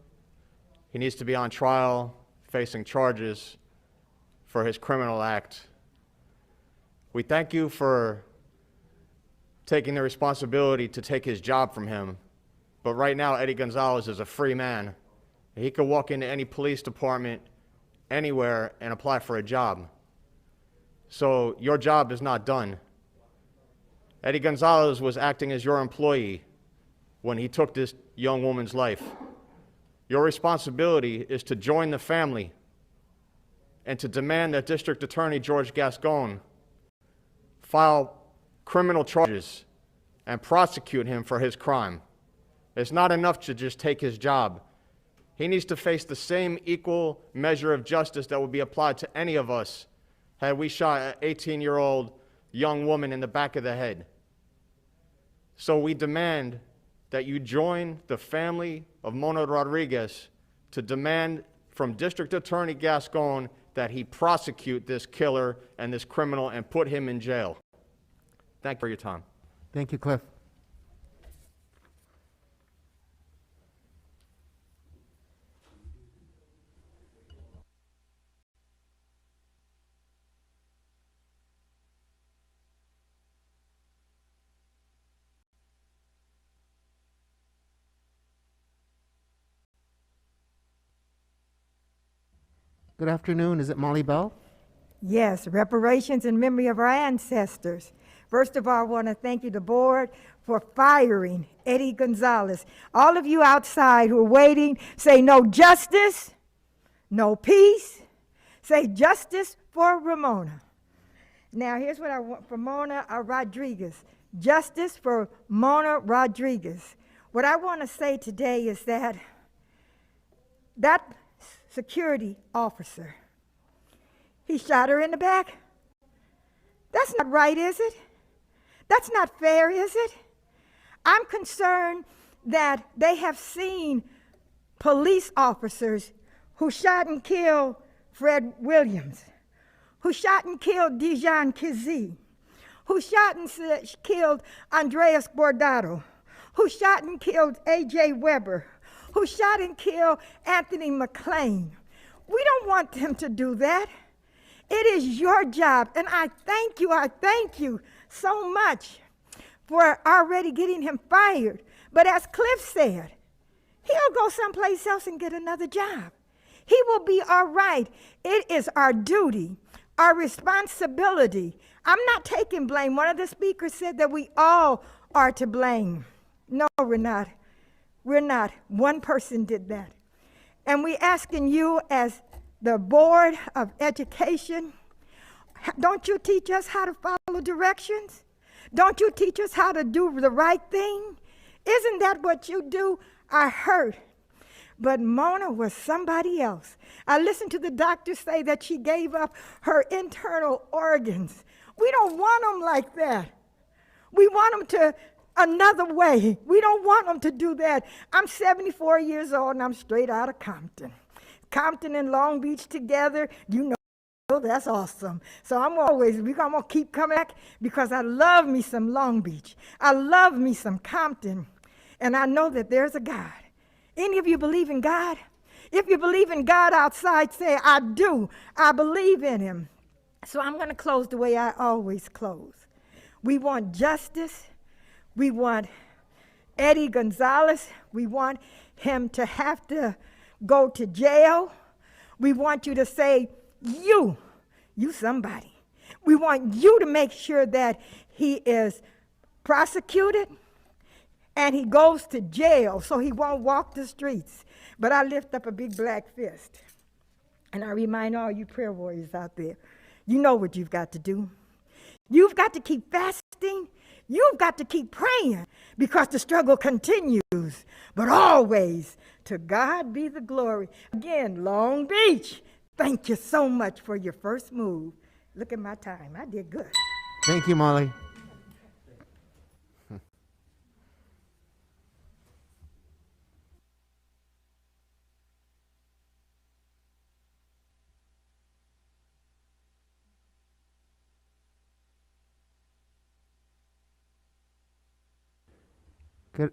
He needs to be on trial, facing charges for his criminal act. We thank you for taking the responsibility to take his job from him. But right now, Eddie Gonzalez is a free man. He could walk into any police department anywhere and apply for a job. So your job is not done. Eddie Gonzalez was acting as your employee when he took this young woman's life. Your responsibility is to join the family and to demand that District Attorney George Gascon file criminal charges and prosecute him for his crime. It's not enough to just take his job. He needs to face the same equal measure of justice that would be applied to any of us had we shot an 18-year-old young woman in the back of the head. So we demand that you join the family of Mona Rodriguez to demand from District Attorney Gascon that he prosecute this killer and this criminal and put him in jail. Thank you for your time. Thank you, Cliff. Good afternoon. Is it Molly Bell? Yes, reparations in memory of our ancestors. First of all, I want to thank you, the board, for firing Eddie Gonzalez. All of you outside who are waiting, say no justice, no peace. Say justice for Ramona. Now, here's what I want for Mona Rodriguez. Justice for Mona Rodriguez. What I want to say today is that security officer, he shot her in the back. That's not right, is it? That's not fair, is it? I'm concerned that they have seen police officers who shot and killed Fred Williams, who shot and killed Dijon Kizee, who shot and killed Andreas Bordado, who shot and killed A.J. Weber, who shot and killed Anthony McLean. We don't want them to do that. It is your job, and I thank you so much for already getting him fired. But as Cliff said, he'll go someplace else and get another job. He will be all right. It is our duty, our responsibility. I'm not taking blame. One of the speakers said that we all are to blame. No, we're not. We're not. One person did that. And we're asking you as the Board of Education, don't you teach us how to follow directions? Don't you teach us how to do the right thing? Isn't that what you do? I heard. But Mona was somebody else. I listened to the doctor say that she gave up her internal organs. We don't want them like that. We want them to another way. We don't want them to do that. I'm 74 years old and I'm straight out of Compton. Compton and Long Beach together, you know. Oh, that's awesome. So I'm gonna keep coming back because I love me some Long Beach. I love me some Compton. And I know that there's a God. Any of you believe in God? If you believe in God outside, say, I do. I believe in him. So I'm gonna close the way I always close. We want justice. We want Eddie Gonzalez. We want him to have to go to jail. We want you to say, you somebody. We want you to make sure that he is prosecuted and he goes to jail so he won't walk the streets. But I lift up a big black fist and I remind all you prayer warriors out there, you know what you've got to do. You've got to keep fasting. You've got to keep praying because the struggle continues. But always, to God be the glory. Again, Long Beach, thank you so much for your first move. Look at my time. I did good. Thank you, Molly.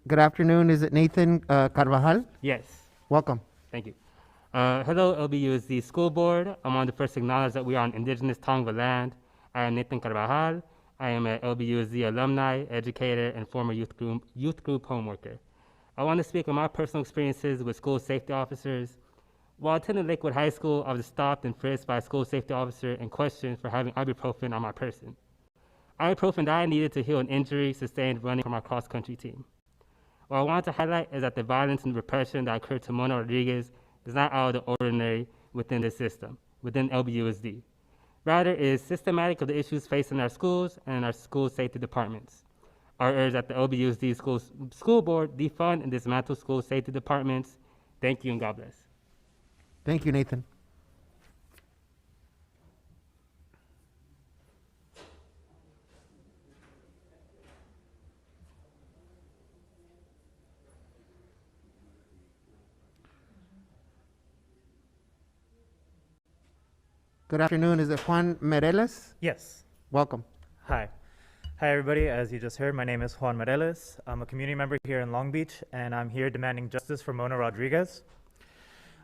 Good afternoon. Is it Nathan Carvajal? Yes. Welcome. Thank you. Hello, LBUSD School Board. I want to first acknowledge that we are on indigenous Tongva land. I am Nathan Carvajal. I am an LBUSD alumni, educator, and former youth group homeworker. I want to speak on my personal experiences with school safety officers. While attending Lakewood High School, I was stopped and frisked by a school safety officer and questioned for having ibuprofen on my person. Ibuprofen that I needed to heal an injury sustained running for my cross-country team. What I want to highlight is that the violence and repression that occurred to Mona Rodriguez is not out of the ordinary within the system, within LBUSD. Rather, it is systematic of the issues facing our schools and our school safety departments. I urge that the LBUSD school board defund and dismantle school safety departments. Thank you and God bless. Thank you, Nathan. Good afternoon. Is it Juan Mereles? Yes. Welcome. Hi. Hi, everybody. As you just heard, my name is Juan Mereles. I'm a community member here in Long Beach, and I'm here demanding justice for Mona Rodriguez.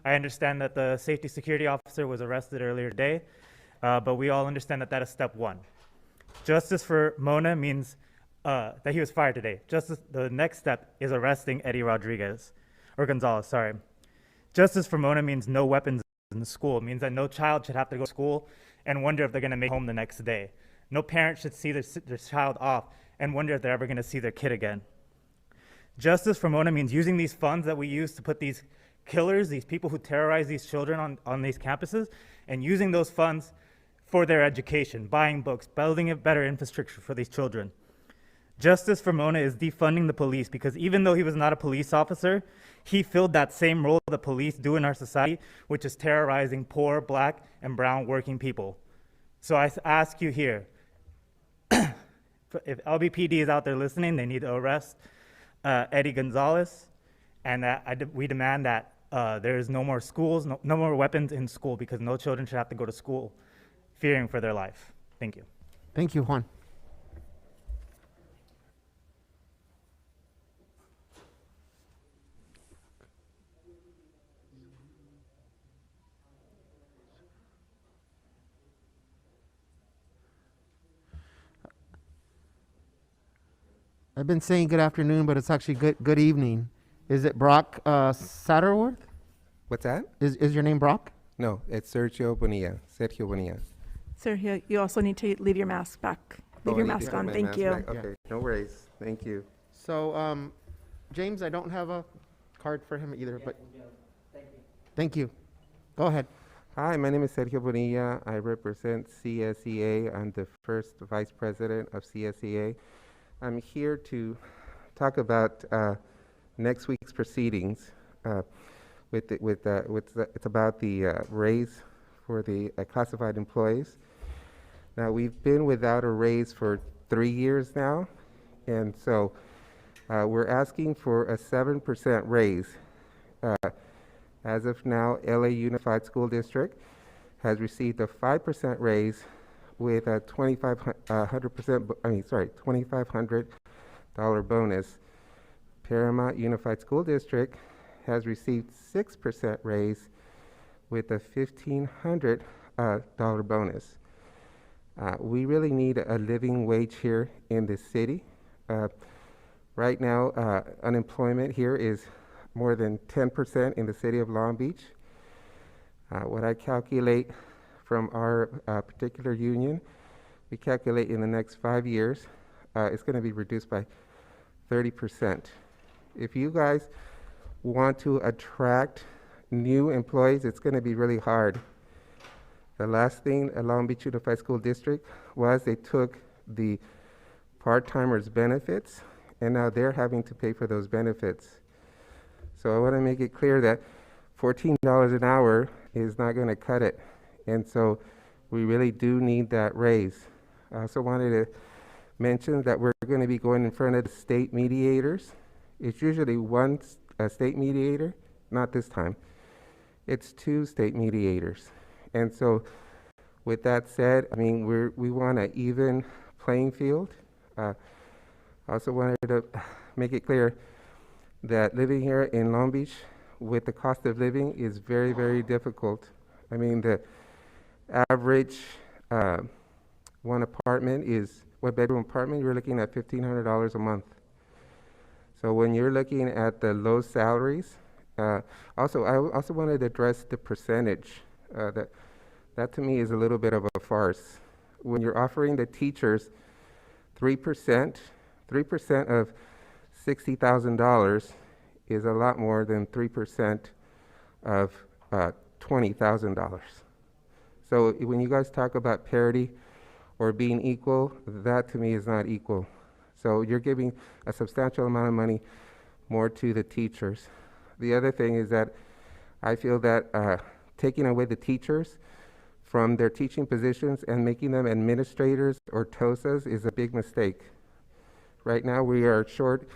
I understand that the safety security officer was arrested earlier today, but we all understand that that is step one. Justice for Mona means that he was fired today. The next step is arresting Eddie Rodriguez, or Gonzalez, sorry. Justice for Mona means no weapons in the school. It means that no child should have to go to school and wonder if they're going to make it home the next day. No parent should see their child off and wonder if they're ever going to see their kid again. Justice for Mona means using these funds that we use to put these killers, these people who terrorize these children on these campuses, and using those funds for their education, buying books, building a better infrastructure for these children. Justice for Mona is defunding the police, because even though he was not a police officer, he filled that same role the police do in our society, which is terrorizing poor, black, and brown working people. So I ask you here, if LBPD is out there listening, they need to arrest Eddie Gonzalez, and we demand that there is no more schools, no more weapons in school, because no children should have to go to school fearing for their life. Thank you. Thank you, Juan. I've been saying good afternoon, but it's actually good evening. Is it Brock Satterworth? What's that? Is your name Brock? No, it's Sergio Bonilla. Sergio Bonilla. Sir, you also need to leave your mask back. Leave your mask on. Thank you. Okay, no worries. Thank you. So, James, I don't have a card for him either, but thank you. Go ahead. Hi, my name is Sergio Bonilla. I represent CSEA. I'm the first vice president of CSEA. I'm here to talk about next week's proceedings. It's about the raise for the classified employees. Now, we've been without a raise for 3 years now, and so we're asking for a 7% raise. As of now, LA Unified School District has received a 5% raise with a $2,500 bonus. Paramount Unified School District has received 6% raise with a $1,500 bonus. We really need a living wage here in this city. Right now, unemployment here is more than 10% in the city of Long Beach. What I calculate from our particular union, we calculate in the next 5 years, it's going to be reduced by 30%. If you guys want to attract new employees, it's going to be really hard. The last thing at Long Beach Unified School District was they took the part-timers' benefits, and now they're having to pay for those benefits. So I want to make it clear that $14 an hour is not going to cut it. And so We really do need that raise. I also wanted to mention that we're going to be going in front of the state mediators. It's usually one state mediator, not this time. It's 2 state mediators. And so with that said, I mean, we want an even playing field. I also wanted to make it clear that living here in Long Beach with the cost of living is very, very difficult. I mean, the average one bedroom apartment, you're looking at $1,500 a month. So when you're looking at the low salaries, I also wanted to address the percentage. That to me is a little bit of a farce. When you're offering the teachers 3% of $60,000 is a lot more than 3% of $20,000. So when you guys talk about parity or being equal, that to me is not equal. So you're giving a substantial amount of money more to the teachers. The other thing is that I feel that taking away the teachers from their teaching positions and making them administrators or TOSAs is a big mistake. Right now we are short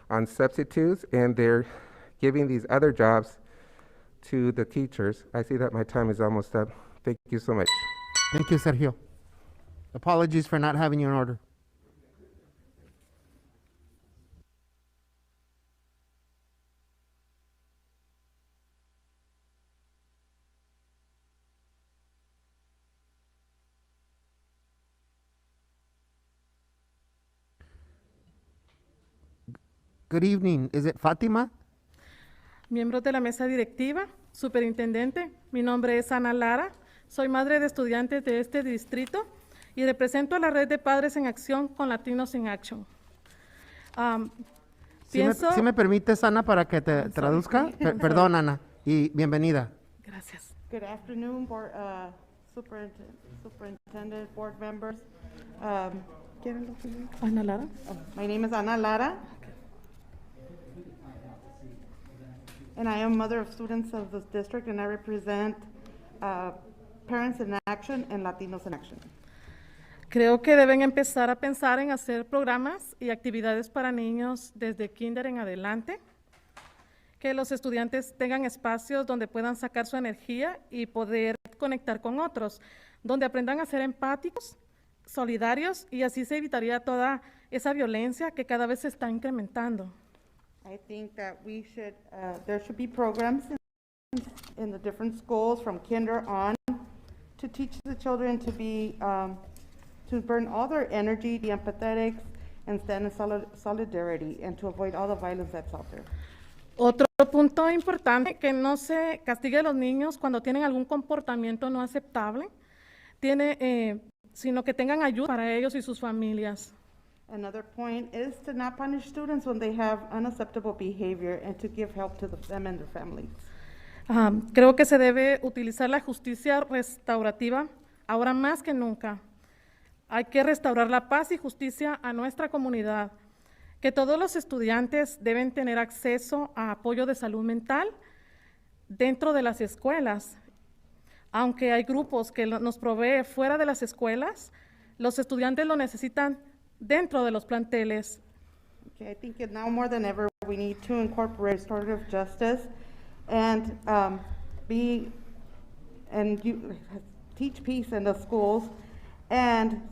on substitutes and they're giving these other jobs to the teachers. I see that my time is almost up. Thank you so much. Thank you, Sergio. Apologies for not having you in order. Good evening. Is it Fatima? Miembros de la mesa directiva, superintendente, mi nombre es Ana Lara, soy madre de estudiantes de este distrito y represento a la red de Padres en Acción con Latinos in Action. ¿Sí me permites, Ana, para que te traduzca? Perdón, Ana, y bienvenida. Gracias. Good afternoon, Superintendent, board members. Ana Lara. My name is Ana Lara. And I am mother of students of this district, and I represent Parents in Action and Latinos in Action. Creo que deben empezar a pensar en hacer programas y actividades para niños desde kinder en adelante, que los estudiantes tengan espacios donde puedan sacar su energía y poder conectar con otros, donde aprendan a ser empáticos, solidarios, y así se evitaría toda esa violencia que cada vez se está incrementando. I think that there should be programs in the different schools from kinder on to teach the children to be, to burn all their energy, be empathetic, and stand in solidarity, and to avoid all the violence that's out there. Otro punto importante, que no se castigue a los niños cuando tienen algún comportamiento no aceptable, sino que tengan ayuda para ellos y sus familias. Another point is to not punish students when they have unacceptable behavior and to give help to them and their families. Creo que se debe utilizar la justicia restaurativa ahora más que nunca. Hay que restaurar la paz y justicia a nuestra comunidad, que todos los estudiantes deben tener acceso a apoyo de salud mental dentro de las escuelas. Aunque hay grupos que nos proveen fuera de las escuelas, los estudiantes lo necesitan dentro de los planteles. Okay, I think now more than ever we need to incorporate restorative justice and teach peace in the schools and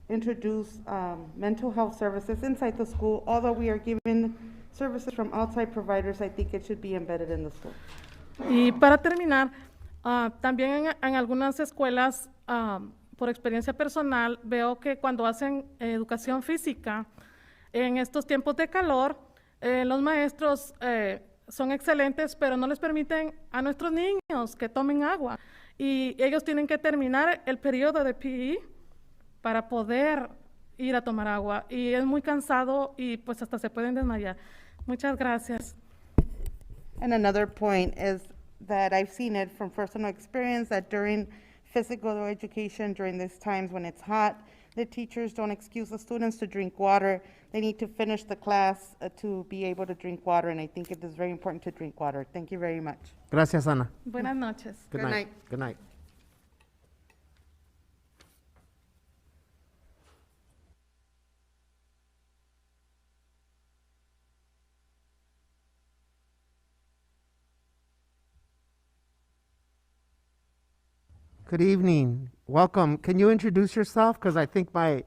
introduce mental health services inside the school. Although we are giving services from outside providers, I think it should be embedded in the school. Y para terminar, también en algunas escuelas, por experiencia personal, veo que cuando hacen educación física, en estos tiempos de calor, los maestros son excelentes, pero no les permiten a nuestros niños que tomen agua. Y ellos tienen que terminar el periodo de PE para poder ir a tomar agua. Y es muy cansado y pues hasta se pueden desmayar. Muchas gracias. And another point is that I've seen it from personal experience that during physical education, during these times when it's hot, the teachers don't excuse the students to drink water. They need to finish the class to be able to drink water, and I think it is very important to drink water. Thank you very much. Gracias, Ana. Buenas noches. Good night. Good night. Good evening. Welcome. Can you introduce yourself? Because I think my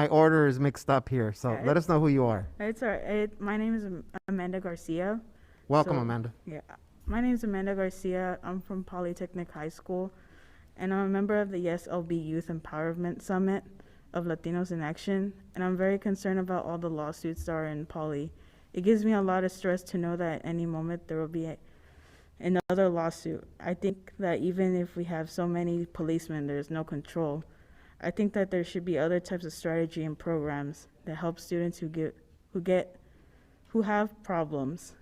order is mixed up here. So let us know who you are. It's all right. My name is Amanda Garcia. Welcome, So, Amanda. Yeah, my name is Amanda Garcia. I'm from Polytechnic High School, and I'm a member of the Yes LB Youth Empowerment Summit of Latinos in Action, and I'm very concerned about all the lawsuits that are in Poly. It gives me a lot of stress to know that at any moment there will be another lawsuit. I think that even if we have so many policemen, there's no control. I think that there should be other types of strategy and programs that help students who have problems.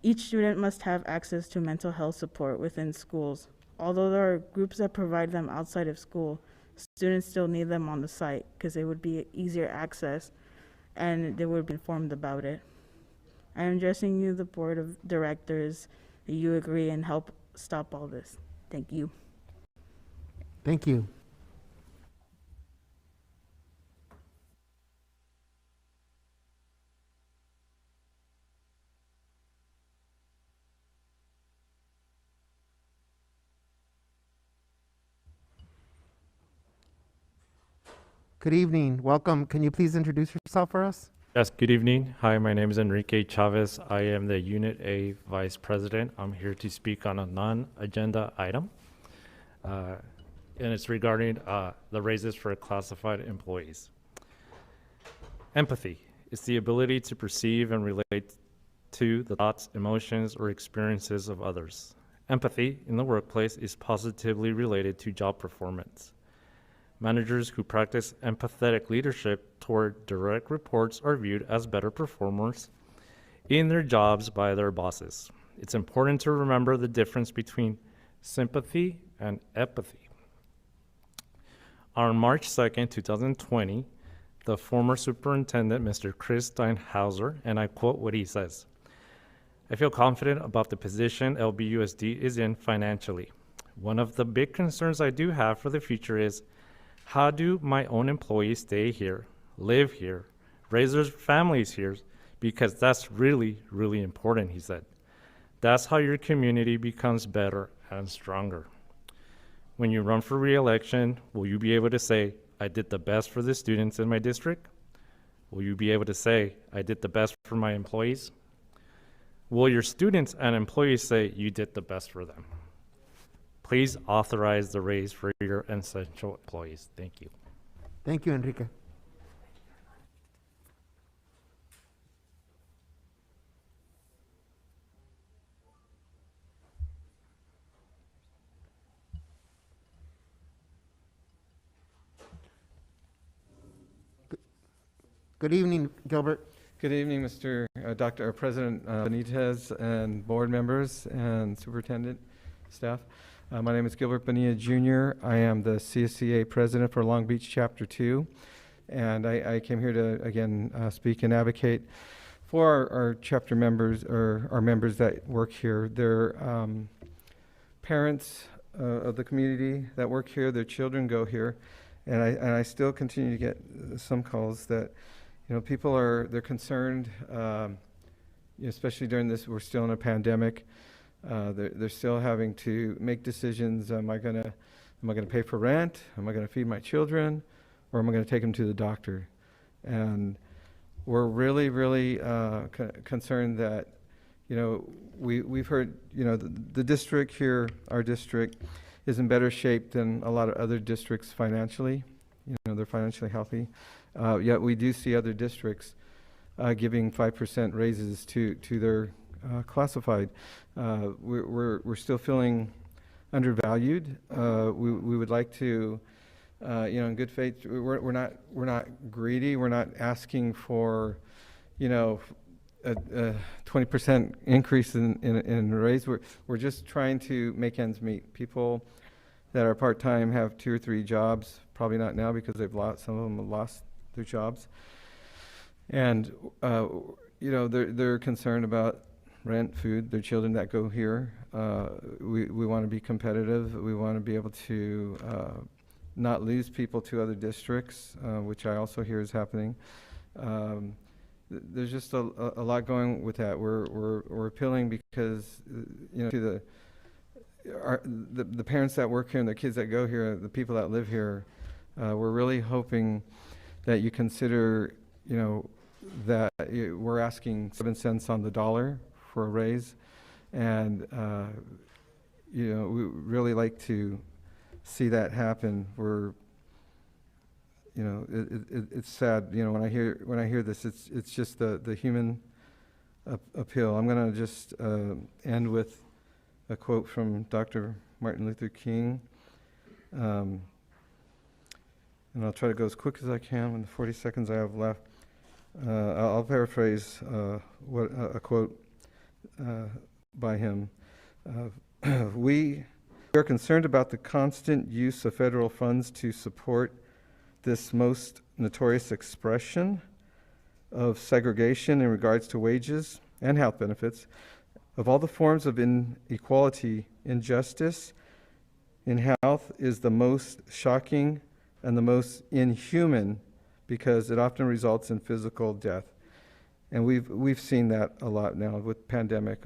Each student must have access to mental health support within schools. Although there are groups that provide them outside of school, students still need them on the site because it would be easier access and they would be informed about it. I am addressing you, the board of directors, that you agree and help stop all this. Thank you. Thank you. Good evening. Welcome. Can you please introduce yourself for us? Yes, good evening. Hi, my name is Enrique Chavez. I am the Unit A Vice President. I'm here to speak on a non-agenda item. And it's regarding the raises for classified employees. Empathy is the ability to perceive and relate to the thoughts, emotions, or experiences of others. Empathy in the workplace is positively related to job performance. Managers who practice empathetic leadership toward direct reports are viewed as better performers in their jobs by their bosses. It's important to remember the difference between sympathy and empathy. On March 2nd, 2020, the former superintendent, Mr. Chris Steinhauser, and I quote what he says, "I feel confident about the position LBUSD is in financially. One of the big concerns I do have for the future is how do my own employees stay here, live here, raise their families here, because that's really, really important," he said. "That's how your community becomes better and stronger. When you run for re-election, will you be able to say, I did the best for the students in my district? Will you be able to say, I did the best for my employees? Will your students and employees say you did the best for them? Please authorize the raise for your essential employees." Thank you. Thank you, Enrique. Good evening, Gilbert. Good evening, Mr. Dr. President Benitez and board members and superintendent staff. My name is Gilbert Bonilla Jr. I am the CSCA president for Long Beach Chapter 2. And I came here to, again, speak and advocate for our chapter members, or our members that work here. They're parents of the community that work here. Their children go here. And I still continue to get some calls that, people they're concerned, especially during this, we're still in a pandemic. They're still having to make decisions. Am I gonna pay for rent? Am I gonna feed my children? Or am I gonna take them to the doctor? And we're really, really concerned that, we've heard, the district here, our district, is in better shape than a lot of other districts financially. They're financially healthy. Yet we do see other districts giving 5% raises to their classified. We're still feeling undervalued. We would like to, in good faith, we're not greedy. We're not asking for, a 20% increase in raise. We're just trying to make ends meet. People that are part-time have 2 or 3 jobs, probably not now because some of them have lost their jobs. And, they're concerned about rent, food, their children that go here. We want to be competitive. We want to be able to not lose people to other districts, which I also hear is happening. There's just a lot going with that. We're appealing because, to the parents that work here and the kids that go here, the people that live here, we're really hoping that you consider, that we're asking 7 cents on the dollar for a raise. And, we really like to see that happen. We're, it's sad, when I hear this, it's just the human appeal. I'm going to just end with a quote from Dr. Martin Luther King. And I'll try to go as quick as I can in the 40 seconds I have left. I'll paraphrase a quote by him. We are concerned about the constant use of federal funds to support this most notorious expression of segregation in regards to wages and health benefits. Of all the forms of inequality, injustice in health is the most shocking and the most inhuman because it often results in physical death. And we've seen that a lot now with pandemic.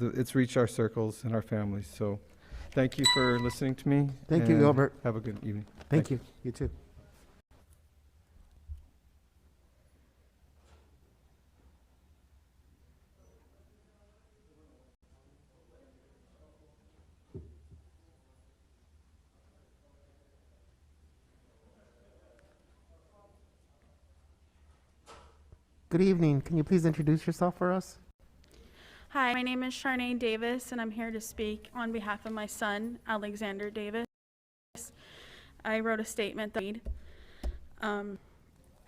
It's reached our circles and our families. So thank you for listening to me. Thank you, Gilbert. Have a good evening. Thank you. You too. Good evening. Can you please introduce yourself for us? Hi, my name is Sharnae Davis, and I'm here to speak on behalf of my son, Alexander Davis. I wrote a statement that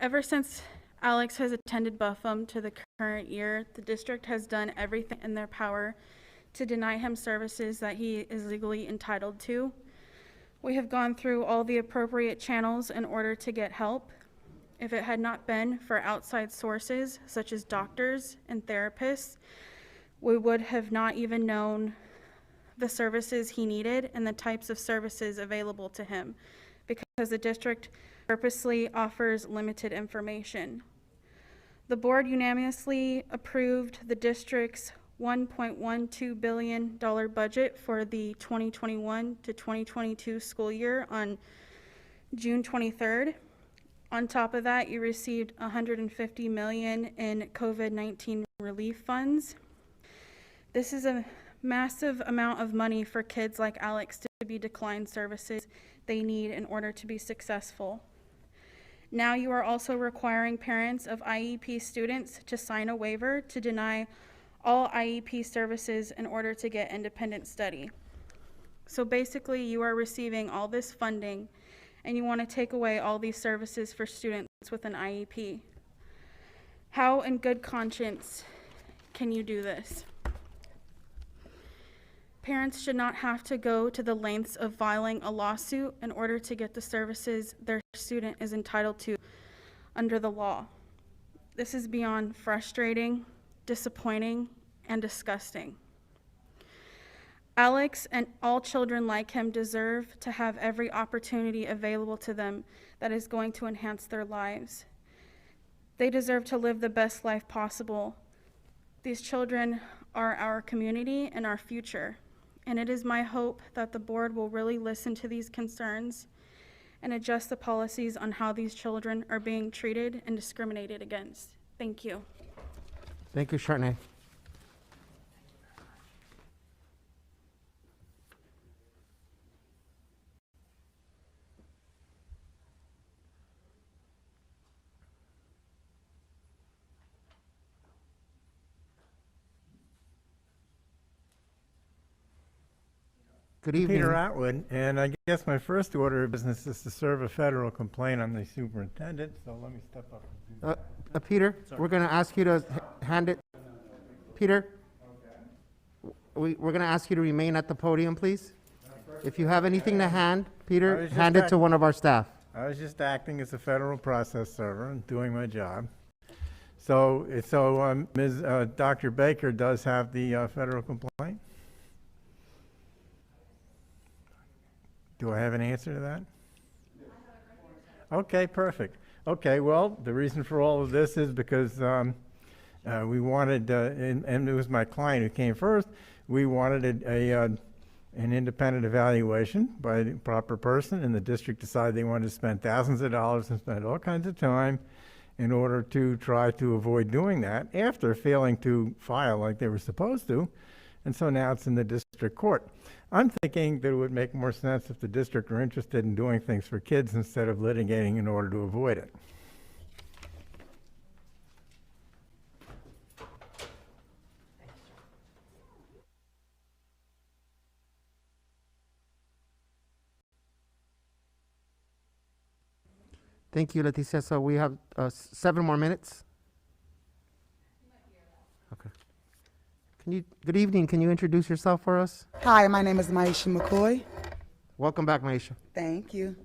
ever since Alex has attended Buffum to the current year, the district has done everything in their power to deny him services that he is legally entitled to. We have gone through all the appropriate channels in order to get help. If it had not been for outside sources, such as doctors and therapists, we would have not even known the services he needed and the types of services available to him, because the district purposely offers limited information. The board unanimously approved the district's $1.12 billion budget for the 2021 to 2022 school year on June 23rd. On top of that, you received $150 million in COVID-19 relief funds. This is a massive amount of money for kids like Alex to be declined services they need in order to be successful. Now you are also requiring parents of IEP students to sign a waiver to deny all IEP services in order to get independent study. So basically, you are receiving all this funding and you want to take away all these services for students with an IEP. How in good conscience can you do this? Parents should not have to go to the lengths of filing a lawsuit in order to get the services their student is entitled to under the law. This is beyond frustrating, disappointing, and disgusting. Alex and all children like him deserve to have every opportunity available to them that is going to enhance their lives. They deserve to live the best life possible. These children are our community and our future, and it is my hope that the board will really listen to these concerns and adjust the policies on how these children are being treated and discriminated against. Thank you. Thank you, Sharnae. Good evening. Peter Atwood, and I guess my first order of business is to serve a federal complaint on the superintendent, so let me step up and do that. Peter, we're going to ask you to hand it. Peter, we're going to ask you to remain at the podium, please. If you have anything to hand, Peter, hand it to one of our staff. I was just acting as a federal process server and doing my job. So Dr. Baker does have the federal complaint. Do I have an answer to that? Okay, perfect. Okay, well, the reason for all of this is because we wanted, and it was my client who came first, we wanted a an independent evaluation by the proper person, and the district decided they wanted to spend thousands of dollars and spend all kinds of time in order to try to avoid doing that after failing to file like they were supposed to. And so now it's in the district court. I'm thinking that it would make more sense if the district were interested in doing things for kids instead of litigating in order to avoid it. Thank you, Leticia. So we have 7 more minutes. Okay. Good evening. Can you introduce yourself for us? Hi, my name is Maisha McCoy. Welcome back, Maisha. Thank you.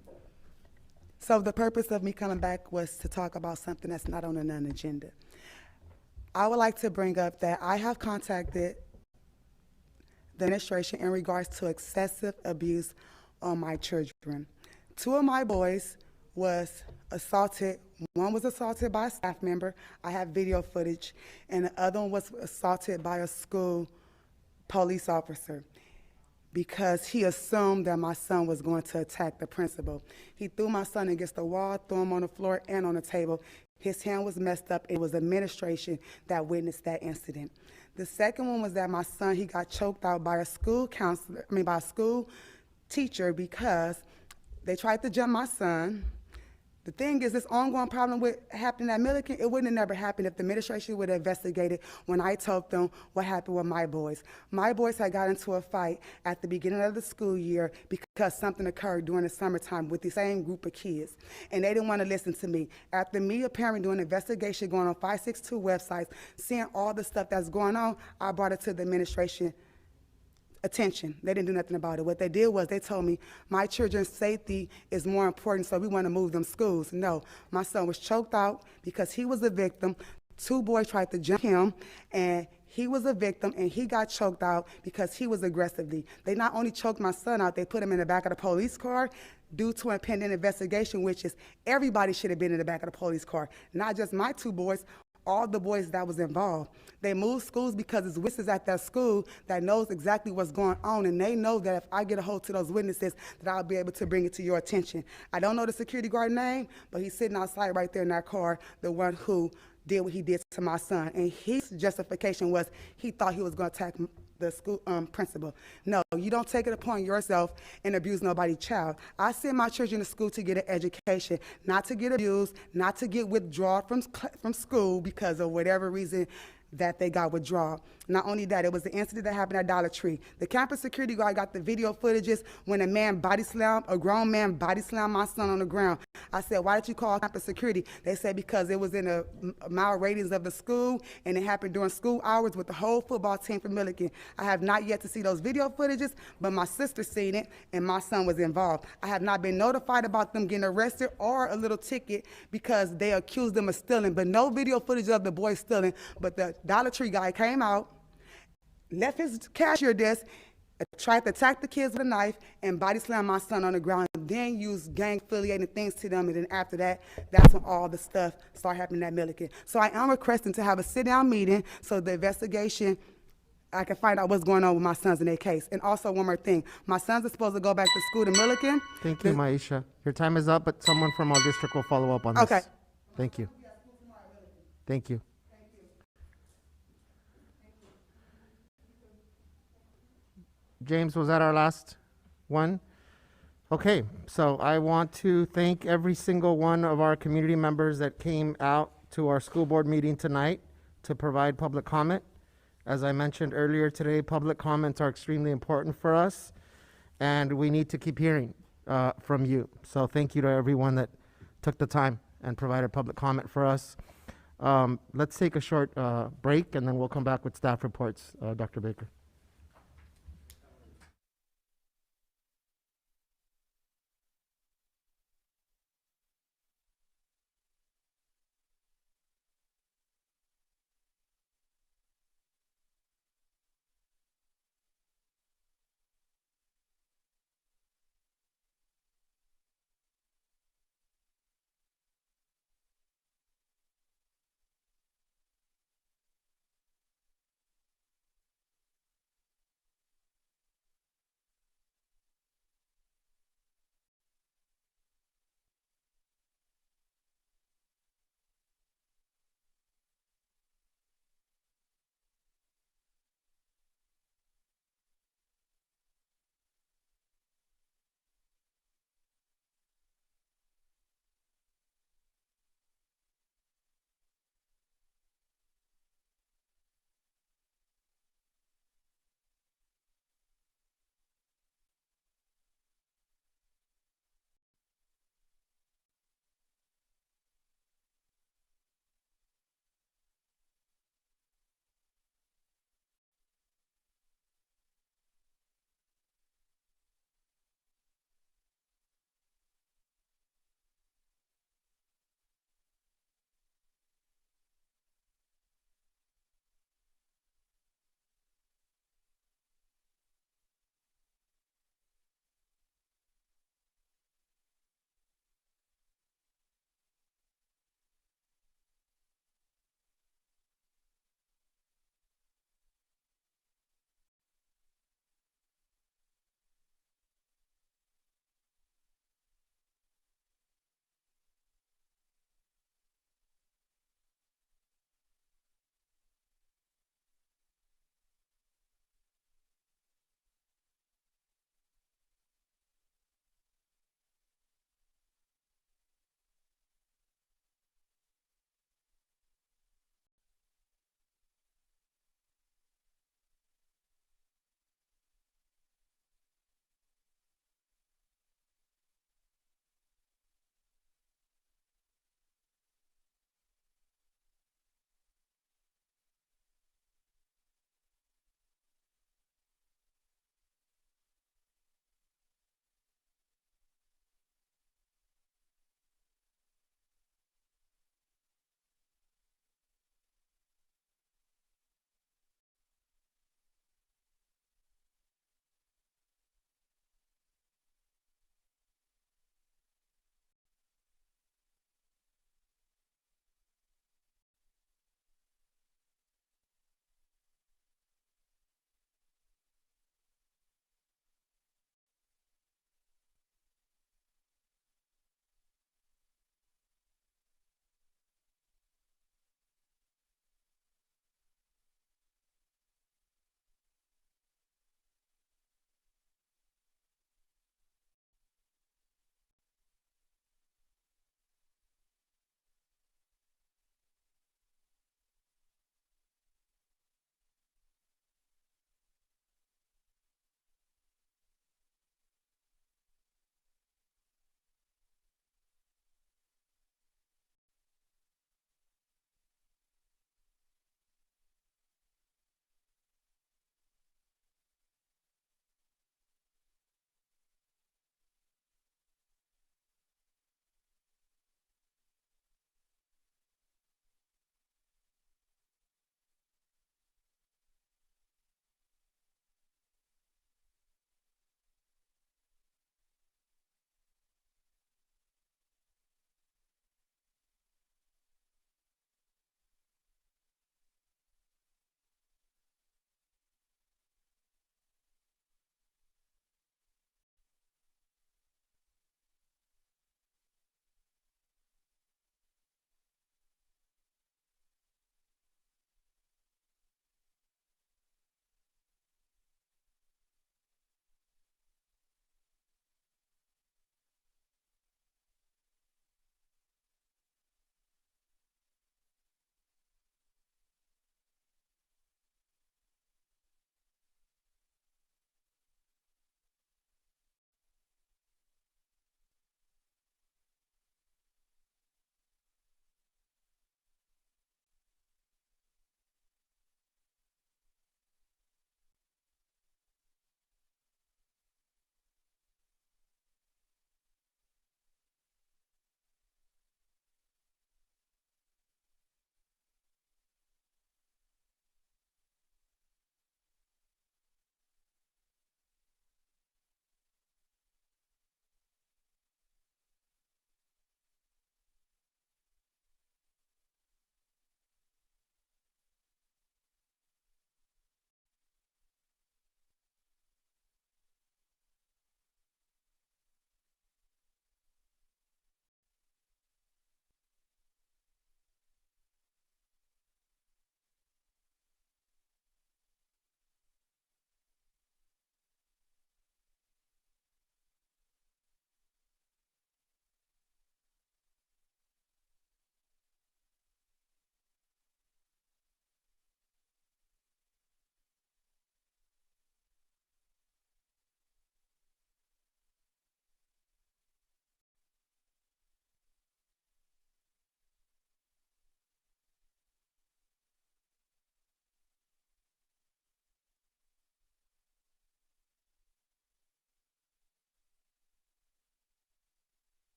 So the purpose of me coming back was to talk about something that's not on an agenda. I would like to bring up that I have contacted the administration in regards to excessive abuse on my children. 2 of my boys was assaulted. One was assaulted by a staff member. I have video footage. And the other one was assaulted by a school police officer because he assumed that my son was going to attack the principal. He threw my son against the wall, threw him on the floor and on the table. His hand was messed up. It was administration that witnessed that incident. The second one was that my son, he got choked out by a school counselor, by a school teacher because they tried to jump my son. The thing is, this ongoing problem with happening at Milliken, it wouldn't have never happened if the administration would have investigated when I told them what happened with my boys. My boys had got into a fight at the beginning of the school year because something occurred during the summertime with the same group of kids, and they didn't want to listen to me. After me, a parent, doing an investigation, going on 562 websites, seeing all the stuff that's going on, I brought it to the administration attention. They didn't do nothing about it. What they did was they told me my children's safety is more important, so we want to move them schools. No, my son was choked out because he was a victim. 2 boys tried to jump him, and he was a victim, and he got choked out because he was aggressively. They not only choked my son out, they put him in the back of the police car due to a pending investigation, which is everybody should have been in the back of the police car, not just my 2 boys, all the boys that was involved. They moved schools because it's witnesses at that school that knows exactly what's going on, and they know that if I get a hold to those witnesses, that I'll be able to bring it to your attention. I don't know the security guard name, but he's sitting outside right there in that car, the one who did what he did to my son. And his justification was he thought he was going to attack the school principal. No, you don't take it upon yourself and abuse nobody's child. I send my children to school to get an education, not to get abused, not to get withdrawn from school because of whatever reason that they got withdrawn. Not only that, it was the incident that happened at Dollar Tree. The campus security guard got the video footages when a grown man body slammed my son on the ground. I said, why did you call campus security? They said because it was in a mile radius of the school and it happened during school hours with the whole football team from Milliken. I have not yet to see those video footages, but my sister seen it and my son was involved. I have not been notified about them getting arrested or a little ticket because they accused them of stealing, but no video footage of the boy stealing. But the Dollar Tree guy came out, left his cashier desk, tried to attack the kids with a knife, and body slammed my son on the ground, then used gang-affiliated things to them, and then after that, that's when all the stuff started happening at Milliken. So I am requesting to have a sit-down meeting so the investigation, I can find out what's going on with my sons in their case. And also one more thing, my sons are supposed to go back to school to Milliken. Thank you, Maisha. Your time is up, but someone from our district will follow up on this. Okay. Thank you. Thank you. James, was that our last one? Okay, so I want to thank every single one of our community members that came out to our school board meeting tonight to provide public comment. As I mentioned earlier today, public comments are extremely important for us, and we need to keep hearing from you. So thank you to everyone that took the time and provided public comment for us. Let's take a short break, and then we'll come back with staff reports. Dr. Baker.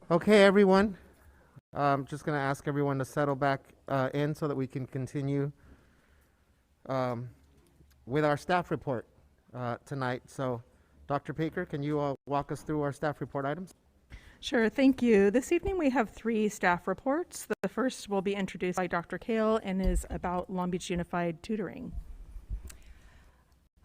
Okay, everyone. I'm just going to ask everyone to settle back in so that we can continue with our staff report tonight. So, Dr. Baker, can you walk us through our staff report items? Sure, thank you. This evening we have 3 staff reports. The first will be introduced by Dr. Kale and is about Long Beach Unified Tutoring.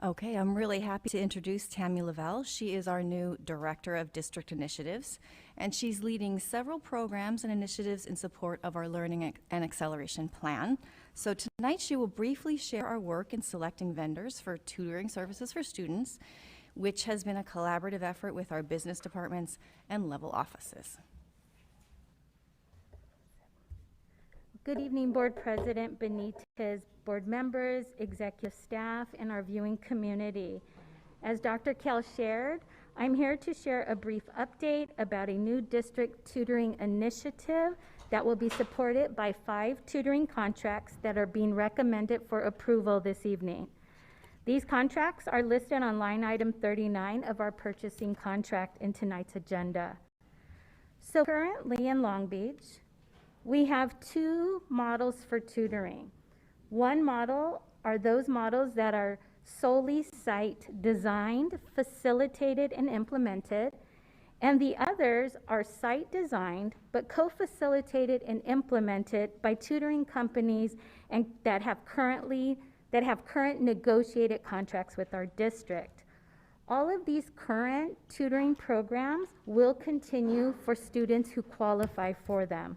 Okay, I'm really happy to introduce Tammy Lavelle. She is our new Director of District Initiatives, and she's leading several programs and initiatives in support of our Learning and Acceleration Plan. So tonight she will briefly share our work in selecting vendors for tutoring services for students, which has been a collaborative effort with our business departments and level offices. Good evening, Board President Benitez, board members, executive staff, and our viewing community. As Dr. Kell shared, I'm here to share a brief update about a new district tutoring initiative that will be supported by 5 tutoring contracts that are being recommended for approval this evening. These contracts are listed on line item 39 of our purchasing contract in tonight's agenda. So currently in Long Beach, we have 2 models for tutoring. One model are those models that are solely site designed, facilitated, and implemented, and the others are site designed but co-facilitated and implemented by tutoring companies and that have current negotiated contracts with our district. All of these current tutoring programs will continue for students who qualify for them.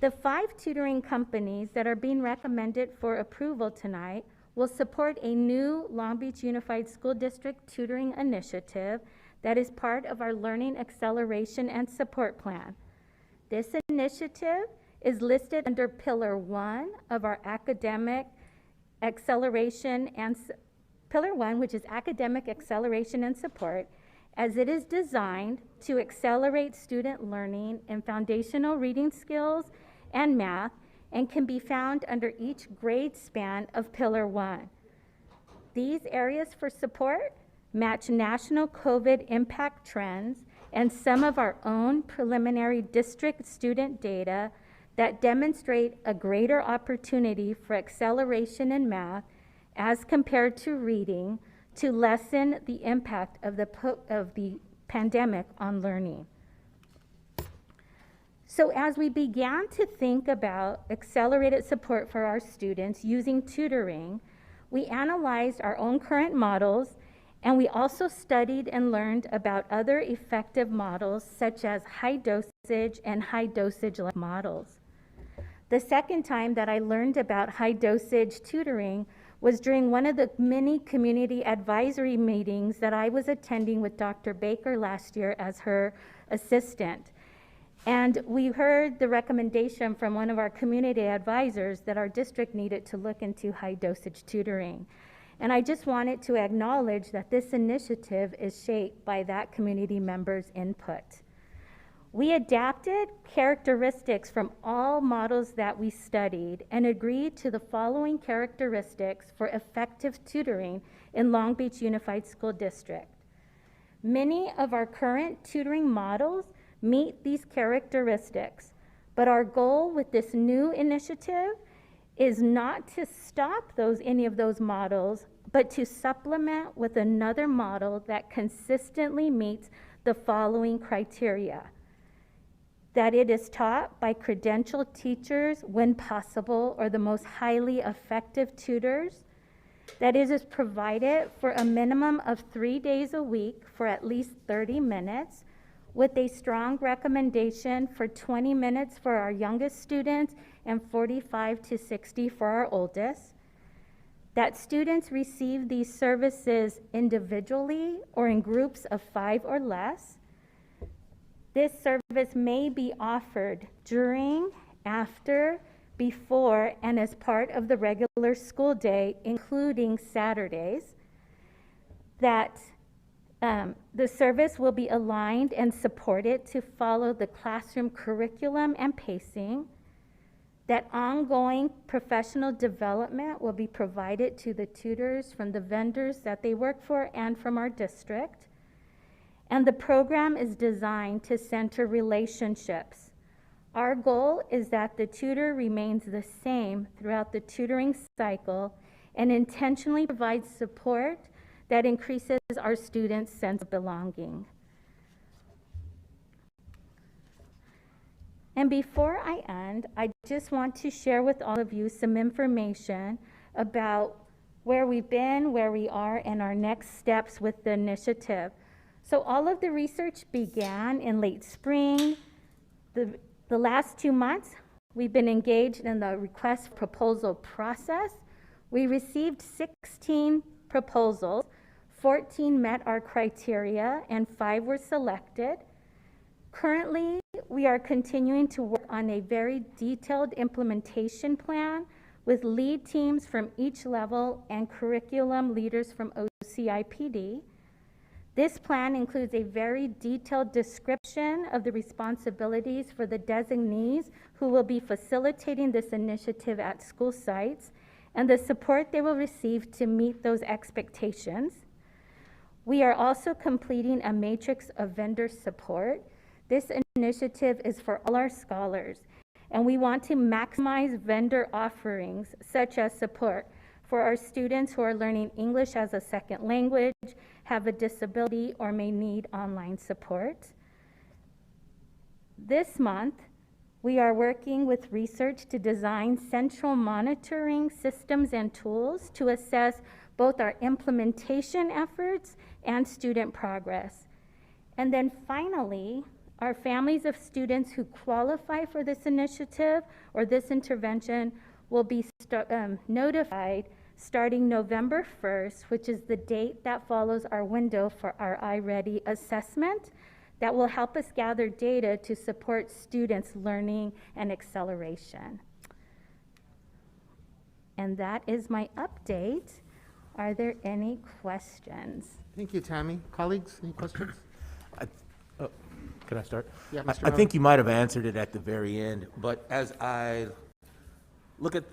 The 5 tutoring companies that are being recommended for approval tonight will support a new Long Beach Unified School District tutoring initiative that is part of our Learning Acceleration and Support Plan. This initiative is listed under Pillar 1 of our Academic Acceleration and Pillar 1, which is Academic Acceleration and Support, as it is designed to accelerate student learning in foundational reading skills and math, and can be found under each grade span of Pillar 1. These areas for support match national COVID impact trends and some of our own preliminary district student data that demonstrate a greater opportunity for acceleration in math as compared to reading to lessen the impact of the pandemic on learning. So as we began to think about accelerated support for our students using tutoring, we analyzed our own current models, and we also studied and learned about other effective models such as high dosage and high dosage models. The second time that I learned about high dosage tutoring was during one of the many community advisory meetings that I was attending with Dr. Baker last year as her assistant. And we heard the recommendation from one of our community advisors that our district needed to look into high dosage tutoring. And I just wanted to acknowledge that this initiative is shaped by that community member's input. We adapted characteristics from all models that we studied and agreed to the following characteristics for effective tutoring in Long Beach Unified School District. Many of our current tutoring models meet these characteristics, but our goal with this new initiative is not to stop any of those models, but to supplement with another model that consistently meets the following criteria: that it is taught by credentialed teachers when possible, or the most highly effective tutors, that it is provided for a minimum of 3 days a week for at least 30 minutes, with a strong recommendation for 20 minutes for our youngest students and 45 to 60 for our oldest, that students receive these services individually or in groups of 5 or less. This service may be offered during, after, before, and as part of the regular school day, including Saturdays, that the service will be aligned and supported to follow the classroom curriculum and pacing, that ongoing professional development will be provided to the tutors from the vendors that they work for and from our district, and the program is designed to center relationships. Our goal is that the tutor remains the same throughout the tutoring cycle and intentionally provides support that increases our students' sense of belonging. And before I end, I just want to share with all of you some information about where we've been, where we are, and our next steps with the initiative. So all of the research began in late spring. The last 2 months, we've been engaged in the request proposal process. We received 16 proposals, 14 met our criteria, and 5 were selected. Currently, we are continuing to work on a very detailed implementation plan with lead teams from each level and curriculum leaders from OCIPD. This plan includes a very detailed description of the responsibilities for the designees who will be facilitating this initiative at school sites and the support they will receive to meet those expectations. We are also completing a matrix of vendor support. This initiative is for all our scholars, and we want to maximize vendor offerings such as support for our students who are learning English as a second language, have a disability, or may need online support. This month, we are working with research to design central monitoring systems and tools to assess both our implementation efforts and student progress. And then finally, our families of students who qualify for this initiative or this intervention will be notified starting November 1st, which is the date that follows our window for our iReady assessment that will help us gather data to support students' learning and acceleration. And that is my update. Are there any questions? Thank you, Tammy. Colleagues, any questions? Can I start? Yeah, I Mr. think you might have answered it at the very end, but as I look at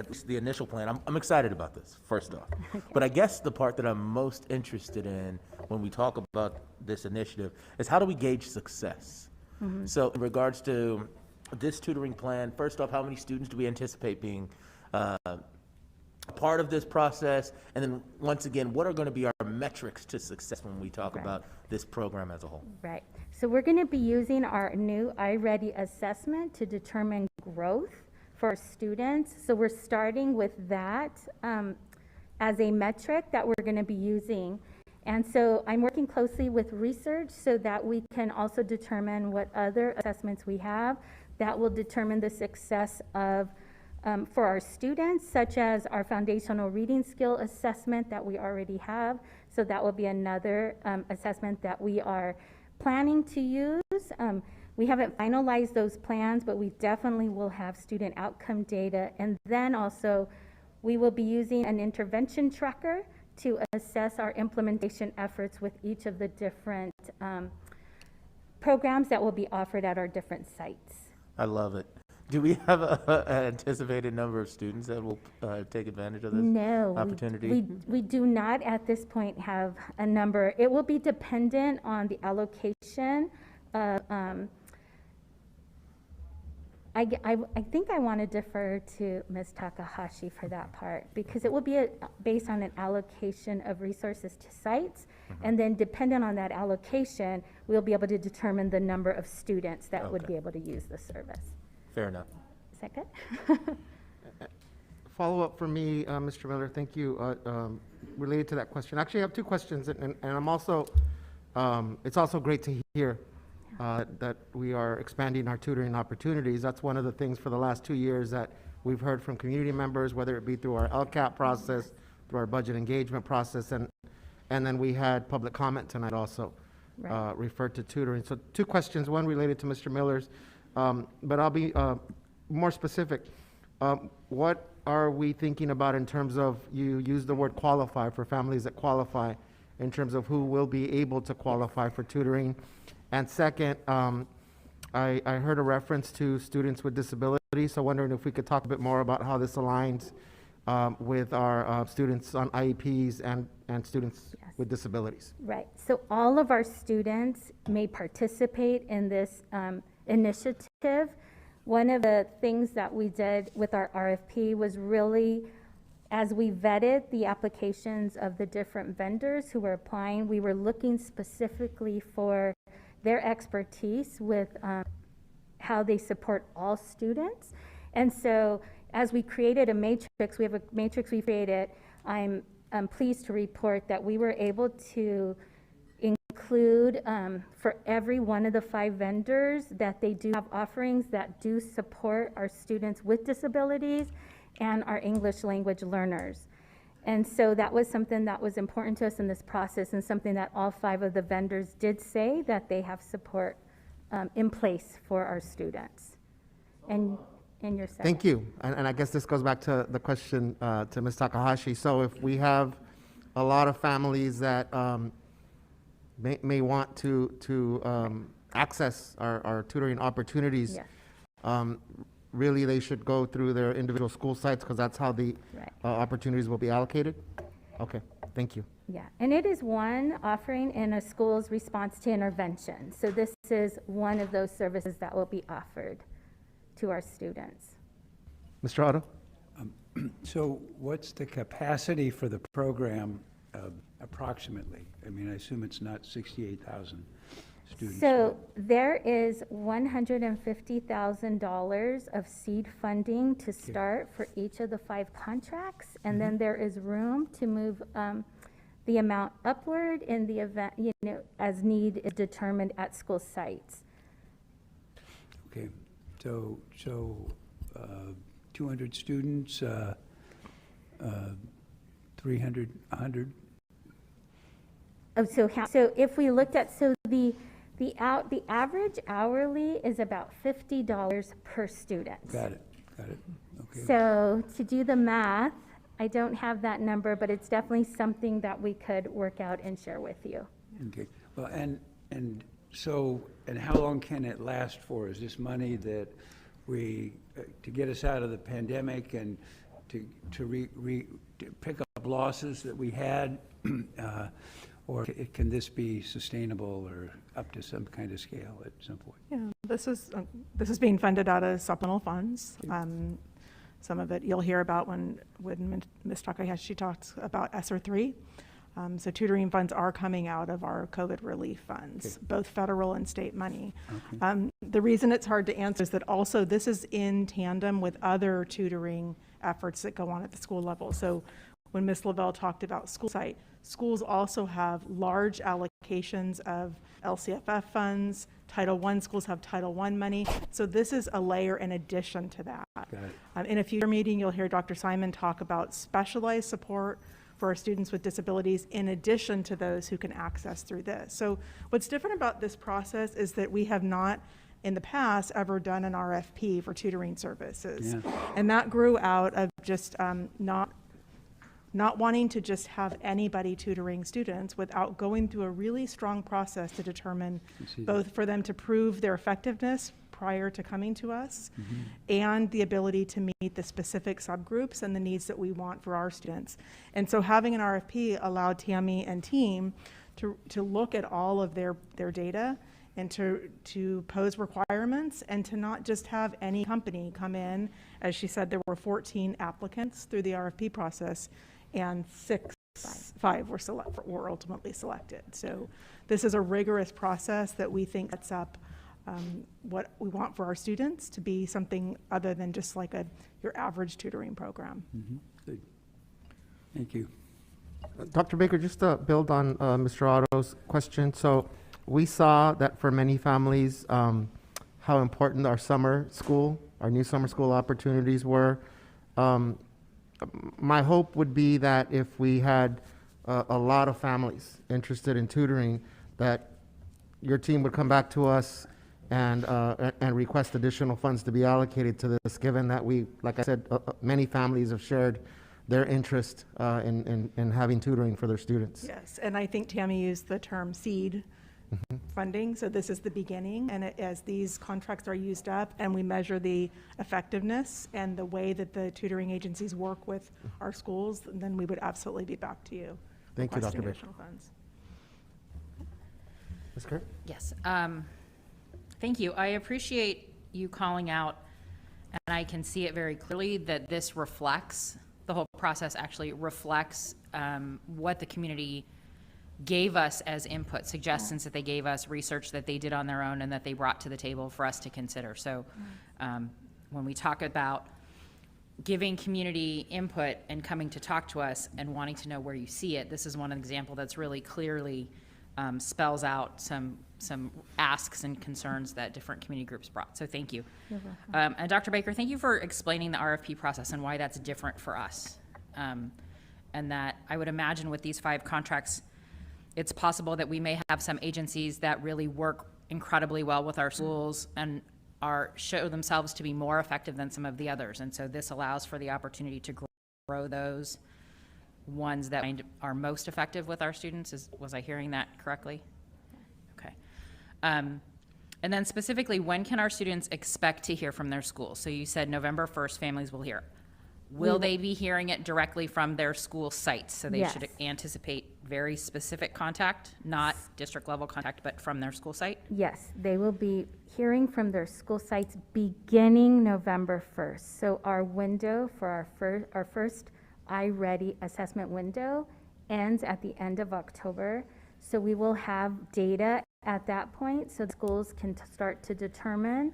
least the initial plan, I'm excited about this, first off. Okay. But I guess the part that I'm most interested in when we talk about this initiative is how do we gauge success? Mhm. So in regards to this tutoring plan, first off, how many students do we anticipate being a part of this process? And then once again, what are going to be our metrics to success when we talk Right. about this program as a whole? Right. So we're going to be using our new iReady assessment to determine growth for our students. So we're starting with that as a metric that we're going to be using. And so I'm working closely with research so that we can also determine what other assessments we have that will determine the success of for our students, such as our foundational reading skill assessment that we already have. So that will be another assessment that we are planning to use. We haven't finalized those plans, but we definitely will have student outcome data. And then also, we will be using an intervention tracker to assess our implementation efforts with each of the different programs that will be offered at our different sites. I love it. Do we have an anticipated number of students that will take advantage of this opportunity? We do not at this point have a number. It will be dependent on the allocation of, I think I want to defer to Ms. Takahashi for that part, because it will be based on an allocation of resources to sites, and then dependent on that allocation, we'll be able to determine the number of students that would be able to use the service. Fair enough. Is that good? Follow up for me, Mr. Miller, thank you, related to that question. Actually, I have 2 questions, and I'm also, it's also great to hear that we are expanding our tutoring opportunities. That's one of the things for the last 2 years that we've heard from community members, whether it be through our LCAP process, through our budget engagement process, and then we had public comment tonight also referred to tutoring. So 2 questions, one related to Mr. Miller's, but I'll be more specific. What are we thinking about in terms of, you use the word qualify, for families that qualify, in terms of who will be able to qualify for tutoring? And second, I heard a reference to students with disabilities, so wondering if we could talk a bit more about how this aligns with our students on IEPs and students with disabilities. Right. So all of our students may participate in this initiative. One of the things that we did with our RFP was really, as we vetted the applications of the different vendors who were applying, we were looking specifically for their expertise with how they support all students. And so as we created a matrix, we have a matrix we created, I'm pleased to report that we were able to include for every one of the 5 vendors that they do have offerings that do support our students with disabilities and our English language learners. And so that was something that was important to us in this process, and something that all 5 of the vendors did say that they have support in place for our students. And your second. Thank you. And I guess this goes back to the question to Ms. Takahashi. So if we have a lot of families that may want to access our tutoring opportunities, Yes. Really they should go through their individual school sites, because that's how the opportunities will be allocated? Okay, thank you. Yeah, and it is one offering in a school's response to intervention. So this is one of those services that will be offered to our students. Mr. Otto? So what's the capacity for the program approximately? I mean, I assume it's not 68,000 students. So there is $150,000 of seed funding to start for each of the 5 contracts, and then there is room to move the amount upward in the event, as need is determined at school sites. Okay, so 200 students, 300, 100? Oh, so if we looked at, so the average hourly is about $50 per student. Got it, okay. So to do the math, I don't have that number, but it's definitely something that we could work out and share with you. Okay, well, and how long can it last for? Is this money that we, to get us out of the pandemic and to pick up losses that we had, or can this be sustainable or up to some kind of scale at some point? Yeah, this is being funded out of supplemental funds. Some of it you'll hear about when Ms. Takahashi talks about ESSER 3. So tutoring funds are coming out of our COVID relief funds, both federal and state money. The reason it's hard to answer is that also this is in tandem with other tutoring efforts that go on at the school level. So when Ms. Lavelle talked about school site, schools also have large allocations of LCFF funds. Title I schools have Title I money. So this is a layer in addition to that. In a future meeting, you'll hear Dr. Simon talk about specialized support for our students with disabilities in addition to those who can access through this. So what's different about this process is that we have not in the past ever done an RFP for tutoring services. And that grew out of just not wanting to just have anybody tutoring students without going through a really strong process to determine both for them to prove their effectiveness prior to coming to us and the ability to meet the specific subgroups and the needs that we want for our students. And so having an RFP allowed Tammy and team to look at all of their data and to pose requirements and to not just have any company come in. As she said, there were 14 applicants through the RFP process, and 5 were ultimately selected. So this is a rigorous process that we think sets up what we want for our students to be something other than just like your average tutoring program. Good. Thank you. Dr. Baker, just to build on Mr. Otto's question. So we saw that for many families, how important our new summer school opportunities were. My hope would be that if we had a lot of families interested in tutoring, that your team would come back to us and request additional funds to be allocated to this, given that like I said, many families have shared their interest in having tutoring for their students. Yes, and I think Tammy used the term seed funding, so this is the beginning, and as these contracts are used up and we measure the effectiveness and the way that the tutoring agencies work with our schools, then we would absolutely be back to you. Thank you, requesting Dr. Baker. additional funds. Ms. Kerr? Yes. Thank you. I appreciate you calling out, and I can see it very clearly that this reflects, the whole process actually reflects what the community gave us as input, suggestions that they gave us, research that they did on their own and that they brought to the table for us to consider. So when we talk about giving community input and coming to talk to us and wanting to know where you see it, this is one example that's really clearly spells out some asks and concerns that different community groups brought. So thank you. You're welcome. And Dr. Baker, thank you for explaining the RFP process and why that's different for us. And that I would imagine with these 5 contracts, it's possible that we may have some agencies that really work incredibly well with our schools and show themselves to be more effective than some of the others. And so this allows for the opportunity to grow those ones that are most effective with our students. Was I hearing that correctly? Okay. And then specifically, when can our students expect to hear from their schools? So you said November 1st, families will hear. Will they be hearing it directly from their school sites? So they should anticipate very specific contact, not district level contact, but from their school site? Yes, they will be hearing from their school sites beginning November 1st. So our window for our first iReady assessment window ends at the end of October. So we will have data at that point so the schools can start to determine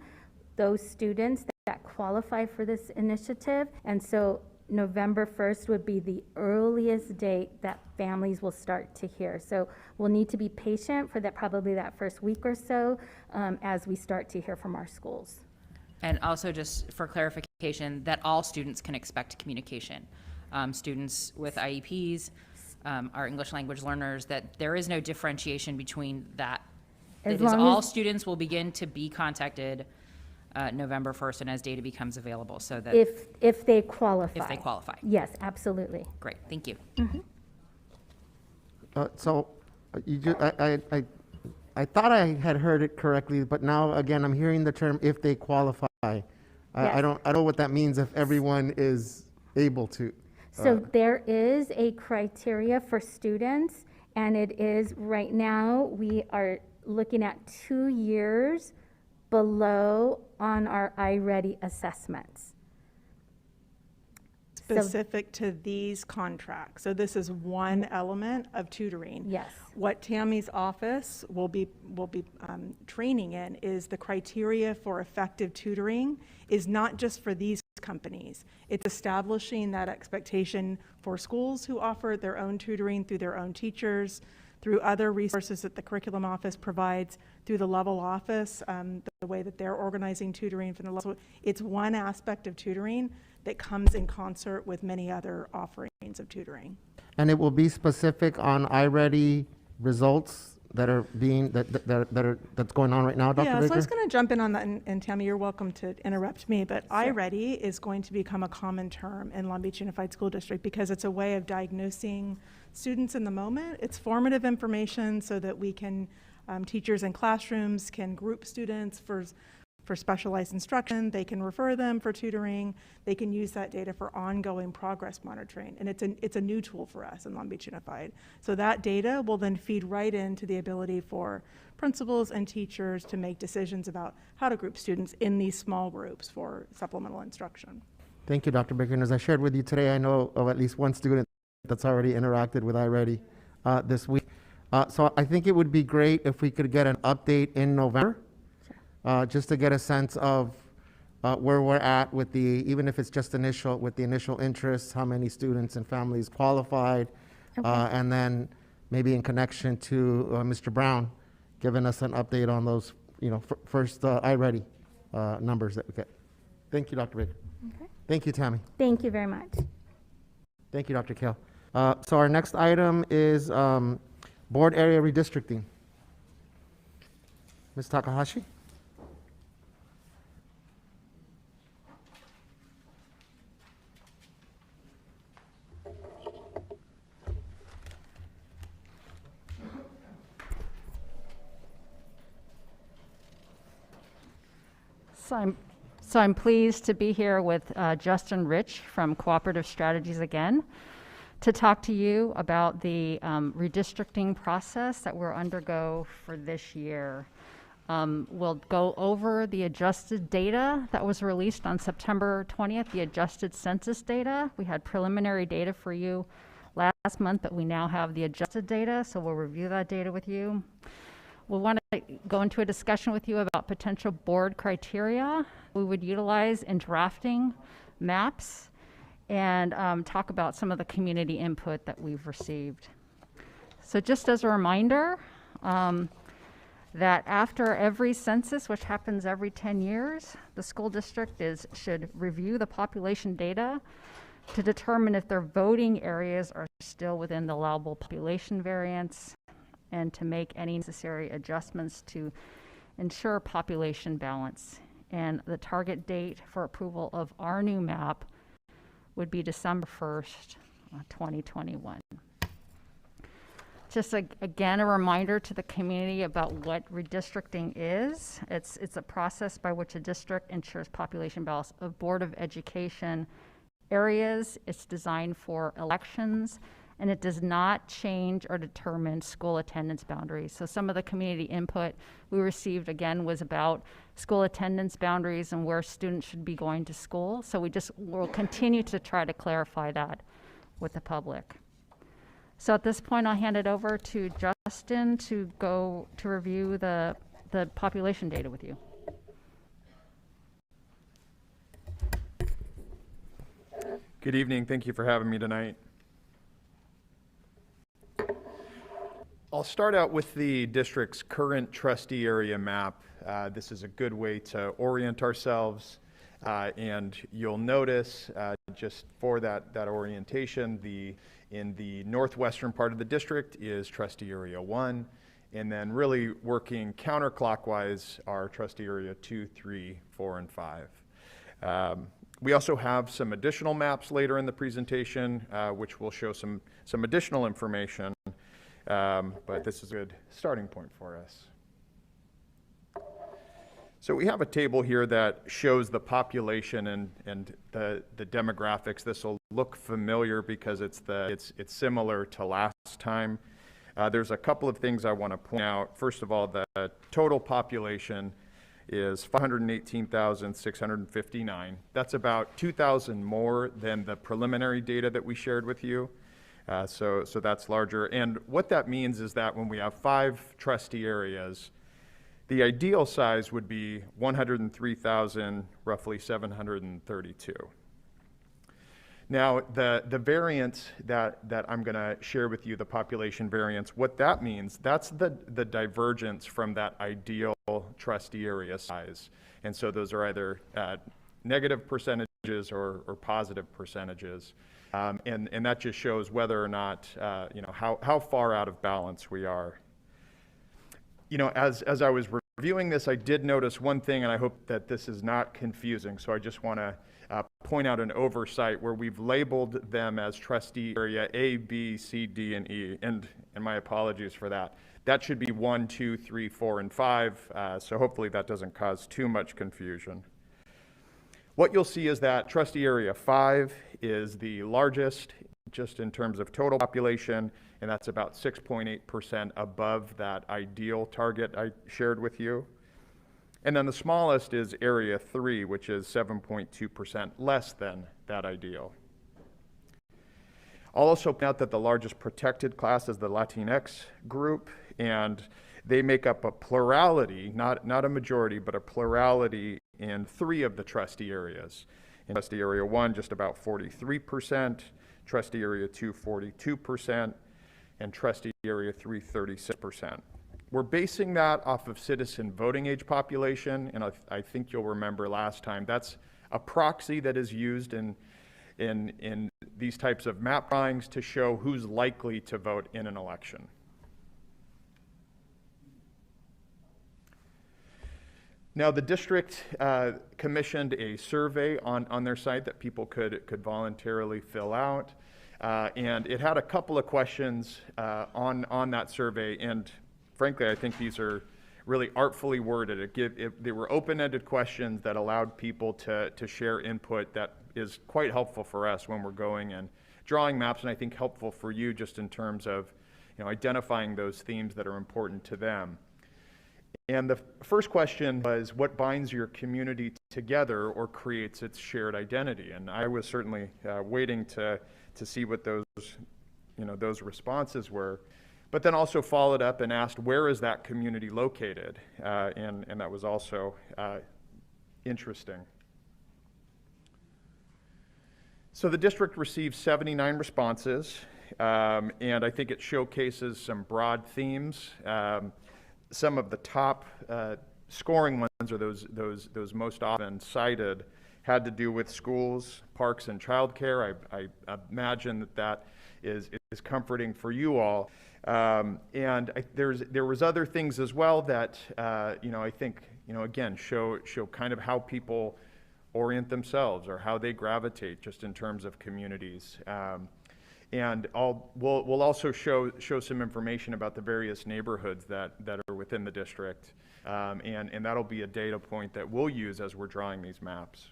those students that qualify for this initiative. And so November 1st would be the earliest date that families will start to hear. So we'll need to be patient for probably that first week or so as we start to hear from our schools. And also, just for clarification, that all students can expect communication. Students with IEPs, our English language learners, that there is no differentiation between that. It is all students will begin to be contacted November 1st and as data becomes available, so that if they qualify. If they qualify. Yes, absolutely. Great, thank you. I thought I had heard it correctly, but now again I'm hearing the term "if they qualify." I don't know what that means if everyone is able to. So there is a criteria for students, and it is right now we are looking at 2 years below on our iReady assessments. Specific to these contracts. So this is one element of tutoring. Yes. What Tammy's office will be training in is the criteria for effective tutoring is not just for these companies. It's establishing that expectation for schools who offer their own tutoring through their own teachers, through other resources that the curriculum office provides, through the level office, the way that they're organizing tutoring from the level. It's one aspect of tutoring that comes in concert with many other offerings of tutoring. And it will be specific on iReady results that are being that's going on right now, Dr. Baker? Yeah, so I was going to jump in on that, and Tammy, you're welcome to interrupt me, but iReady is going to become a common term in Long Beach Unified School District because it's a way of diagnosing students in the moment. It's formative information so that we can, teachers in classrooms can group students for specialized instruction. They can refer them for tutoring. They can use that data for ongoing progress monitoring. And it's a new tool for us in Long Beach Unified. So that data will then feed right into the ability for principals and teachers to make decisions about how to group students in these small groups for supplemental instruction. Thank you, Dr. Baker. And as I shared with you today, I know of at least one student that's already interacted with iReady this week. So I think it would be great if we could get an update in November. Just to get a sense of where we're at with even if it's just the initial interest, how many students and families qualified, and then maybe in connection to Mr. Brown, giving us an update on those, first iReady numbers that we get. Thank you, Dr. Baker. Okay. Thank you, Tammy. Thank you very much. Thank you, Dr. Kale. So our next item is board area redistricting. Ms. Takahashi? So I'm pleased to be here with Justin Rich from Cooperative Strategies again to talk to you about the redistricting process that we'll undergo for this year. We'll go over the adjusted data that was released on September 20th, the adjusted census data. We had preliminary data for you last month, but we now have the adjusted data, so we'll review that data with you. We'll want to go into a discussion with you about potential board criteria we would utilize in drafting maps and talk about some of the community input that we've received. So just as a reminder, that after every census, which happens every 10 years, the school district should review the population data to determine if their voting areas are still within the allowable population variance and to make any necessary adjustments to ensure population balance. And the target date for approval of our new map would be December 1st, 2021. Just again, a reminder to the community about what redistricting is. It's a process by which a district ensures population balance of Board of Education areas. It's designed for elections, and it does not change or determine school attendance boundaries. So some of the community input we received, again, was about school attendance boundaries and where students should be going to school. So we'll continue to try to clarify that with the public. So at this point, I'll hand it over to Justin to go to review the population data with you. Good evening. Thank you for having me tonight. I'll start out with the district's current trustee area map. This is a good way to orient ourselves, and you'll notice just for that orientation, in the northwestern part of the district is trustee area 1, and then really working counterclockwise are trustee area 2, 3, 4, and 5. We also have some additional maps later in the presentation, which will show some additional information. But this is a good starting point for us. So we have a table here that shows the population and the demographics. This will look familiar because it's similar to last time. There's a couple of things I want to point out. First of all, the total population is 518,659. That's about 2,000 more than the preliminary data that we shared with you. So that's larger. And what that means is that when we have 5 trustee areas, the ideal size would be 103,000, roughly 732. Now, the variance that I'm going to share with you, the population variance, what that means, that's the divergence from that ideal trustee area size. And so those are either negative percentages or positive percentages. And that just shows whether or not, how far out of balance we are. As I was reviewing this, I did notice one thing, and I hope that this is not confusing. So I just want to point out an oversight where we've labeled them as trustee area A, B, C, D, and E. And my apologies for that. That should be 1, 2, 3, 4, and 5. So hopefully that doesn't cause too much confusion. What you'll see is that trustee area 5 is the largest just in terms of total population, and that's about 6.8% above that ideal target I shared with you. And then the smallest is area 3, which is 7.2% less than that ideal. I'll also point out that the largest protected class is the Latinx group, and they make up a plurality, not a majority, but a plurality in 3 of the trustee areas. In trustee area 1, just about 43%, trustee area 2, 42%, and trustee area 3, 36%. We're basing that off of citizen voting age population, and I think you'll remember last time, that's a proxy that is used in these types of map drawings to show who's likely to vote in an election. Now, the district commissioned a survey on their site that people could voluntarily fill out, and it had a couple of questions on that survey, and frankly, I think these are really artfully worded. They were open-ended questions that allowed people to share input that is quite helpful for us when we're going and drawing maps, and I think helpful for you just in terms of identifying those themes that are important to them. And the first question was, what binds your community together or creates its shared identity? And I was certainly waiting to see what those responses were, but then also followed up and asked, where is that community located? And that was also interesting. So the district received 79 responses, and I think it showcases some broad themes. Some of the top scoring ones, or those most often cited, had to do with schools, parks, and childcare. I imagine that is comforting for you all. And there was other things as well that I think again show kind of how people orient themselves or how they gravitate just in terms of communities. And we'll also show some information about the various neighborhoods that are within the district, and that'll be a data point that we'll use as we're drawing these maps.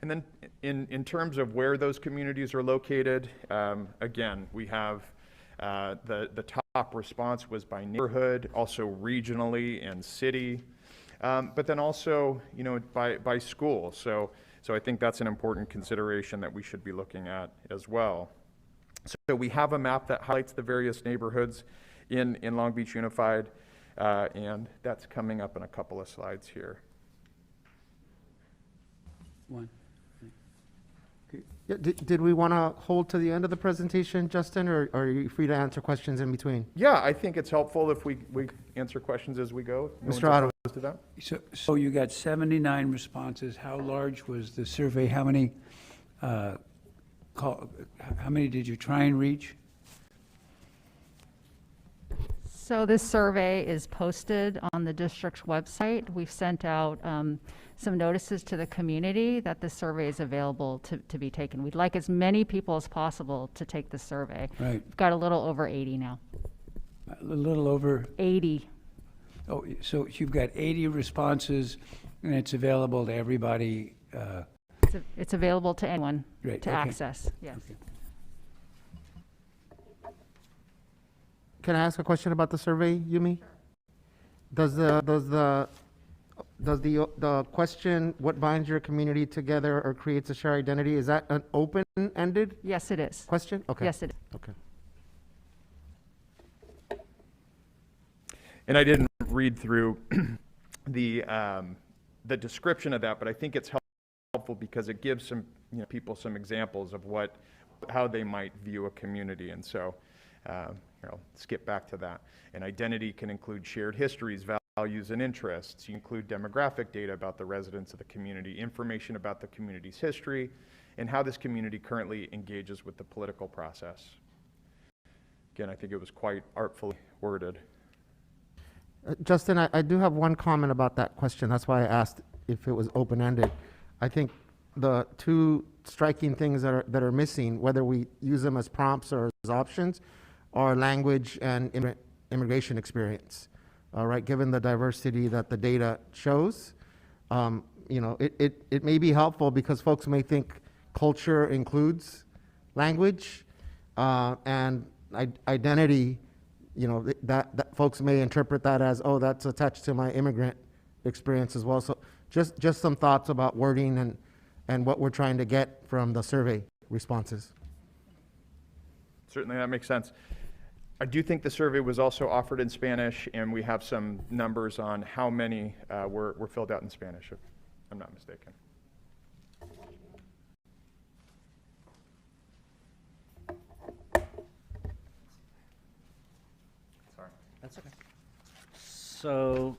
And then in terms of where those communities are located, again, we have the top response was by neighborhood, also regionally and city, but then also by school. So I think that's an important consideration that we should be looking at as well. So we have a map that highlights the various neighborhoods in Long Beach Unified, and that's coming up in a couple of slides here. One. Yeah, did we want to hold to the end of the presentation, Justin, or are you free to answer questions in between? Yeah, I think it's helpful if we answer questions as we go. Mr. Otto. To that? So you got 79 responses. How large was the survey? How many did you try and reach? So this survey is posted on the district's website. We've sent out some notices to the community that the survey is available to be taken. We'd like as many people as possible to take the survey. Right. We've got a little over 80 now. A little over? 80. Oh, so you've got 80 responses, and it's available to everybody? It's available to anyone to access, yes. Okay. Can I ask a question about the survey, Yumi? Does the question, what binds your community together or creates a shared identity, is that an open-ended? Yes, it is. Question? Okay. Yes, it is. Okay. And I didn't read through the description of that, but I think it's helpful because it gives some people some examples of how they might view a community. And so skip back to that. And identity can include shared histories, values, and interests. You include demographic data about the residents of the community, information about the community's history, and how this community currently engages with the political process. Again, I think it was quite artfully worded. Justin, I do have one comment about that question. That's why I asked if it was open-ended. I think the two striking things that are missing, whether we use them as prompts or as options, are language and immigration experience. Right, given the diversity that the data shows, it may be helpful because folks may think culture includes language and identity. That folks may interpret that as, oh, that's attached to my immigrant experience as well. So just some thoughts about wording and what we're trying to get from the survey responses. Certainly, that makes sense. I do think the survey was also offered in Spanish, and we have some numbers on how many were filled out in Spanish, if I'm not mistaken. Sorry. That's okay. So,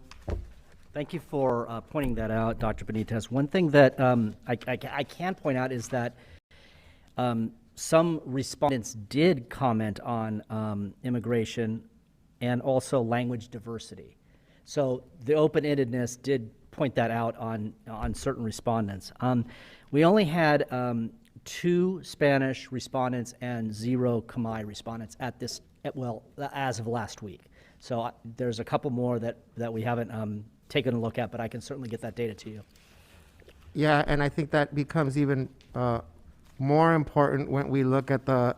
thank you for pointing that out, Dr. Benitez. One thing that I can point out is that some respondents did comment on immigration and also language diversity. So the open-endedness did point that out on certain respondents. We only had 2 Spanish respondents and 0 Khmer respondents as of last week. So there's a couple more that we haven't taken a look at, but I can certainly get that data to you. Yeah, and I think that becomes even more important when we look at the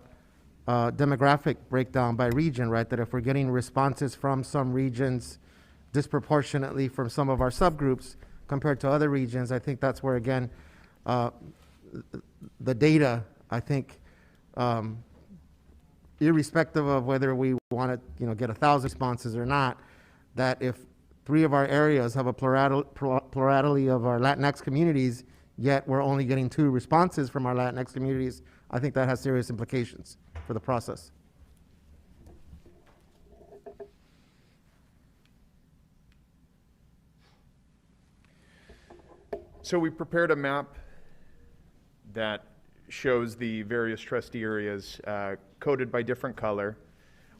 demographic breakdown by region, right? That if we're getting responses from some regions disproportionately from some of our subgroups compared to other regions, I think that's where, again, the data, I think, irrespective of whether we want to, get 1,000 responses or not, that if 3 of our areas have a plurality of our Latinx communities, yet we're only getting 2 responses from our Latinx communities, I think that has serious implications for the process. So we prepared a map that shows the various trustee areas coded by different color.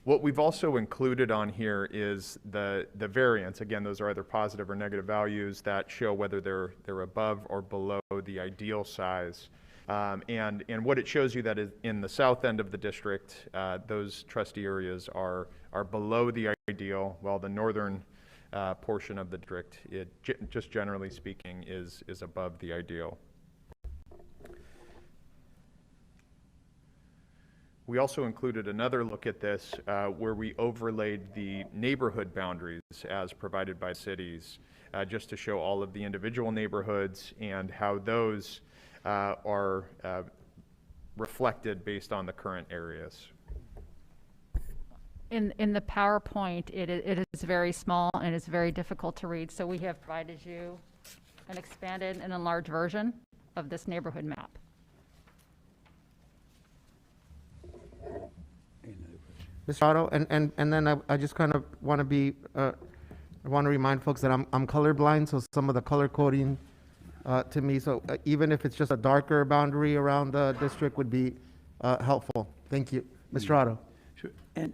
What we've also included on here is the variance. Again, those are either positive or negative values that show whether they're above or below the ideal size. And what it shows you that is in the south end of the district, those trustee areas are below the ideal, while the northern portion of the district, just generally speaking, is above the ideal. We also included another look at this where we overlaid the neighborhood boundaries as provided by cities, just to show all of the individual neighborhoods and how those are reflected based on the current areas. In the PowerPoint, it is very small and it's very difficult to read, so we have provided you an expanded and enlarged version of this neighborhood map. Mr. Otto, and then I just kind of want to be, I want to remind folks that I'm colorblind, so some of the color coding to me, so even if it's just a darker boundary around the district would be helpful. Thank you. Mr. Otto. Sure. And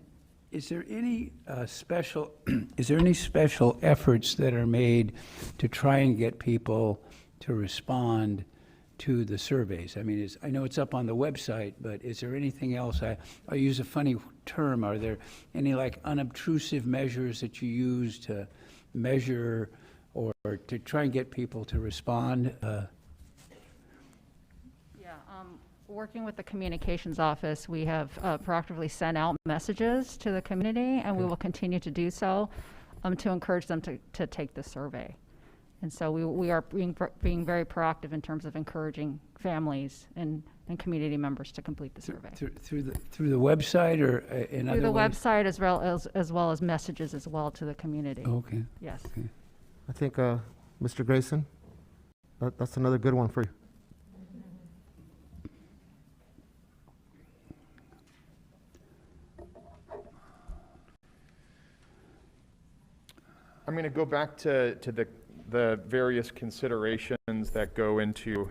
is there any special efforts that are made to try and get people to respond to the surveys? I mean, I know it's up on the website, but is there anything else? I use a funny term. Are there any like unobtrusive measures that you use to measure or to try and get people to respond? Working with the communications office, we have proactively sent out messages to the community, and we will continue to do so to encourage them to take the survey. And so we are being very proactive in terms of encouraging families and community members to complete the survey. Through the website or in other ways? Through the website as well as messages as well to the community. Okay. Yes. Okay. I think, Mr. Grayson, that's another good one for you. I'm going to go back to the various considerations that go into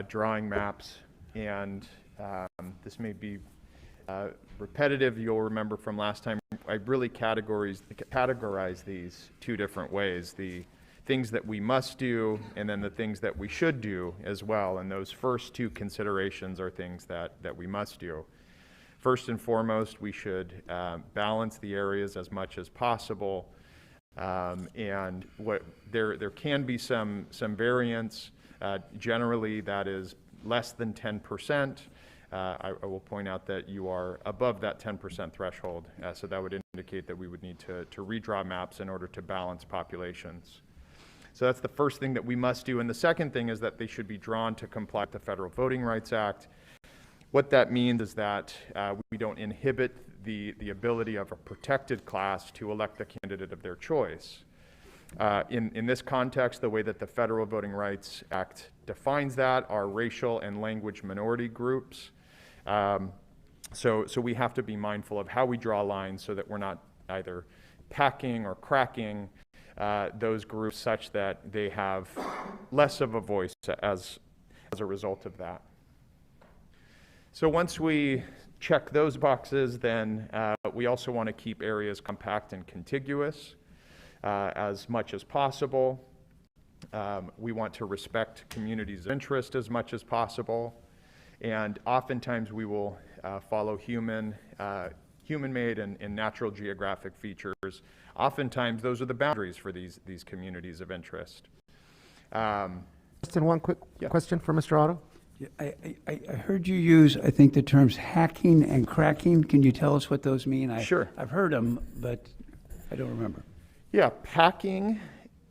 drawing maps, and this may be repetitive. You'll remember from last time, I really categorize these 2 different ways, the things that we must do and then the things that we should do as well. And those first 2 considerations are things that we must do. First and foremost, we should balance the areas as much as possible. And there can be some variance. Generally, that is less than 10%. I will point out that you are above that 10% threshold, so that would indicate that we would need to redraw maps in order to balance populations. So that's the first thing that we must do. And the second thing is that they should be drawn to comply with the Federal Voting Rights Act. What that means is that we don't inhibit the ability of a protected class to elect the candidate of their choice. In this context, the way that the Federal Voting Rights Act defines that are racial and language minority groups. So we have to be mindful of how we draw lines so that we're not either packing or cracking those groups such that they have less of a voice as a result of that. So once we check those boxes, then we also want to keep areas compact and contiguous as much as possible. We want to respect communities' interest as much as possible. And oftentimes we will follow human human-made and natural geographic features. Oftentimes, those are the boundaries for these communities of interest. Justin, one quick question for Mr. Otto. I heard you use, I think, the terms hacking and cracking. Can you tell us what those mean? Sure. I've heard them, but I don't remember. Yeah, packing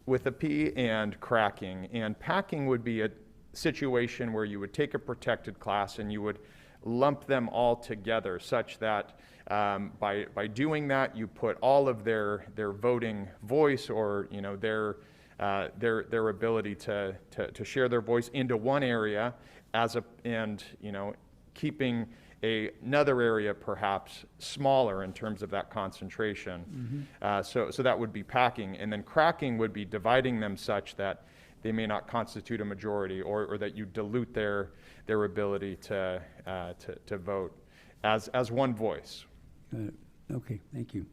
with a P and cracking. And packing would be a situation where you would take a protected class and you would lump them all together such that by doing that, you put all of their voting voice or their ability to share their voice into one area and keeping another area perhaps smaller in terms of that concentration. So that would be packing, and then cracking would be dividing them such that they may not constitute a majority, or that you dilute their ability to vote as one voice. Okay, thank you.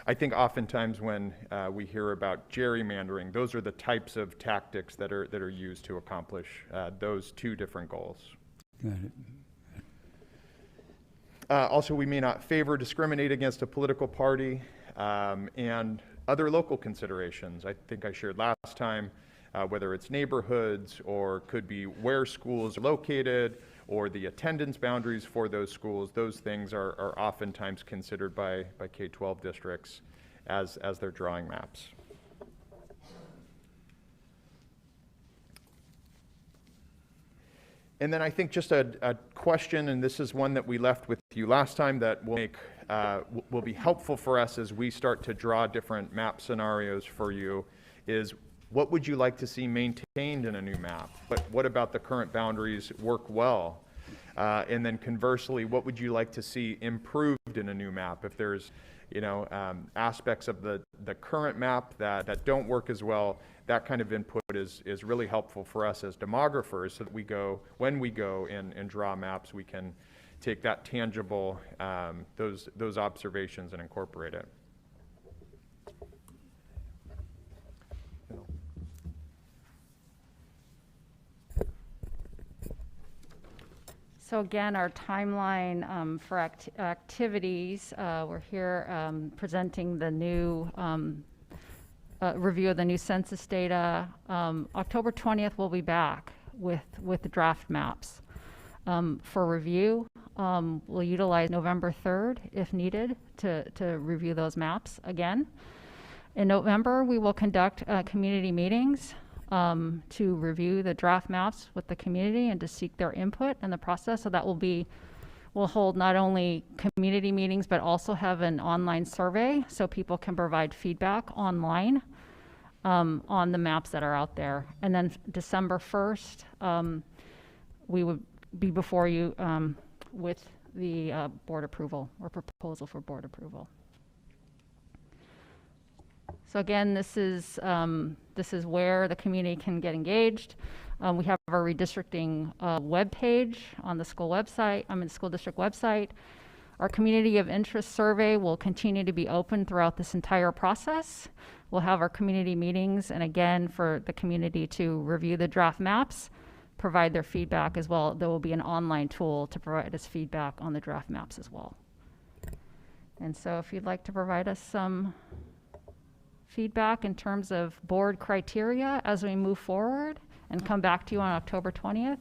I think oftentimes when we hear about gerrymandering, those are the types of tactics that are used to accomplish those two different goals. Got it. Also, we may not favor, discriminate against a political party, and other local considerations. I think I shared last time, whether it's neighborhoods or could be where schools are located or the attendance boundaries for those schools. Those things are oftentimes considered by K-12 districts as they're drawing maps. And then I think just a question, and this is one that we left with you last time that will be helpful for us as we start to draw different map scenarios for you, is what would you like to see maintained in a new map? But what about the current boundaries work well? And then conversely, what would you like to see improved in a new map? If there's aspects of the current map that don't work as well, that kind of input is really helpful for us as demographers, so that when we go and draw maps, we can take that tangible, those observations and incorporate it. So again, our timeline for activities, we're here presenting the new review of the new census data. October 20th, we'll be back with the draft maps. For review, we'll utilize November 3rd if needed to review those maps again. In November, we will conduct community meetings to review the draft maps with the community and to seek their input in the process. So that we'll hold not only community meetings, but also have an online survey so people can provide feedback online on the maps that are out there. And then December 1st, we would be before you with the board approval or proposal for board approval. So again, this is where the community can get engaged. We have our redistricting webpage on the school website, school district website. Our community of interest survey will continue to be open throughout this entire process. We'll have our community meetings, and again, for the community to review the draft maps, provide their feedback as well. There will be an online tool to provide us feedback on the draft maps as well. And so if you'd like to provide us some feedback in terms of board criteria as we move forward and come back to you on October 20th,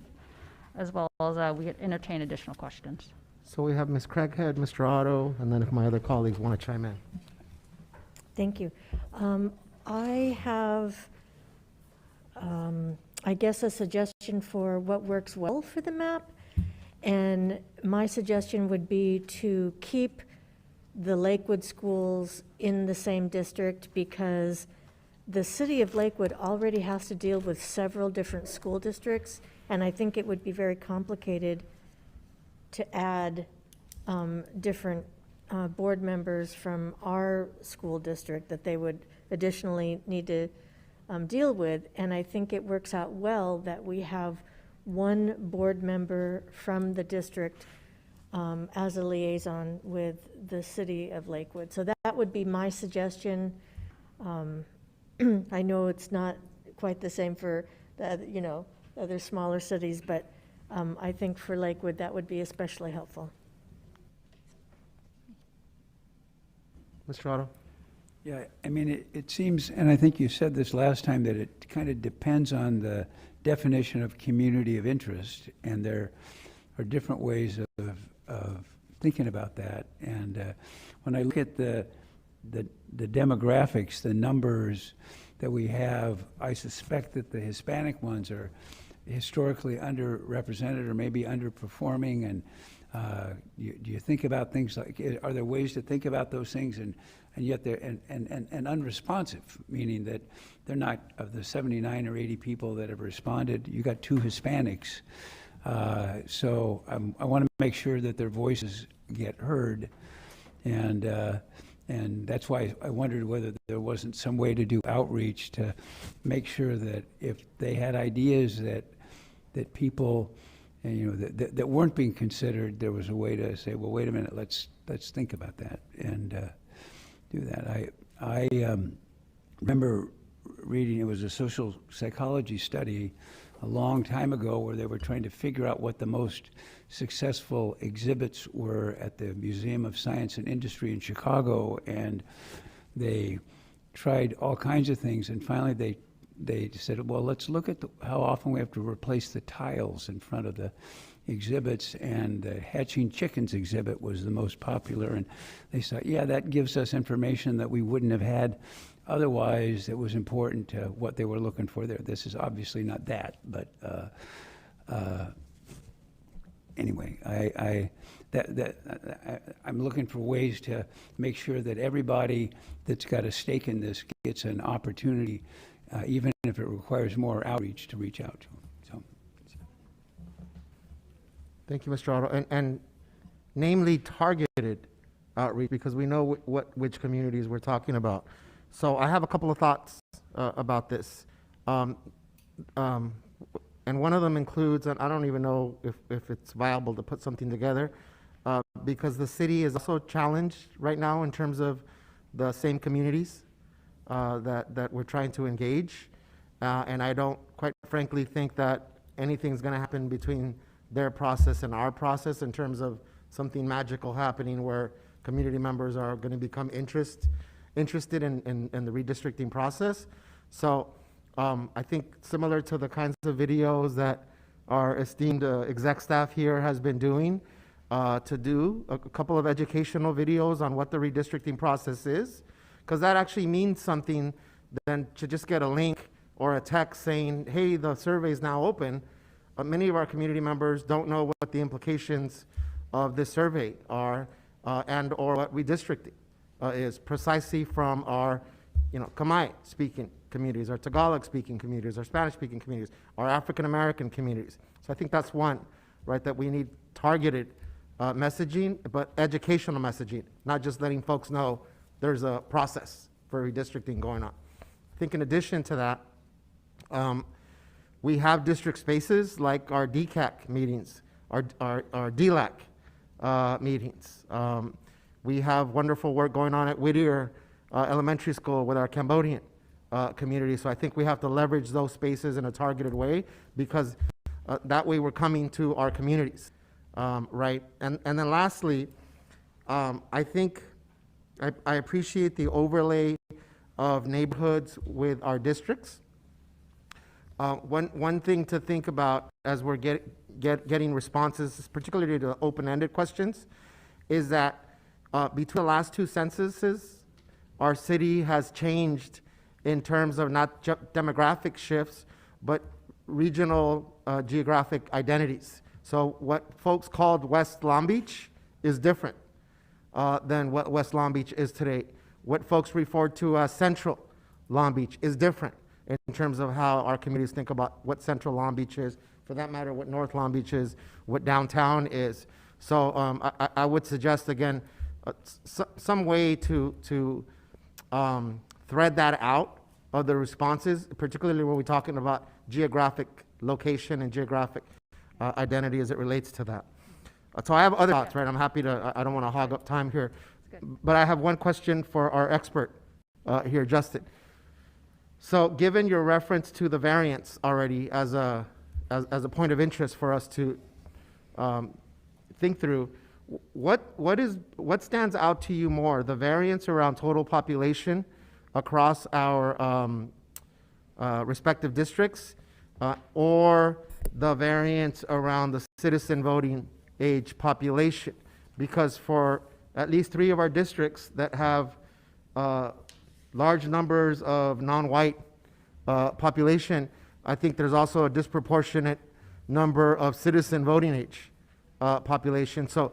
as well as we entertain additional questions. So we have Ms. Craighead, Mr. Otto, and then if my other colleagues want to chime in. Thank you. I have, I guess, a suggestion for what works well for the map. And my suggestion would be to keep the Lakewood schools in the same district, because the city of Lakewood already has to deal with several different school districts, and I think it would be very complicated to add different board members from our school district that they would additionally need to deal with. And I think it works out well that we have one board member from the district as a liaison with the city of Lakewood. So that would be my suggestion. I know it's not quite the same for the other smaller cities, but I think for Lakewood that would be especially helpful. Mr. Otto? Yeah, I mean, it seems, and I think you said this last time, that it kind of depends on the definition of community of interest, and there are different ways of thinking about that. And when I look at the demographics, the numbers that we have, I suspect that the Hispanic ones are historically underrepresented or maybe underperforming. And do you think about things like, are there ways to think about those things and yet they're and unresponsive, meaning that they're not, of the 79 or 80 people that have responded, you got 2 Hispanics. So I want to make sure that their voices get heard, and that's why I wondered whether there wasn't some way to do outreach to make sure that if they had ideas that people, you know, that weren't being considered, there was a way to say, well, wait a minute, let's think about that and do that. I remember reading, it was a social psychology study a long time ago where they were trying to figure out what the most successful exhibits were at the Museum of Science and Industry in Chicago, and they tried all kinds of things, and finally they said, well, let's look at how often we have to replace the tiles in front of the exhibits, and the hatching chickens exhibit was the most popular, and they thought, yeah, that gives us information that we wouldn't have had otherwise. It was important to what they were looking for there. This is obviously not that, but anyway, I'm looking for ways to make sure that everybody that's got a stake in this gets an opportunity, even if it requires more outreach, to reach out to them. So. Thank you, Mr. Otto. And namely targeted outreach, because we know which communities we're talking about. So I have a couple of thoughts about this. And one of them includes, and I don't even know if it's viable to put something together, because the city is also challenged right now in terms of the same communities that we're trying to engage. And I don't, quite frankly, think that anything's going to happen between their process and our process in terms of something magical happening where community members are going to become interested in the redistricting process. So I think similar to the kinds of videos that our esteemed exec staff here has been doing, to do a couple of educational videos on what the redistricting process is, because that actually means something than to just get a link or a text saying, hey, the survey is now open. Many of our community members don't know what the implications of this survey are and or what redistricting is, precisely from our, Khmer speaking communities, our Tagalog speaking communities, our Spanish speaking communities, our African American communities. So I think that's one, right, that we need targeted messaging, but educational messaging, not just letting folks know there's a process for redistricting going on. I think in addition to that, we have district spaces like our DCAC meetings, our DLAC meetings. We have wonderful work going on at Whittier Elementary School with our Cambodian community. So I think we have to leverage those spaces in a targeted way, because that way we're coming to our communities, right? And then lastly, I think I appreciate the overlay of neighborhoods with our districts. One thing to think about as we're getting responses, particularly to open-ended questions, is that between the last 2 censuses, our city has changed in terms of not demographic shifts, but regional geographic identities. So what folks called West Long Beach is different than what West Long Beach is today. What folks refer to as Central Long Beach is different in terms of how our communities think about what Central Long Beach is, for that matter, what North Long Beach is, what downtown is. So I would suggest, again, some way to thread that out of the responses, particularly when we're talking about geographic location and geographic identity as it relates to that. So I have other thoughts, right? I'm happy to, I don't want to hog up time here, but I have one question for our expert here, Justin. So given your reference to the variance already as a point of interest for us to think through, what stands out to you more, the variance around total population across our respective districts, or the variance around the citizen voting age population? Because for at least 3 of our districts that have large numbers of non-white population, I think there's also a disproportionate number of citizen voting age population. So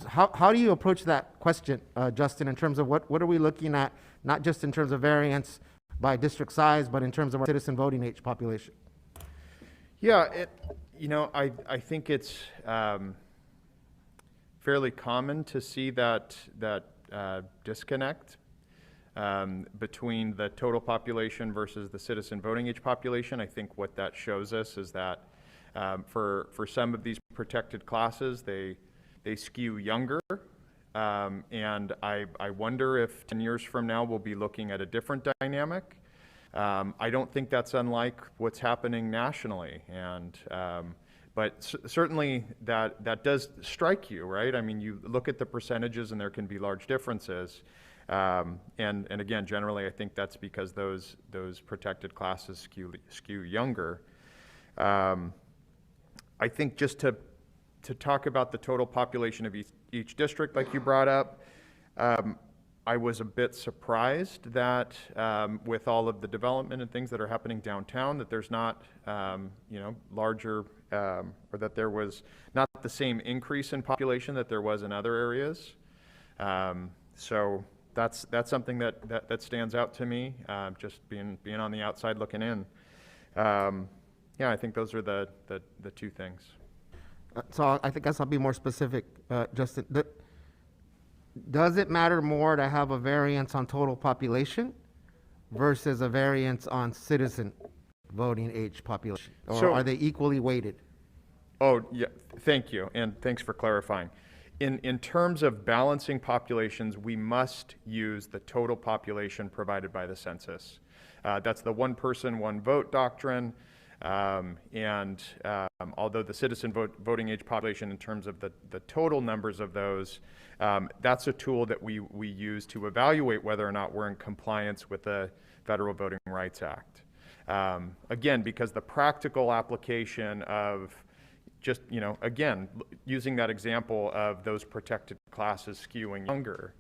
how do you approach that question, Justin, in terms of what are we looking at, not just in terms of variance by district size, but in terms of our citizen voting age population? Yeah, I think it's fairly common to see that disconnect between the total population versus the citizen voting age population. I think what that shows us is that for some of these protected classes, they skew younger. And I wonder if 10 years from now we'll be looking at a different dynamic. I don't think that's unlike what's happening nationally. And but certainly that does strike you, right? I mean, you look at the percentages and there can be large differences. And again, generally, I think that's because those protected classes skew younger. I think just to talk about the total population of each district, like you brought up, I was a bit surprised that with all of the development and things that are happening downtown, that there's not, larger, or that there was not the same increase in population that there was in other areas. So that's something that stands out to me, just being on the outside looking in. Yeah, I think those are the 2 things. So I guess I'll be more specific, Justin. Does it matter more to have a variance on total population versus a variance on citizen voting age population? Or So- are they equally weighted? Oh, yeah, thank you, and thanks for clarifying. In terms of balancing populations, we must use the total population provided by the census. That's the one person, one vote doctrine. And although the citizen voting age population, in terms of the total numbers of those, that's a tool that we use to evaluate whether or not we're in compliance with the Federal Voting Rights Act. Again, because the practical application of just, again, using that example of those protected classes skewing younger,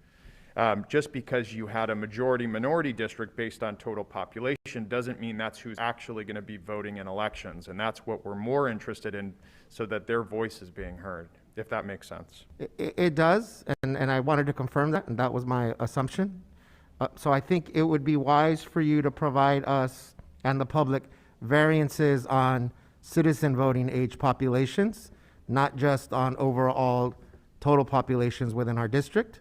just because you had a majority-minority district based on total population doesn't mean that's who's actually going to be voting in elections. And that's what we're more interested in, so that their voice is being heard, if that makes sense. It does, and I wanted to confirm that, and that was my assumption. So I think it would be wise for you to provide us and the public variances on citizen voting age populations, not just on overall total populations within our district.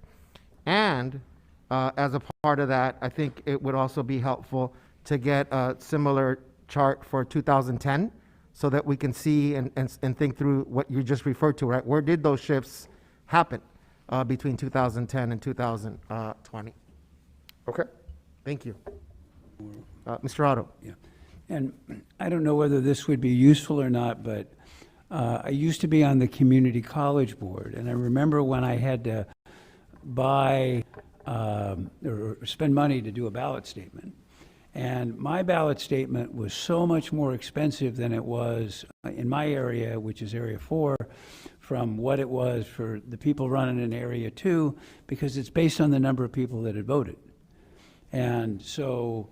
And as a part of that, I think it would also be helpful to get a similar chart for 2010 so that we can see and think through what you just referred to, right? Where did those shifts happen between 2010 and 2020? Okay. Thank you. Mr. Otto. Yeah. And I don't know whether this would be useful or not, but I used to be on the community college board, and I remember when I had to buy or spend money to do a ballot statement. And my ballot statement was so much more expensive than it was in my area, which is Area 4, from what it was for the people running in Area 2, because it's based on the number of people that had voted. And so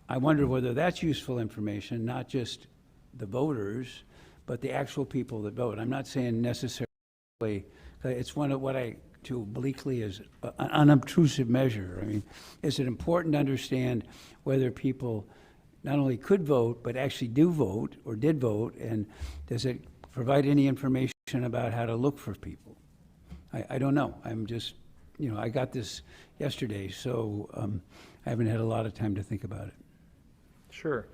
I wonder whether that's useful information, not just the voters, but the actual people that vote. I'm not saying necessarily, it's one of what I to obliquely as an unobtrusive measure. I mean, is it important to understand whether people not only could vote, but actually do vote or did vote, and does it provide any information about how to look for people? I don't know. I'm just, I got this yesterday, so I haven't had a lot of time to think about it. Sure.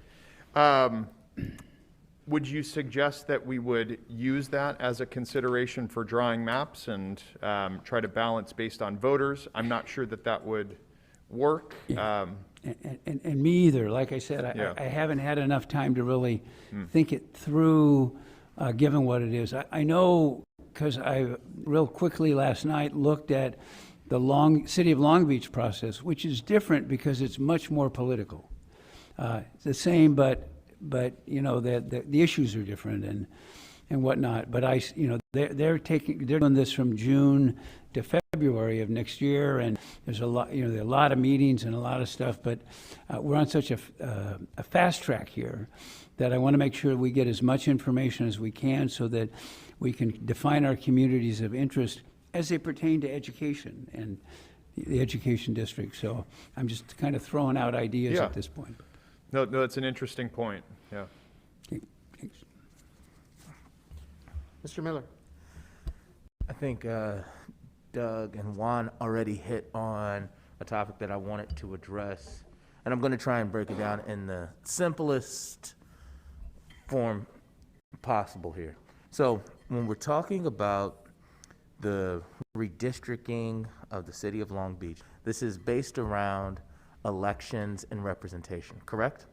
Would you suggest that we would use that as a consideration for drawing maps and try to balance based on voters? I'm not sure that would work. Yeah. And me either. Like I said, I haven't had enough time to really think it through given what it is. I know, because I real quickly last night looked at the City of Long Beach process, which is different because it's much more political. It's the same, but you know, the issues are different and whatnot. But they're doing this from June to February of next year, and there's a lot, there are a lot of meetings and a lot of stuff. But we're on such a fast track here that I want to make sure we get as much information as we can so that we can define our communities of interest as they pertain to education and the education district. So I'm just kind of throwing out ideas at this point. No, that's an interesting point. Yeah. Okay, thanks. Mr. Miller. I think Doug and Juan already hit on a topic that I wanted to address, and I'm going to try and break it down in the simplest form possible here. So when we're talking about the redistricting of the city of Long Beach, this is based around elections and representation, correct?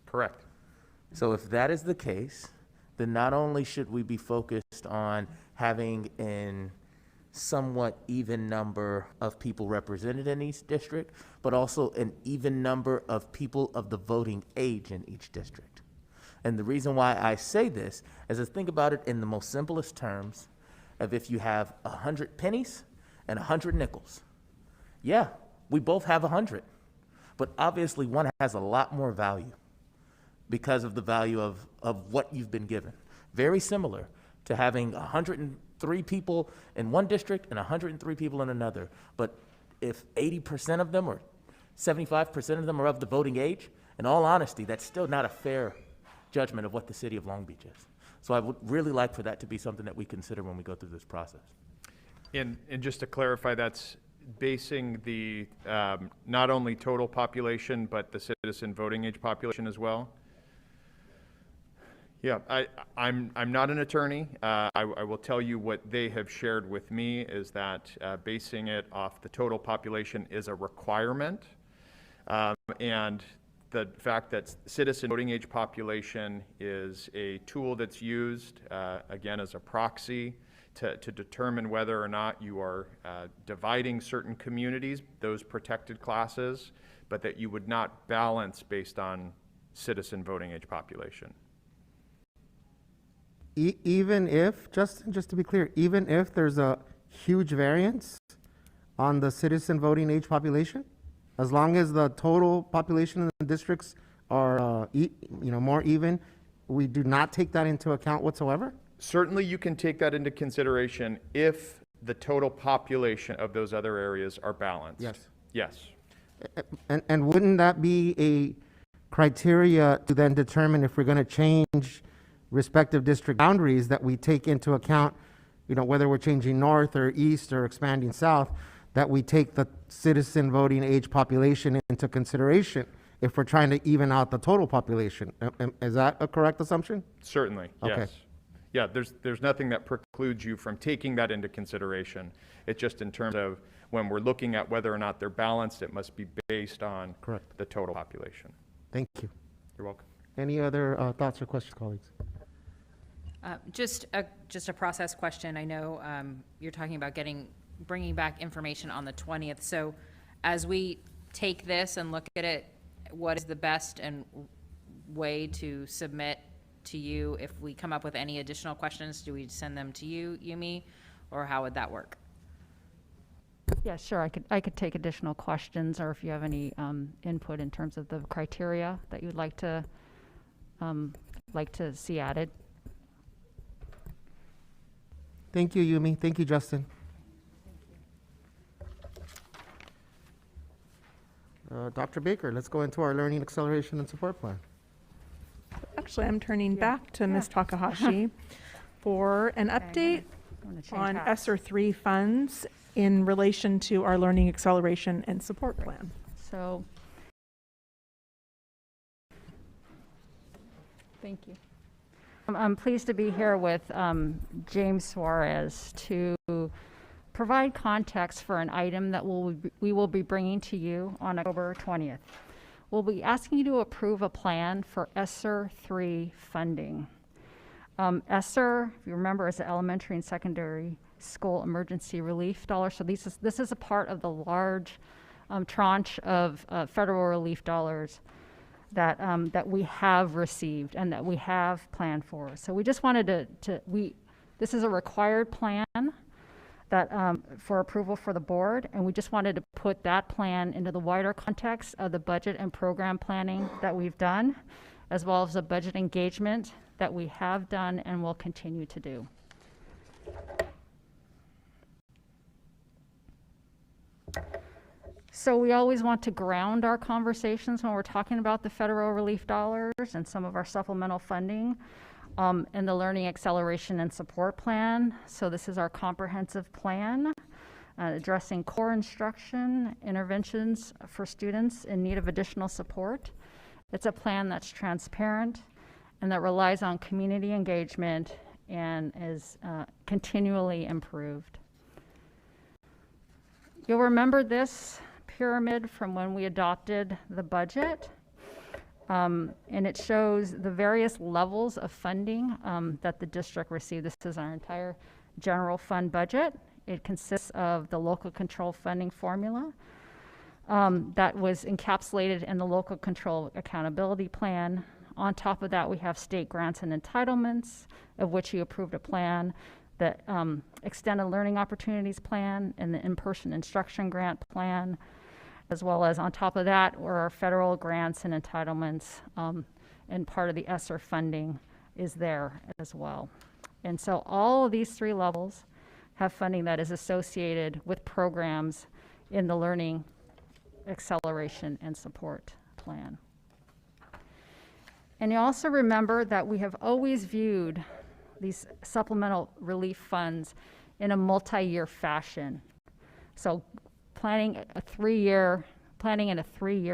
Correct. So if that is the case, then not only should we be focused on having an somewhat even number of people represented in each district, but also an even number of people of the voting age in each district. And the reason why I say this is to think about it in the most simplest terms of if you have 100 pennies and 100 nickels. Yeah, we both have 100, but obviously one has a lot more value because of the value of what you've been given. Very similar to having 103 people in one district and 103 people in another. But if 80% of them or 75% of them are of the voting age, in all honesty, that's still not a fair judgment of what the city of Long Beach is. So I would really like for that to be something that we consider when we go through this process. And just to clarify, that's basing the not only total population, but the citizen voting age population as well? Yeah, I'm not an attorney. I will tell you what they have shared with me is that basing it off the total population is a requirement. And the fact that citizen voting age population is a tool that's used, again, as a proxy to determine whether or not you are dividing certain communities, those protected classes, but that you would not balance based on citizen voting age population. Even if, Justin, just to be clear, even if there's a huge variance on the citizen voting age population, as long as the total population in the districts are more even, we do not take that into account whatsoever? Certainly you can take that into consideration if the total population of those other areas are balanced. Yes. Yes. And wouldn't that be a criteria to then determine if we're going to change respective district boundaries, that we take into account, whether we're changing north or east or expanding south, that we take the citizen voting age population into consideration if we're trying to even out the total population? Is that a correct assumption? Certainly, yes. Okay. Yeah, there's nothing that precludes you from taking that into consideration. It's just in terms of when we're looking at whether or not they're balanced, it must be based on Correct. the total population. Thank you. You're welcome. Any other thoughts or questions, colleagues? Just a process question. I know you're talking about bringing back information on the 20th. So as we take this and look at it, what is the best and way to submit to you? If we come up with any additional questions, do we send them to you, Yumi, or how would that work? Yeah, sure. I could take additional questions, or if you have any input in terms of the criteria that you'd like to see added. Thank you, Yumi. Thank you, Justin. Dr. Baker, let's go into our Learning Acceleration and Support Plan. Actually, I'm turning back to Ms. Takahashi for an update on ESSER 3 funds in relation to our Learning Acceleration and Support Plan. So, thank you. I'm pleased to be here with James Suarez to provide context for an item that we will be bringing to you on October 20th. We'll be asking you to approve a plan for ESSER 3 funding. ESSER, if you remember, is the elementary and secondary school emergency relief dollar. So this is a part of the large tranche of federal relief dollars that that we have received and that we have planned for. So we just wanted this is a required plan that for approval for the board, and we just wanted to put that plan into the wider context of the budget and program planning that we've done, as well as the budget engagement that we have done and will continue to do. So we always want to ground our conversations when we're talking about the federal relief dollars and some of our supplemental funding in the Learning Acceleration and Support Plan. So this is our comprehensive plan addressing core instruction, interventions for students in need of additional support. It's a plan that's transparent and that relies on community engagement and is continually improved. You'll remember this pyramid from when we adopted the budget. And it shows the various levels of funding that the district received. This is our entire general fund budget. It consists of the local control funding formula that was encapsulated in the local control accountability plan. On top of that, we have state grants and entitlements, of which you approved a plan, the extended learning opportunities plan, and the in-person instruction grant plan, as well as on top of that were our federal grants and entitlements, and part of the ESSER funding is there as well. And so all of these three levels have funding that is associated with programs in the Learning Acceleration and Support Plan. And you also remember that we have always viewed these supplemental relief funds in a multi-year fashion. So planning in a 3-year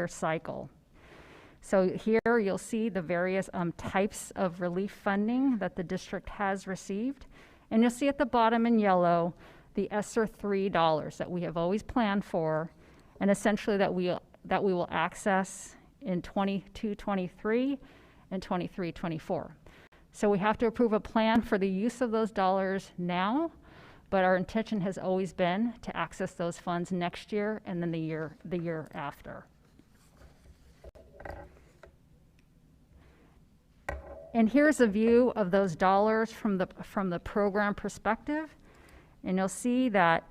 cycle. So here you'll see the various types of relief funding that the district has received. And you'll see at the bottom in yellow, the ESSER $3 that we have always planned for, and essentially that we will access in 22-23 and 23-24. So we have to approve a plan for the use of those dollars now, but our intention has always been to access those funds next year and then the year after. And here's a view of those dollars from the program perspective. And you'll see that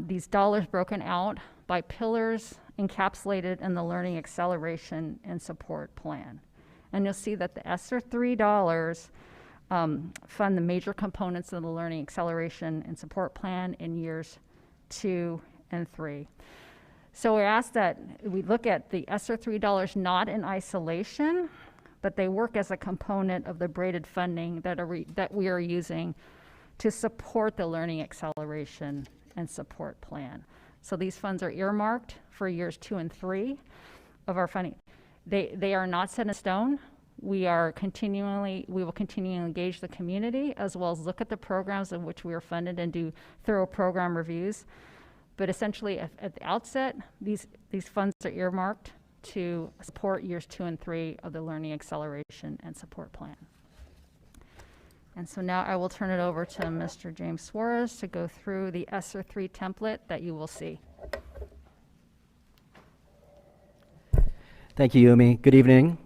these dollars broken out by pillars encapsulated in the Learning Acceleration and Support Plan. And you'll see that the ESSER $3 fund the major components of the Learning Acceleration and Support Plan in years 2 and 3. So we ask that we look at the ESSER $3 not in isolation, but they work as a component of the braided funding that we are using to support the Learning Acceleration and Support Plan. So these funds are earmarked for years 2 and 3 of our funding. They are not set in stone. We will continually engage the community as well as look at the programs in which we are funded and do thorough program reviews. But essentially at the outset, these funds are earmarked to support years 2 and 3 of the Learning Acceleration and Support Plan. And so now I will turn it over to Mr. James Suarez to go through the ESSER 3 template that you will see. Thank you, Yumi. Good evening.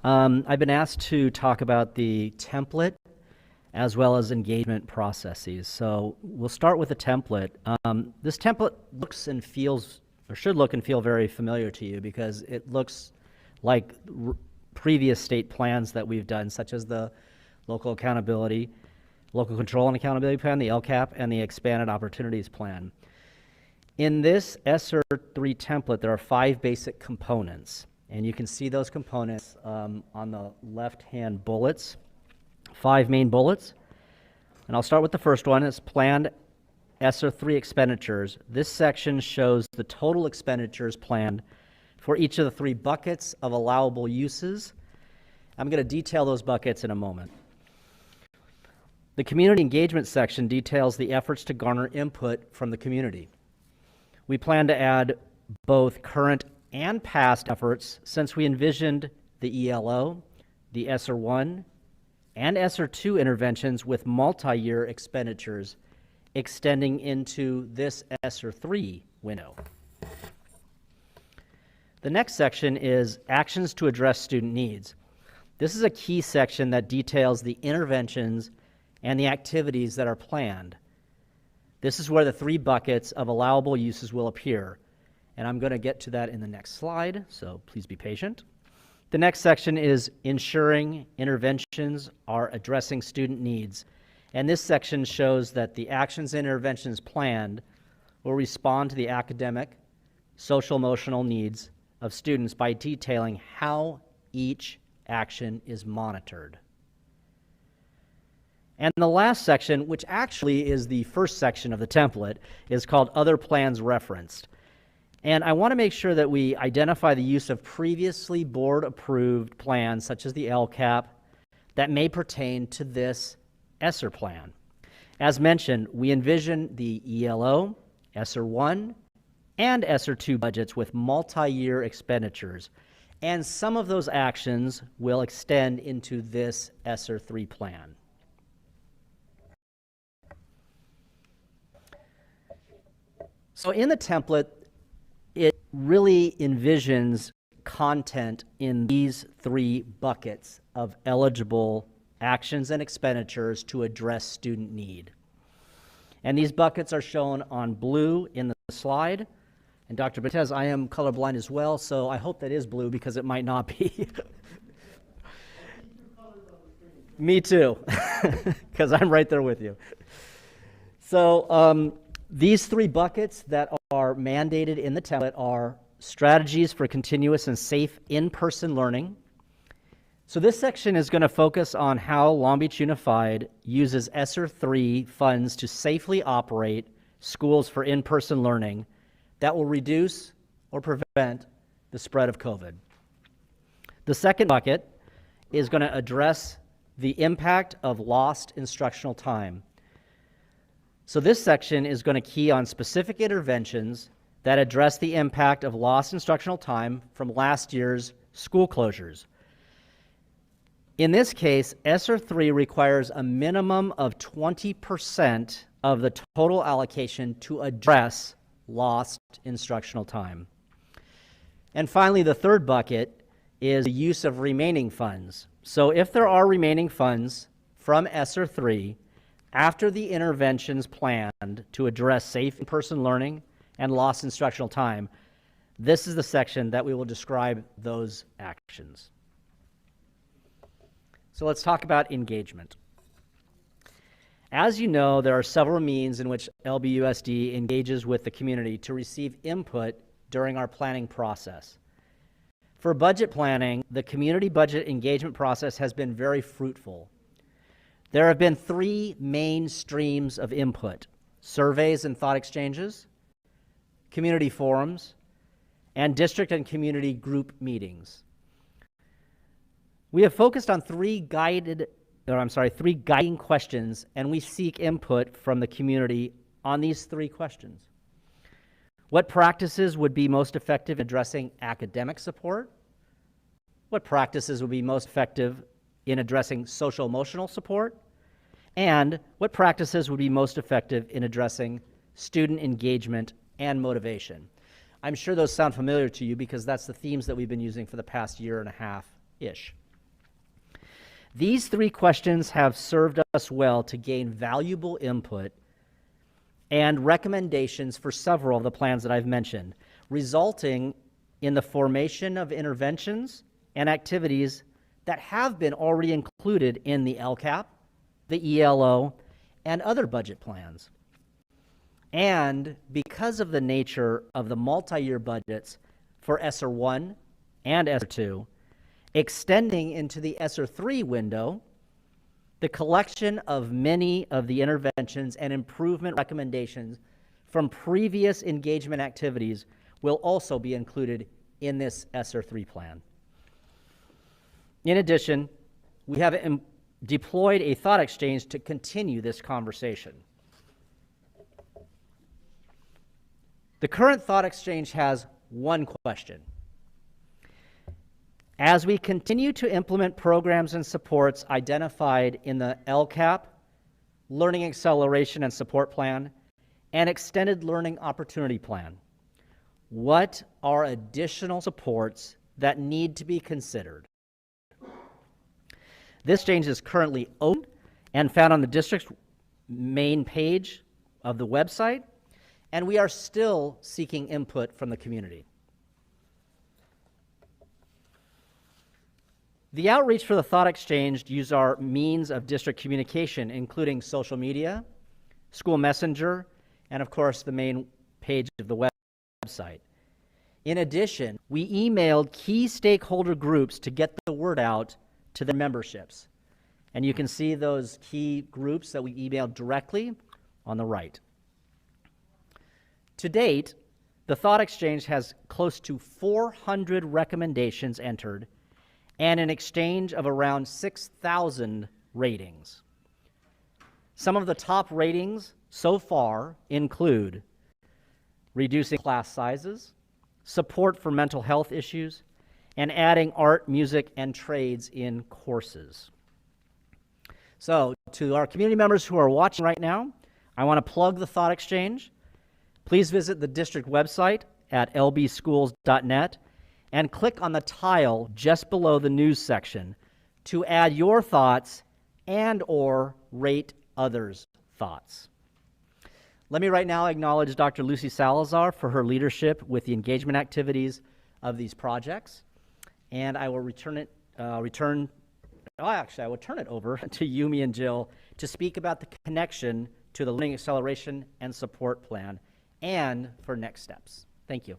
I've been asked to talk about the template as well as engagement processes. So we'll start with the template. This template looks and feels, or should look and feel very familiar to you because it looks like previous state plans that we've done, such as the local control and accountability plan, the LCAP, and the expanded opportunities plan. In this ESSER 3 template, there are 5 basic components, and you can see those components on the left-hand bullets, 5 main bullets. And I'll start with the first one. It's planned ESSER 3 expenditures. This section shows the total expenditures planned for each of the 3 buckets of allowable uses. I'm going to detail those buckets in a moment. The community engagement section details the efforts to garner input from the community. We plan to add both current and past efforts since we envisioned the ELO, the ESSER 1, and ESSER 2 interventions with multi-year expenditures extending into this ESSER 3 window. The next section is actions to address student needs. This is a key section that details the interventions and the activities that are planned. This is where the 3 buckets of allowable uses will appear, and I'm going to get to that in the next slide, so please be patient. The next section is ensuring interventions are addressing student needs, and this section shows that the actions and interventions planned will respond to the academic, social, emotional needs of students by detailing how each action is monitored. And the last section, which actually is the first section of the template, is called Other Plans Referenced. And I want to make sure that we identify the use of previously board-approved plans, such as the LCAP, that may pertain to this ESSER plan. As mentioned, we envision the ELO, ESSER 1, and ESSER 2 budgets with multi-year expenditures, and some of those actions will extend into this ESSER 3 plan. So in the template, it really envisions content in these 3 buckets of eligible actions and expenditures to address student need. And these buckets are shown on blue in the slide. And Dr. Betez, I am colorblind as well, so I hope that is blue because it might not be. Me too, because I'm right there with you. So these 3 buckets that are mandated in the template are strategies for continuous and safe in-person learning. So this section is going to focus on how Long Beach Unified uses ESSER 3 funds to safely operate schools for in-person learning that will reduce or prevent the spread of COVID. The second bucket is going to address the impact of lost instructional time. So this section is going to key on specific interventions that address the impact of lost instructional time from last year's school closures. In this case, ESSER 3 requires a minimum of 20% of the total allocation to address lost instructional time. And finally, the third bucket is the use of remaining funds. So if there are remaining funds from ESSER 3 after the interventions planned to address safe in-person learning and lost instructional time, this is the section that we will describe those actions. So let's talk about engagement. As you know, there are several means in which LBUSD engages with the community to receive input during our planning process. For budget planning, the community budget engagement process has been very fruitful. There have been 3 main streams of input: surveys and thought exchanges, community forums, and district and community group meetings. We have focused on 3 guiding questions, and we seek input from the community on these 3 questions. What practices would be most effective in addressing academic support? What practices would be most effective in addressing social-emotional support? And what practices would be most effective in addressing student engagement and motivation? I'm sure those sound familiar to you because that's the themes that we've been using for the past year and a half-ish. These 3 questions have served us well to gain valuable input and recommendations for several of the plans that I've mentioned, resulting in the formation of interventions and activities that have been already included in the LCAP, the ELO, and other budget plans. And because of the nature of the multi-year budgets for ESSER 1 and ESSER 2, extending into the ESSER 3 window, the collection of many of the interventions and improvement recommendations from previous engagement activities will also be included in this ESSER 3 plan. In addition, we have deployed a thought exchange to continue this conversation. The current thought exchange has 1 question. As we continue to implement programs and supports identified in the LCAP, Learning Acceleration and Support Plan, and Extended Learning Opportunity Plan, what are additional supports that need to be considered? This exchange is currently open and found on the district's main page of the website, and we are still seeking input from the community. The outreach for the Thought Exchange use our means of district communication, including social media, school messenger, and of course the main page of the website. In addition, we emailed key stakeholder groups to get the word out to their memberships. And you can see those key groups that we emailed directly on the right. To date, the Thought Exchange has close to 400 recommendations entered and an exchange of around 6,000 ratings. Some of the top ratings so far include reducing class sizes, support for mental health issues, and adding art, music, and trades in courses. So, to our community members who are watching right now, I want to plug the Thought Exchange. Please visit the district website at lbschools.net and click on the tile just below the news section to add your thoughts and/or rate others' thoughts. Let me right now acknowledge Dr. Lucy Salazar for her leadership with the engagement activities of these projects, and I will turn it over to Yumi and Jill to speak about the connection to the Learning Acceleration and Support Plan and for next steps. Thank you.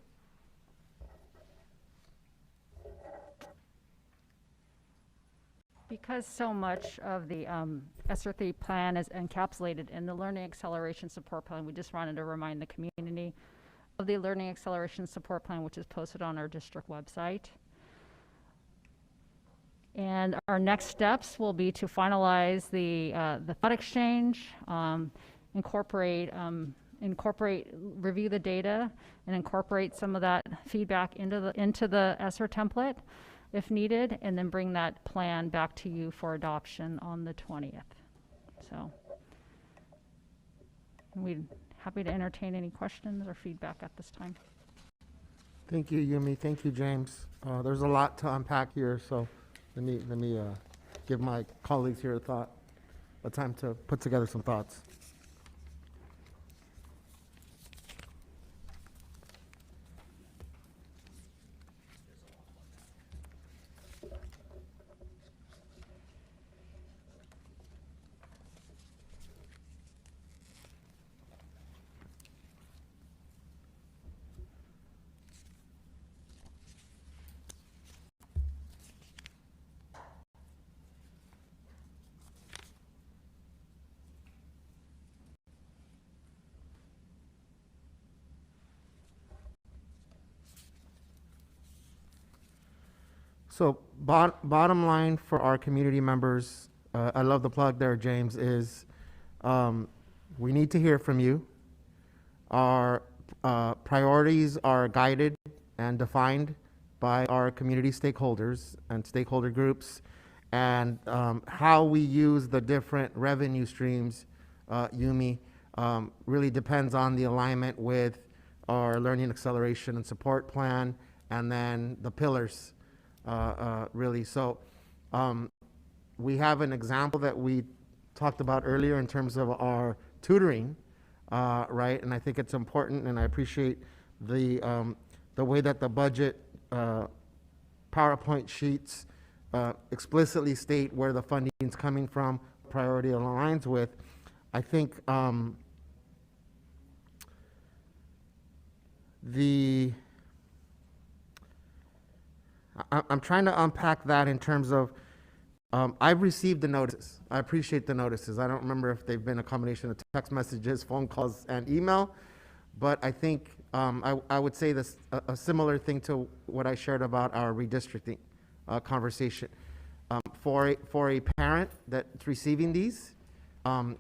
Because so much of the ESSER 3 plan is encapsulated in the Learning Acceleration Support Plan, we just wanted to remind the community of the Learning Acceleration Support Plan, which is posted on our district website. And our next steps will be to finalize the Thought Exchange, review the data, and incorporate some of that feedback into the ESSER template, if needed, and then bring that plan back to you for adoption on the 20th. So we're happy to entertain any questions or feedback at this time. Thank you, Yumi. Thank you, James. There's a lot to unpack here, so let me give my colleagues here a time to put together some thoughts. So bottom line for our community members, I love the plug there, James, is we need to hear from you. Our priorities are guided and defined by our community stakeholders and stakeholder groups, and how we use the different revenue streams, Yumi, really depends on the alignment with our Learning Acceleration and Support Plan, and then the pillars. Really. So we have an example that we talked about earlier in terms of our tutoring, right? And I think it's important, and I appreciate the way that the budget PowerPoint sheets explicitly state where the funding is coming from, priority aligns with. I think I'm trying to unpack that in terms of, I've received the notices. I appreciate the notices. I don't remember if they've been a combination of text messages, phone calls, and email, but I think I would say this a similar thing to what I shared about our redistricting conversation. For a parent that's receiving these, I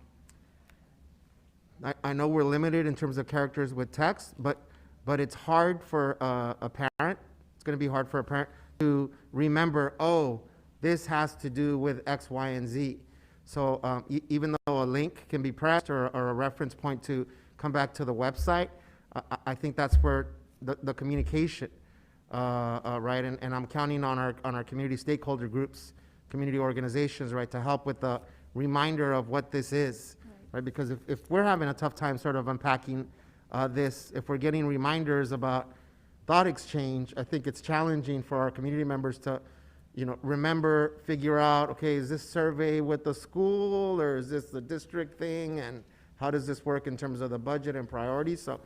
know we're limited in terms of characters with text, but it's hard for a parent. It's going to be hard for a parent to remember, oh, this has to do with X, Y, and Z. So even though a link can be pressed or a reference point to come back to the website, I think that's where the communication, right? And I'm counting on our community stakeholder groups, community organizations, right, to help with the reminder of what this is, right? Because if we're having a tough time sort of unpacking this, if we're getting reminders about thought exchange, I think it's challenging for our community members to, remember, figure out, okay, is this survey with the school or is this the district thing? And how does this work in terms of the budget and priorities? So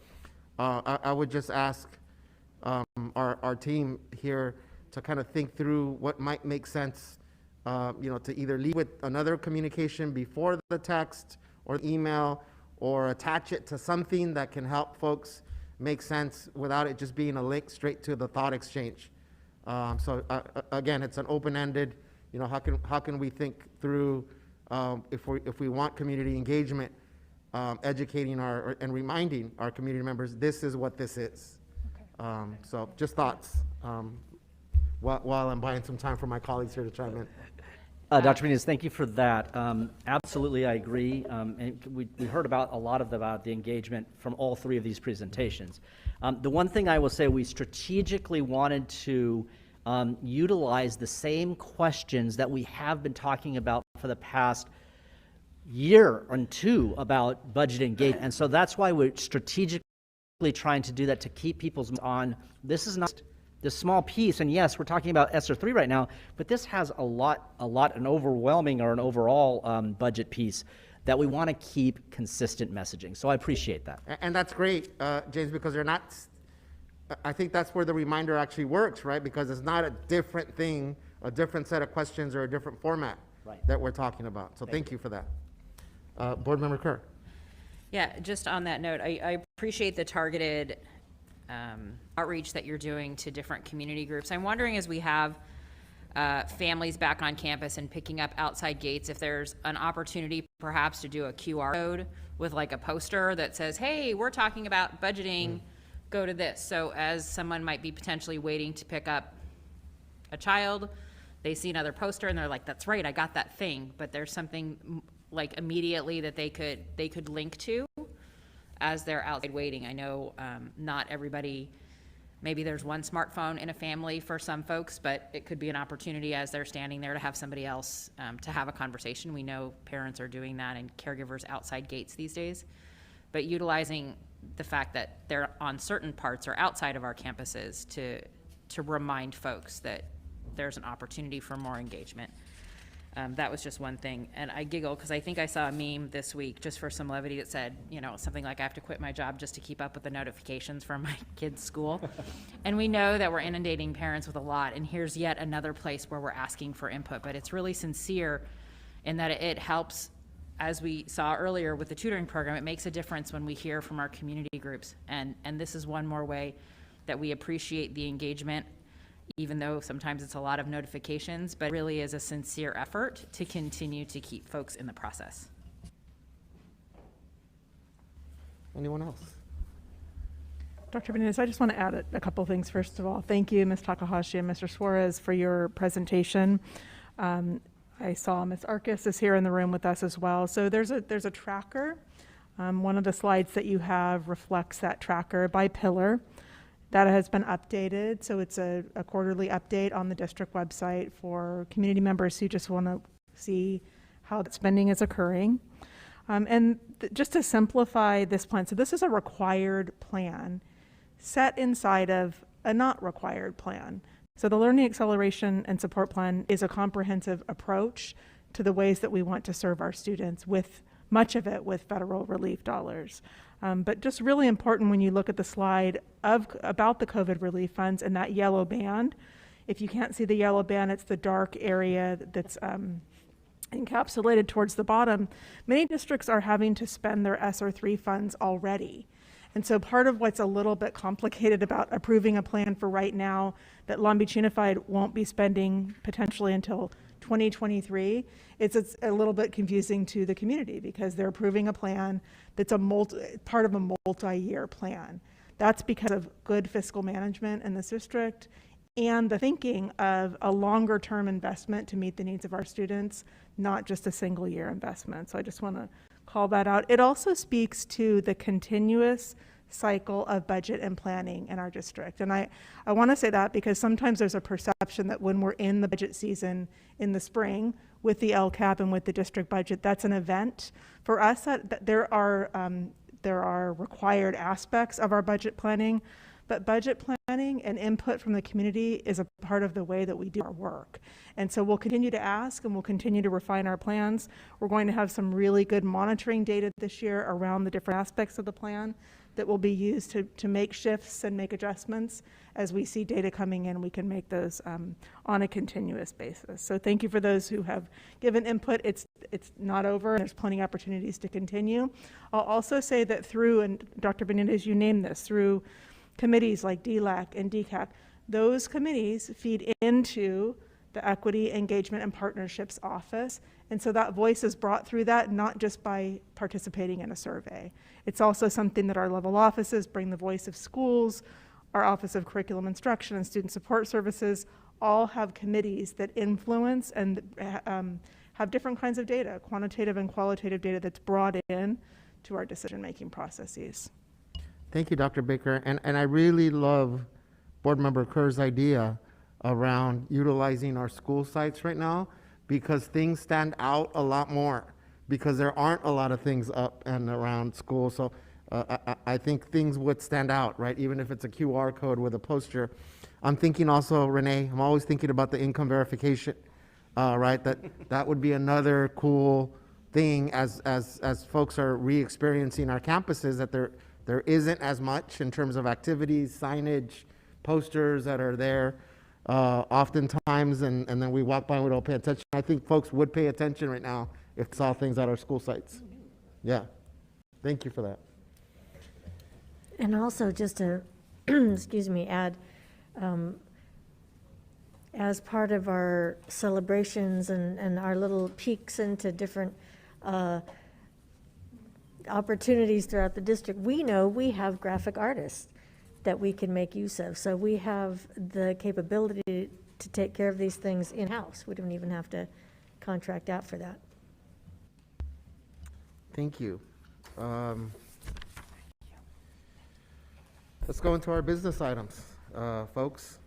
I would just ask our team here to kind of think through what might make sense, to either lead with another communication before the text or email, or attach it to something that can help folks make sense without it just being a link straight to the thought exchange. So again, it's an open-ended, how can we think through, if we want community engagement, educating and reminding our community members, this is what this is. Okay. So just thoughts, while I'm buying some time for my colleagues here to chime in. Dr. Benitez, thank you for that. Absolutely, I agree. And we heard about a lot about the engagement from all three of these presentations. The one thing I will say, we strategically wanted to utilize the same questions that we have been talking about for the past year or two about budget engagement. And so that's why we're strategically trying to do that, to keep people's on. This is not this small piece, and yes, we're talking about ESSER 3 right now, but this has an overwhelming or an overall budget piece that we want to keep consistent messaging. So I appreciate that. And that's great, James, because I think that's where the reminder actually works, right? Because it's not a different thing, a different set of questions or a different format that we're talking about. So thank you for that. Board Member Kerr. Yeah, just on that note, I appreciate the targeted outreach that you're doing to different community groups. I'm wondering, as we have families back on campus and picking up outside gates, if there's an opportunity perhaps to do a QR code with like a poster that says, hey, we're talking about budgeting, go to this. So as someone might be potentially waiting to pick up a child, they see another poster and they're like, that's right, I got that thing, but there's something like immediately that they could link to as they're outside waiting. I know not everybody, maybe there's one smartphone in a family for some folks, but it could be an opportunity as they're standing there to have somebody else to have a conversation. We know parents are doing that and caregivers outside gates these days, but utilizing the fact that they're on certain parts or outside of our campuses to remind folks that there's an opportunity for more engagement. That was just one thing. And I giggle because I think I saw a meme this week, just for some levity, that said, something like, I have to quit my job just to keep up with the notifications from my kid's school. And we know that we're inundating parents with a lot, and here's yet another place where we're asking for input. But it's really sincere in that it helps, as we saw earlier with the tutoring program, it makes a difference when we hear from our community groups. And this is one more way that we appreciate the engagement, even though sometimes it's a lot of notifications, but it really is a sincere effort to continue to keep folks in the process. Anyone else? Dr. Benitez, I just want to add a couple things. First of all, thank you, Ms. Takahashi and Mr. Suarez, for your presentation. I saw Ms. Arcus is here in the room with us as well. So there's a tracker. One of the slides that you have reflects that tracker by pillar. That has been updated, so it's a quarterly update on the district website for community members who just want to see how the spending is occurring. Just to simplify this plan, so this is a required plan set inside of a not required plan. So the Learning Acceleration and Support Plan is a comprehensive approach to the ways that we want to serve our students, with much of it with federal relief dollars. But just really important when you look at the slide about the COVID relief funds and that yellow band. If you can't see the yellow band, it's the dark area that's encapsulated towards the bottom. Many districts are having to spend their ESSER 3 funds already. And so part of what's a little bit complicated about approving a plan for right now that Long Beach Unified won't be spending potentially until 2023, it's a little bit confusing to the community because they're approving a plan that's part of a multi-year plan. That's because of good fiscal management in this district and the thinking of a longer term investment to meet the needs of our students, not just a single year investment. So I just want to call that out. It also speaks to the continuous cycle of budget and planning in our district. And I want to say that because sometimes there's a perception that when we're in the budget season in the spring with the LCAP and with the district budget, that's an event. For us, that there are required aspects of our budget planning, but budget planning and input from the community is a part of the way that we do our work. And so we'll continue to ask and we'll continue to refine our plans. We're going to have some really good monitoring data this year around the different aspects of the plan that will be used to make shifts and make adjustments. As we see data coming in, we can make those on a continuous basis. So thank you for those who have given input. It's not over, and there's plenty of opportunities to continue. I'll also say that through, and Dr. Benitez, you named this, through committees like DLAC and DCAC, those committees feed into the Equity, Engagement, and Partnerships Office. And so that voice is brought through that, not just by participating in a survey. It's also something that our level offices bring the voice of schools, our Office of Curriculum Instruction and Student Support Services, all have committees that influence and have different kinds of data, quantitative and qualitative data that's brought in to our decision-making processes. Thank you, Dr. Baker. And I really love Board Member Kerr's idea around utilizing our school sites right now, because things stand out a lot more because there aren't a lot of things up and around school. So I think things would stand out, right? Even if it's a QR code with a poster. I'm thinking also, Renee, I'm always thinking about the income verification, right? That would be another cool thing as folks are re-experiencing our campuses, that there isn't as much in terms of activities, signage, posters that are there oftentimes, and then we walk by and we don't pay attention. I think folks would pay attention right now if saw things at our school sites. Yeah, thank you for that. And also just to, excuse me, add, as part of our celebrations and our little peeks into different opportunities throughout the district, we know we have graphic artists that we can make use of. So we have the capability to take care of these things in-house. We don't even have to contract out for that. Thank you. Let's go into our business items, folks.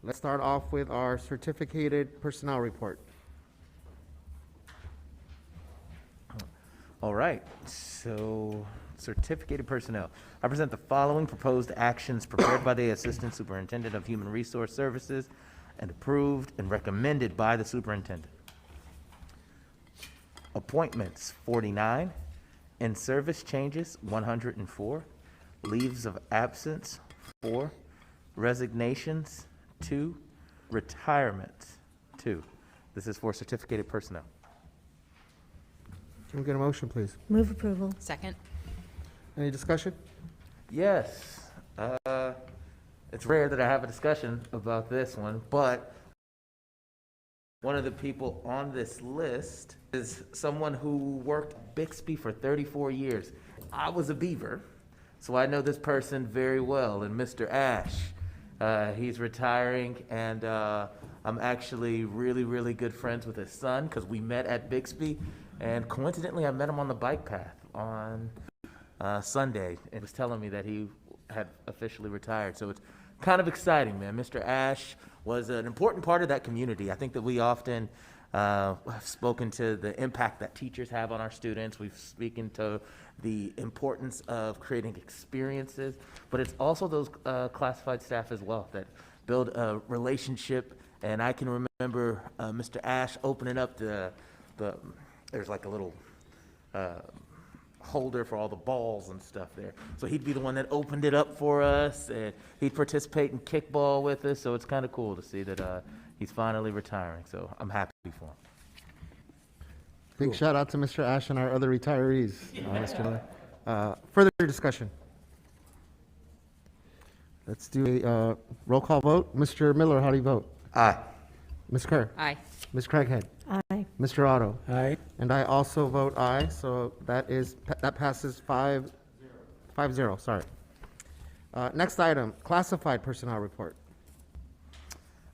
Let's start off with our certificated personnel report. All right, so certificated personnel. I present the following proposed actions prepared by the Assistant Superintendent of Human Resource Services and approved and recommended by the Superintendent. Appointments, 49. In-service changes, 104. Leaves of absence, 4. Resignations, 2. Retirements, 2. This is for certificated personnel. Can we get a motion, please? Move approval. Second. Any discussion? Yes. It's rare that I have a discussion about this one, but one of the people on this list is someone who worked at Bixby for 34 years. I was a Beaver, so I know this person very well, and Mr. Ash. He's retiring, and I'm actually really, really good friends with his son because we met at Bixby, and coincidentally, I met him on the bike path on Sunday, and was telling me that he had officially retired. So it's kind of exciting, man. Mr. Ash was an important part of that community. I think that we often have spoken to the impact that teachers have on our students. We've spoken to the importance of creating experiences, but it's also those classified staff as well that build a relationship. And I can remember Mr. Ash opening up there's like a little holder for all the balls and stuff there. So he'd be the one that opened it up for us, and he'd participate in kickball with us. So it's kind of cool to see that he's finally retiring. So I'm happy for him. Big shout out to Mr. Ash and our other retirees. Mr. Miller. Further discussion? Let's do a roll call vote. Mr. Miller, how do you vote? Aye. Ms. Kerr? Aye. Ms. Craighead? Aye. Mr. Otto? Aye. And I also vote aye, so that passes 5-0, sorry. Next item, classified personnel report.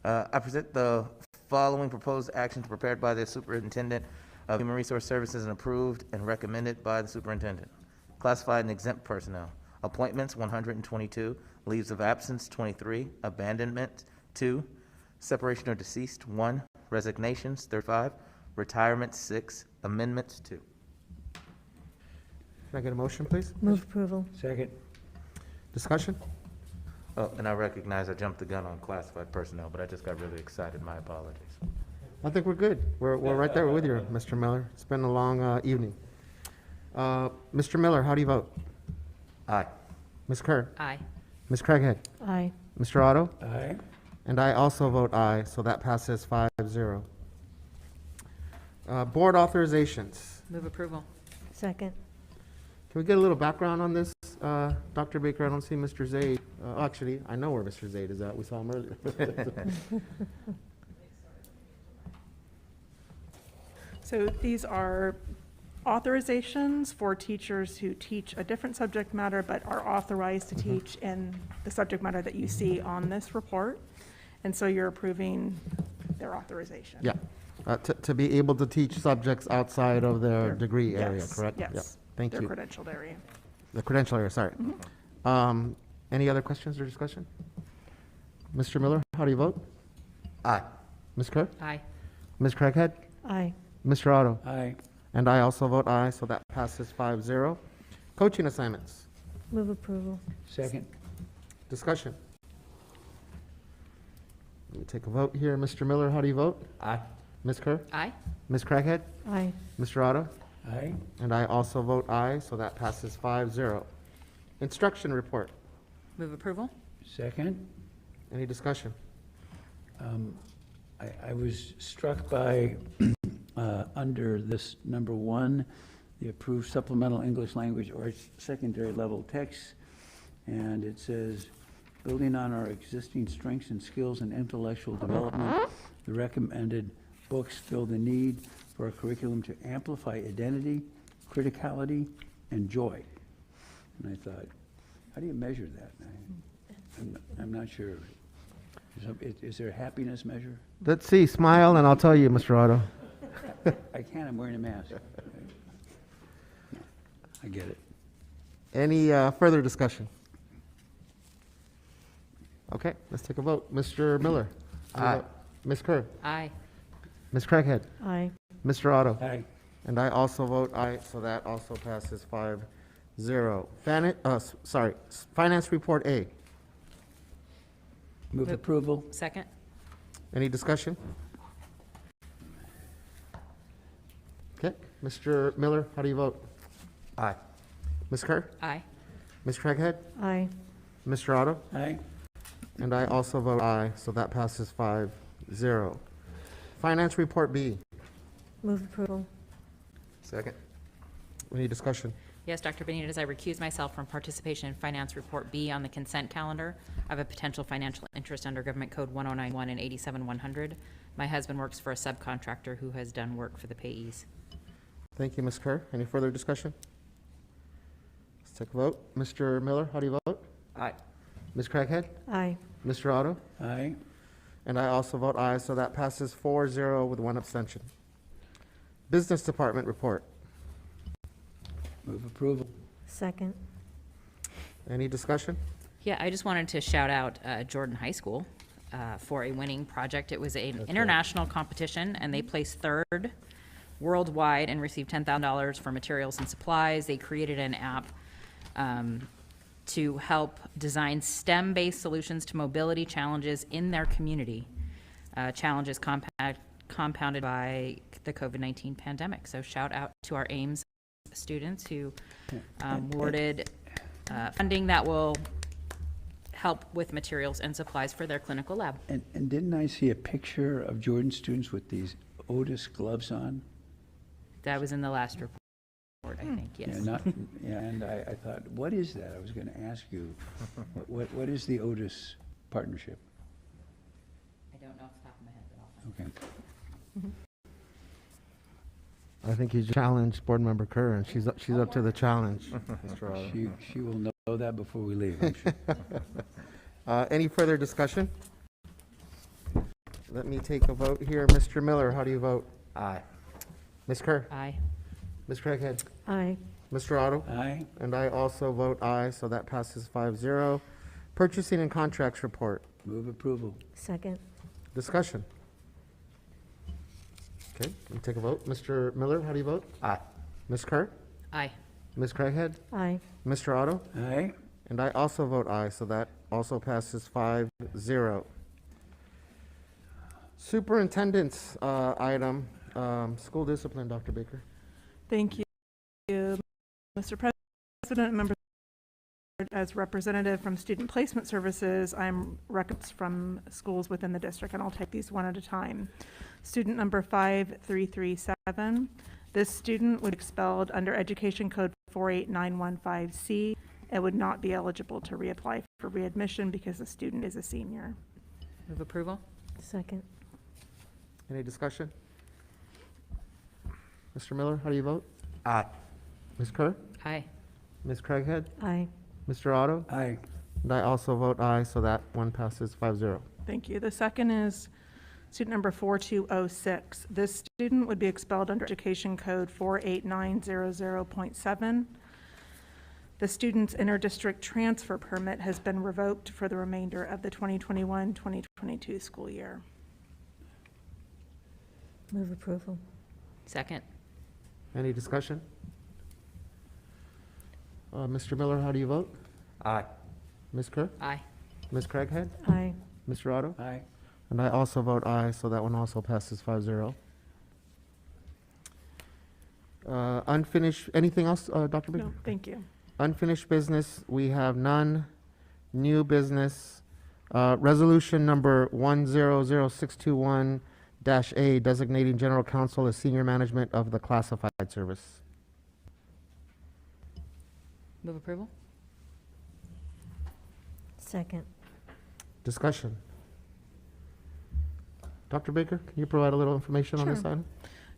I present the following proposed actions prepared by the Superintendent of Human Resource Services and approved and recommended by the Superintendent. Classified and exempt personnel. Appointments, 122. Leaves of absence, 23. Abandonment, 2. Separation or deceased, 1. Resignations, 35. Retirement, 6. Amendments, 2. Can I get a motion, please? Move approval. Second. Discussion? Oh, and I recognize I jumped the gun on classified personnel, but I just got really excited. My apologies. I think we're good. We're right there with you, Mr. Miller. It's been a long evening. Mr. Miller, how do you vote? Aye. Ms. Kerr? Aye. Ms. Craighead? Aye. Mr. Otto? Aye. And I also vote aye, so that passes 5-0. Board authorizations. Move approval. Second. Can we get a little background on this, Dr. Baker? I don't see Mr. Zaid. Actually, I know where Mr. Zaid is at. We saw him earlier. So these are authorizations for teachers who teach a different subject matter but are authorized to teach in the subject matter that you see on this report. And so you're approving their authorization. Yeah, to be able to teach subjects outside of their degree area, Yes, correct? yes. Yeah. Thank you. Their credentialed area. The credential area, sorry. Any other questions or discussion? Mr. Miller, how do you vote? Aye. Ms. Kerr? Aye. Ms. Craighead? Aye. Mr. Otto? Aye. And I also vote aye, so that passes 5-0. Coaching assignments. Move approval. Second. Discussion. Let me take a vote here. Mr. Miller, how do you vote? Aye. Ms. Kerr? Aye. Ms. Craighead? Aye. Mr. Otto? Aye. And I also vote aye, so that passes 5-0. Instruction report. Move approval. Second. Any discussion? I was struck by, under this number 1, the approved supplemental English language or secondary level text, and it says, building on our existing strengths and skills and intellectual development, the recommended books fill the need for a curriculum to amplify identity, criticality, and joy. And I thought, how do you measure that? I'm not sure. Is there a happiness measure? Let's see, smile and I'll tell you, Mr. Otto. I can't, I'm wearing a mask. I get it. Any further discussion? Okay, let's take a vote. Mr. Miller? how do you Aye. vote? Ms. Kerr? Aye. Ms. Craighead? Aye. Mr. Otto? Aye. And I also vote aye, so that also passes 5-0. Finance report A. Move approval. Second. Any discussion? Okay, Mr. Miller, how do you vote? Aye. Ms. Kerr? Aye. Ms. Craighead? Aye. Mr. Otto? Aye. And I also vote aye, so that passes 5-0. Finance report B. Move approval. Second. Any discussion? Yes, Dr. Benitez, I recuse myself from participation in Finance Report B on the consent calendar. I have a potential financial interest under Government Code 1091 and 87100. My husband works for a subcontractor who has done work for the payees. Thank you, Ms. Kerr. Any further discussion? Let's take a vote. Mr. Miller, how do you vote? Aye. Ms. Craighead? Aye. Mr. Otto? Aye. And I also vote aye, so that passes 4-0 with 1 abstention. Business Department report. Move approval. Second. Any discussion? Yeah, I just wanted to shout out Jordan High School for a winning project. It was an international competition, and they placed 3rd worldwide and received $10,000 for materials and supplies. They created an app to help design STEM-based solutions to mobility challenges in their community, challenges compounded by the COVID-19 pandemic. So shout out to our AIMS students who awarded funding that will help with materials and supplies for their clinical lab. And didn't I see a picture of Jordan students with these Otis gloves on? That was in the last report, I think, yes. Yeah, and I thought, what is that? I was going to ask you, what is the Otis partnership? I don't know off the top of my head, but I'll find Okay. I think you challenged Board Member Kerr, and she's up to the challenge, Mr. Otto. She will know know that before we leave, I'm sure. Any further discussion? Let me take a vote here. Mr. Miller, how do you vote? Aye. Ms. Kerr? Aye. Ms. Craighead? Aye. Mr. Otto? Aye. And I also vote aye, so that passes 5-0. Purchasing and contracts report. Move approval. Second. Discussion. Okay, let me take a vote. Mr. Miller, how do you vote? Aye. Ms. Kerr? Aye. Ms. Craighead? Aye. Mr. Otto? Aye. And I also vote aye, so that also passes 5-0. Superintendent's item, school discipline, Dr. Baker. Thank you, Mr. President and members. As representative from Student Placement Services, I'm records from schools within the district, and I'll take these one at a time. Student number 5337. This student would be expelled under Education Code 48915C and would not be eligible to reapply for readmission because the student is a senior. Move approval? Second. Any discussion? Mr. Miller, how do you vote? Aye. Ms. Kerr? Aye. Ms. Craighead? Aye. Mr. Otto? Aye. And I also vote aye, so that one passes 5-0. Thank you. The second is student number 4206. This student would be expelled under Education Code 48900.7. The student's inter-district transfer permit has been revoked for the remainder of the 2021-2022 school year. Move approval. Second. Any discussion? Mr. Miller, how do you vote? Aye. Ms. Kerr? Aye. Ms. Craighead? Aye. Mr. Otto? Aye. And I also vote aye, so that one also passes 5-0. Unfinished, anything else, Dr. Baker? No, thank you. Unfinished business, we have none. New business, resolution number 100621-A, designating general counsel as senior management of the classified service. Move approval? Second. Discussion. Dr. Baker, can you provide a little information on this Sure. item?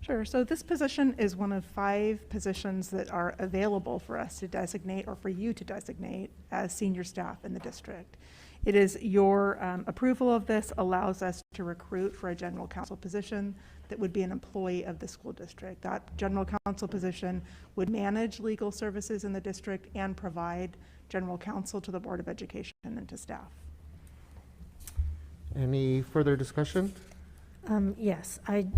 Sure. So this position is one of 5 positions that are available for us to designate, or for you to designate, as senior staff in the district. It is your approval of this allows us to recruit for a general counsel position that would be an employee of the school district. That general counsel position would manage legal services in the district and provide general counsel to the Board of Education and to staff. Any further discussion? Yes, I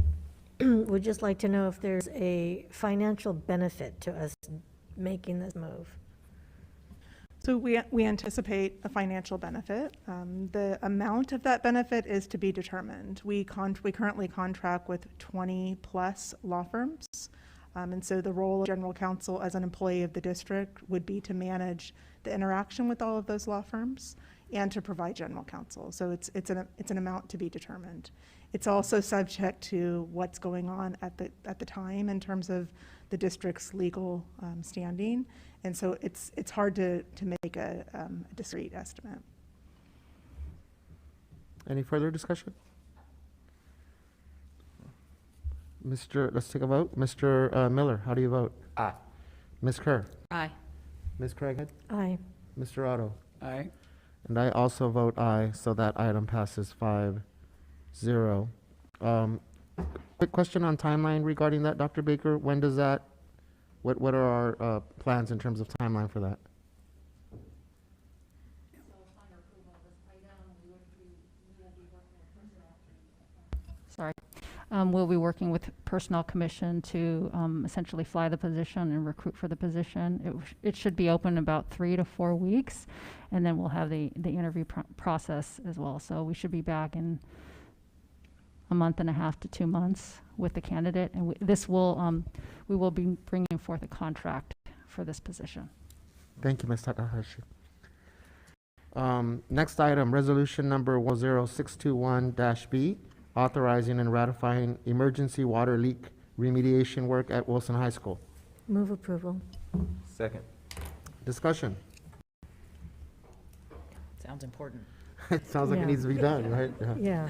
would just like to know if there's a financial benefit to us making this move. So we anticipate a financial benefit. The amount of that benefit is to be determined. We currently contract with 20-plus law firms. And so the role of general counsel as an employee of the district would be to manage the interaction with all of those law firms and to provide general counsel. So it's an amount to be determined. It's also subject to what's going on at the time in terms of the district's legal standing. And so it's hard to make a discrete estimate. Any further discussion? Let's take a vote. Mr. Miller, how do you vote? Aye. Ms. Kerr? Aye. Ms. Craighead? Aye. Mr. Otto? Aye. And I also vote aye, so that item passes 5-0. Quick question on timeline regarding that, Dr. Baker. When does that, what are our plans in terms of timeline for that? Sorry. We'll be working with Personnel Commission to essentially fly the position and recruit for the position. It should be open about 3 to 4 weeks, and then we'll have the interview process as well. So we should be back in a month and a half to 2 months with the candidate, and we will be bringing forth a contract for this position. Thank you, Ms. Takahashi. Next item, resolution number 10621-B, authorizing and ratifying emergency water leak remediation work at Wilson High School. Move approval. Second. Discussion. Sounds important. It sounds like it Yeah. needs to be done, right? Yeah.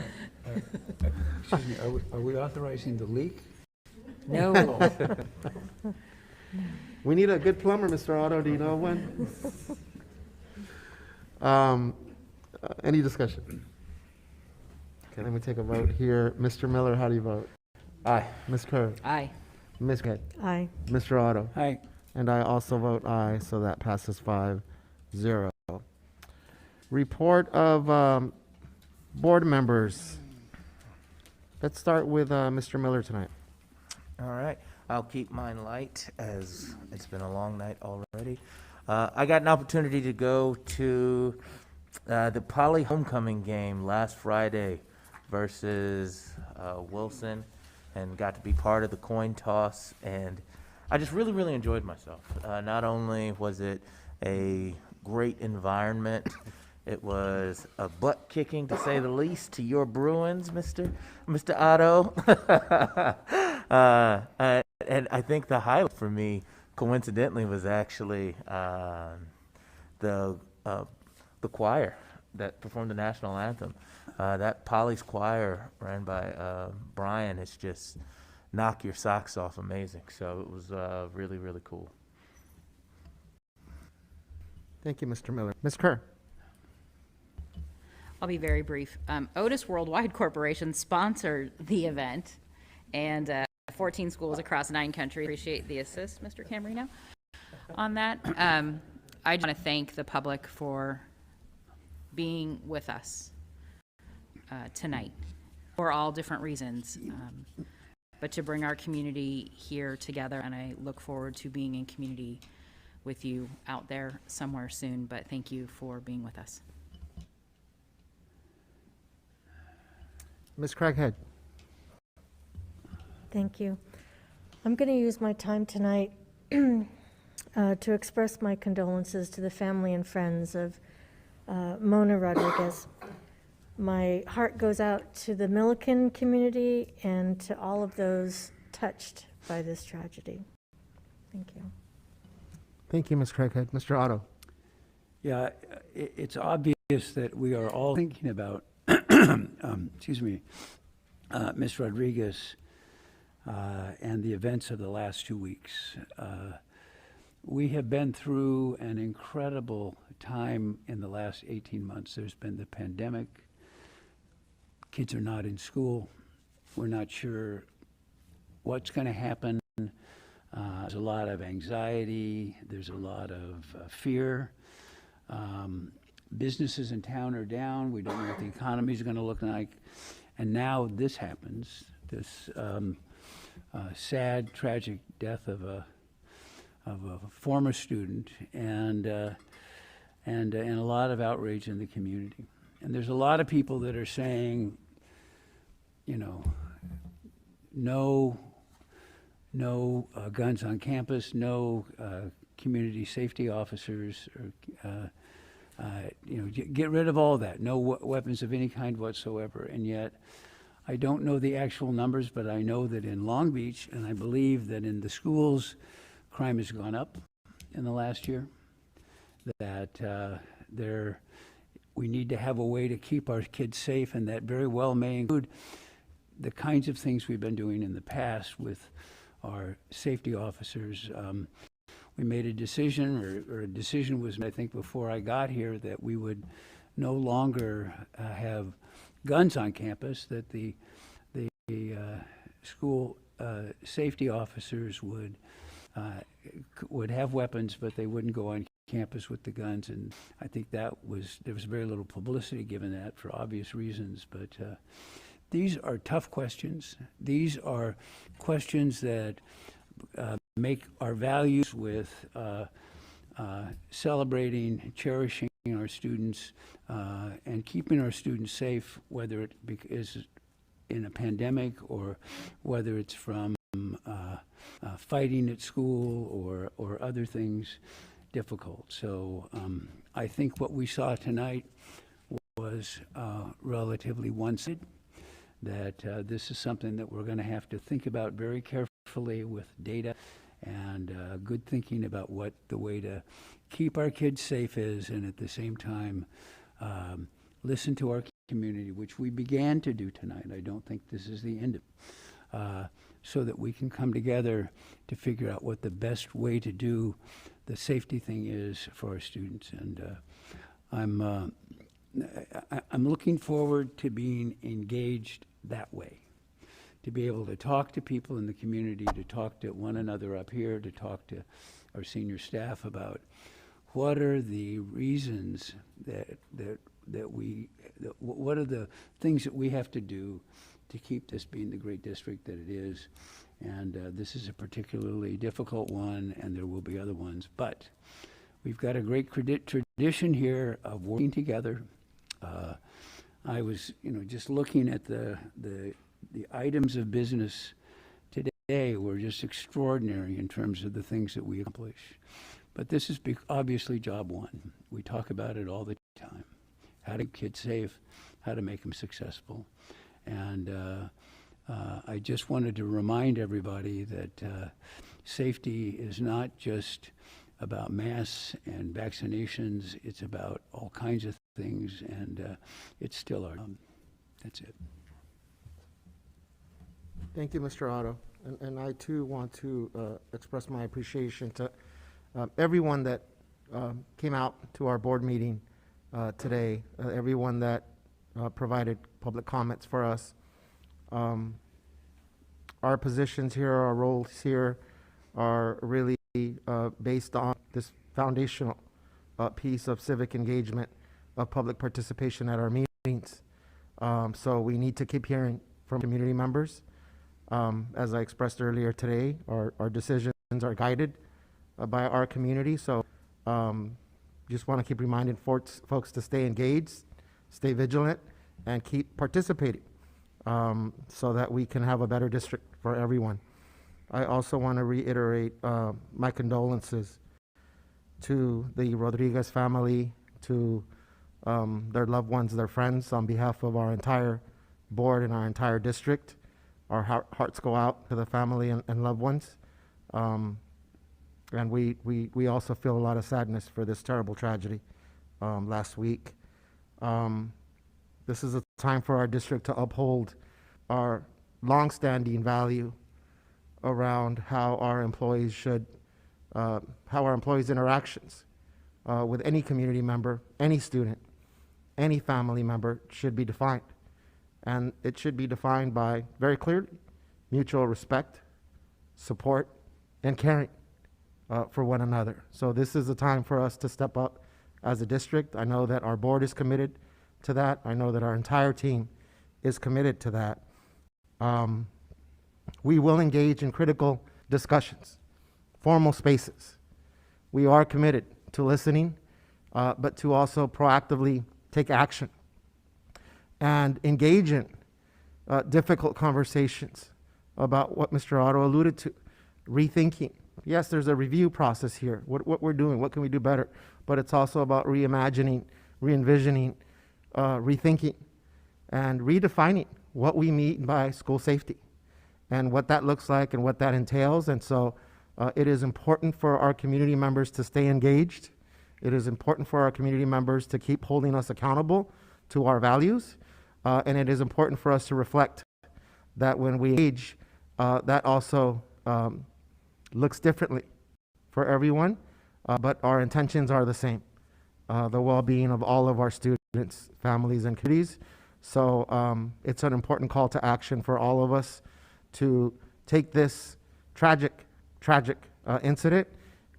Excuse me, are we authorizing the leak? No. We need a good plumber, Mr. Otto. Do you know one? Any discussion? Okay, let me take a vote here. Mr. Miller, how do you vote? Aye. Ms. Kerr? Aye. Ms. Head? Aye. Mr. Otto? Aye. And I also vote aye, so that passes 5-0. Report of board members. Let's start with Mr. Miller tonight. All right, I'll keep mine light as it's been a long night already. I got an opportunity to go to the Poly homecoming game last Friday versus Wilson, and got to be part of the coin toss, and I just really enjoyed myself. Not only was it a great environment, it was a butt kicking, to say the least, to your Bruins, Mr. Otto. And I think the highlight for me, coincidentally, was actually the choir that performed the national anthem. That Poly's choir, ran by Brian, is just knock your socks off amazing. So it was really cool. Thank you, Mr. Miller. Ms. Kerr? I'll be very brief. Otis Worldwide Corporation sponsored the event, and 14 schools across 9 countries. Appreciate the assist, Mr. Camerino, on that. I just want to thank the public for being with us tonight for all different reasons, but to bring our community here together, and I look forward to being in community with you out there somewhere soon, but thank you for being with us. Ms. Craighead? Thank you. I'm going to use my time tonight to express my condolences to the family and friends of Mona Rodriguez. My heart goes out to the Milliken community and to all of those touched by this tragedy. Thank you. Thank you, Ms. Craighead. Mr. Otto? Yeah, it's obvious that we are all thinking about, excuse me, Ms. Rodriguez and the events of the last 2 weeks. We have been through an incredible time in the last 18 months. There's been the pandemic. Kids are not in school. We're not sure what's going to happen. There's a lot of anxiety. There's a lot of fear. Businesses in town are down. We don't know what the economy is going to look like. And now this happens, this sad, tragic death of a former student, and a lot of outrage in the community. And there's a lot of people that are saying, you know, no guns on campus, no community safety officers, or, you know, get rid of all that, no weapons of any kind whatsoever. And yet, I don't know the actual numbers, but I know that in Long Beach, and I believe that in the schools, crime has gone up in the last year, that we need to have a way to keep our kids safe, and that very well may include the kinds of things we've been doing in the past with our safety officers. We made a decision, or a decision was, I think, before I got here, that we would no longer have guns on campus, that the school safety officers would have weapons, but they wouldn't go on campus with the guns. And I think there was very little publicity given that for obvious reasons. But these are tough questions. These are questions that make our values with celebrating, cherishing our students, and keeping our students safe, whether it is in a pandemic or whether it's from fighting at school or other things difficult. So I think what we saw tonight was relatively one-sided, that this is something that we're going to have to think about very carefully with data and good thinking about what the way to keep our kids safe is, and at the same time listen to our community, which we began to do tonight. I don't think this is the end of it. So that we can come together to figure out what the best way to do the safety thing is for our students. And I'm looking forward to being engaged that way, to be able to talk to people in the community, to talk to one another up here, to talk to our senior staff about what are the reasons what are the things that we have to do to keep this being the great district that it is. And this is a particularly difficult one, and there will be other ones. But we've got a great tradition here of working together. I was, just looking at the items of business today were just extraordinary in terms of the things that we accomplish. But this is obviously job one. We talk about it all the time. How to keep kids safe, how to make them successful. And I just wanted to remind everybody that safety is not just about masks and vaccinations. It's about all kinds of things, and it's still our that's it. Thank you, Mr. Otto. And I too want to express my appreciation to everyone that came out to our board meeting today, everyone that provided public comments for us. Our positions here, our roles here are really based on this foundational piece of civic engagement, of public participation at our meetings. So we need to keep hearing from community members. As I expressed earlier today, our decisions are guided by our community. So just want to keep reminding folks to stay engaged, stay vigilant, and keep participating so that we can have a better district for everyone. I also want to reiterate my condolences to the Rodriguez family, to their loved ones, their friends, on behalf of our entire board and our entire district. Our hearts go out to the family and loved ones. And we also feel a lot of sadness for this terrible tragedy last week. This is a time for our district to uphold our longstanding value around how our employees should, how our employees' interactions with any community member, any student, any family member should be defined. And it should be defined by, very clearly, mutual respect, support, and caring for one another. So this is a time for us to step up as a district. I know that our board is committed to that. I know that our entire team is committed to that. We will engage in critical discussions, formal spaces. We are committed to listening, but to also proactively take action and engage in difficult conversations about what Mr. Otto alluded to, rethinking. Yes, there's a review process here, what we're doing, what can we do better, but it's also about reimagining, re-envisioning, rethinking, and redefining what we mean by school safety and what that looks like and what that entails. And so it is important for our community members to stay engaged. It is important for our community members to keep holding us accountable to our values. And it is important for us to reflect that when we age, that also looks differently for everyone, but our intentions are the same, the well-being of all of our students, families, and communities. So it's an important call to action for all of us to take this tragic incident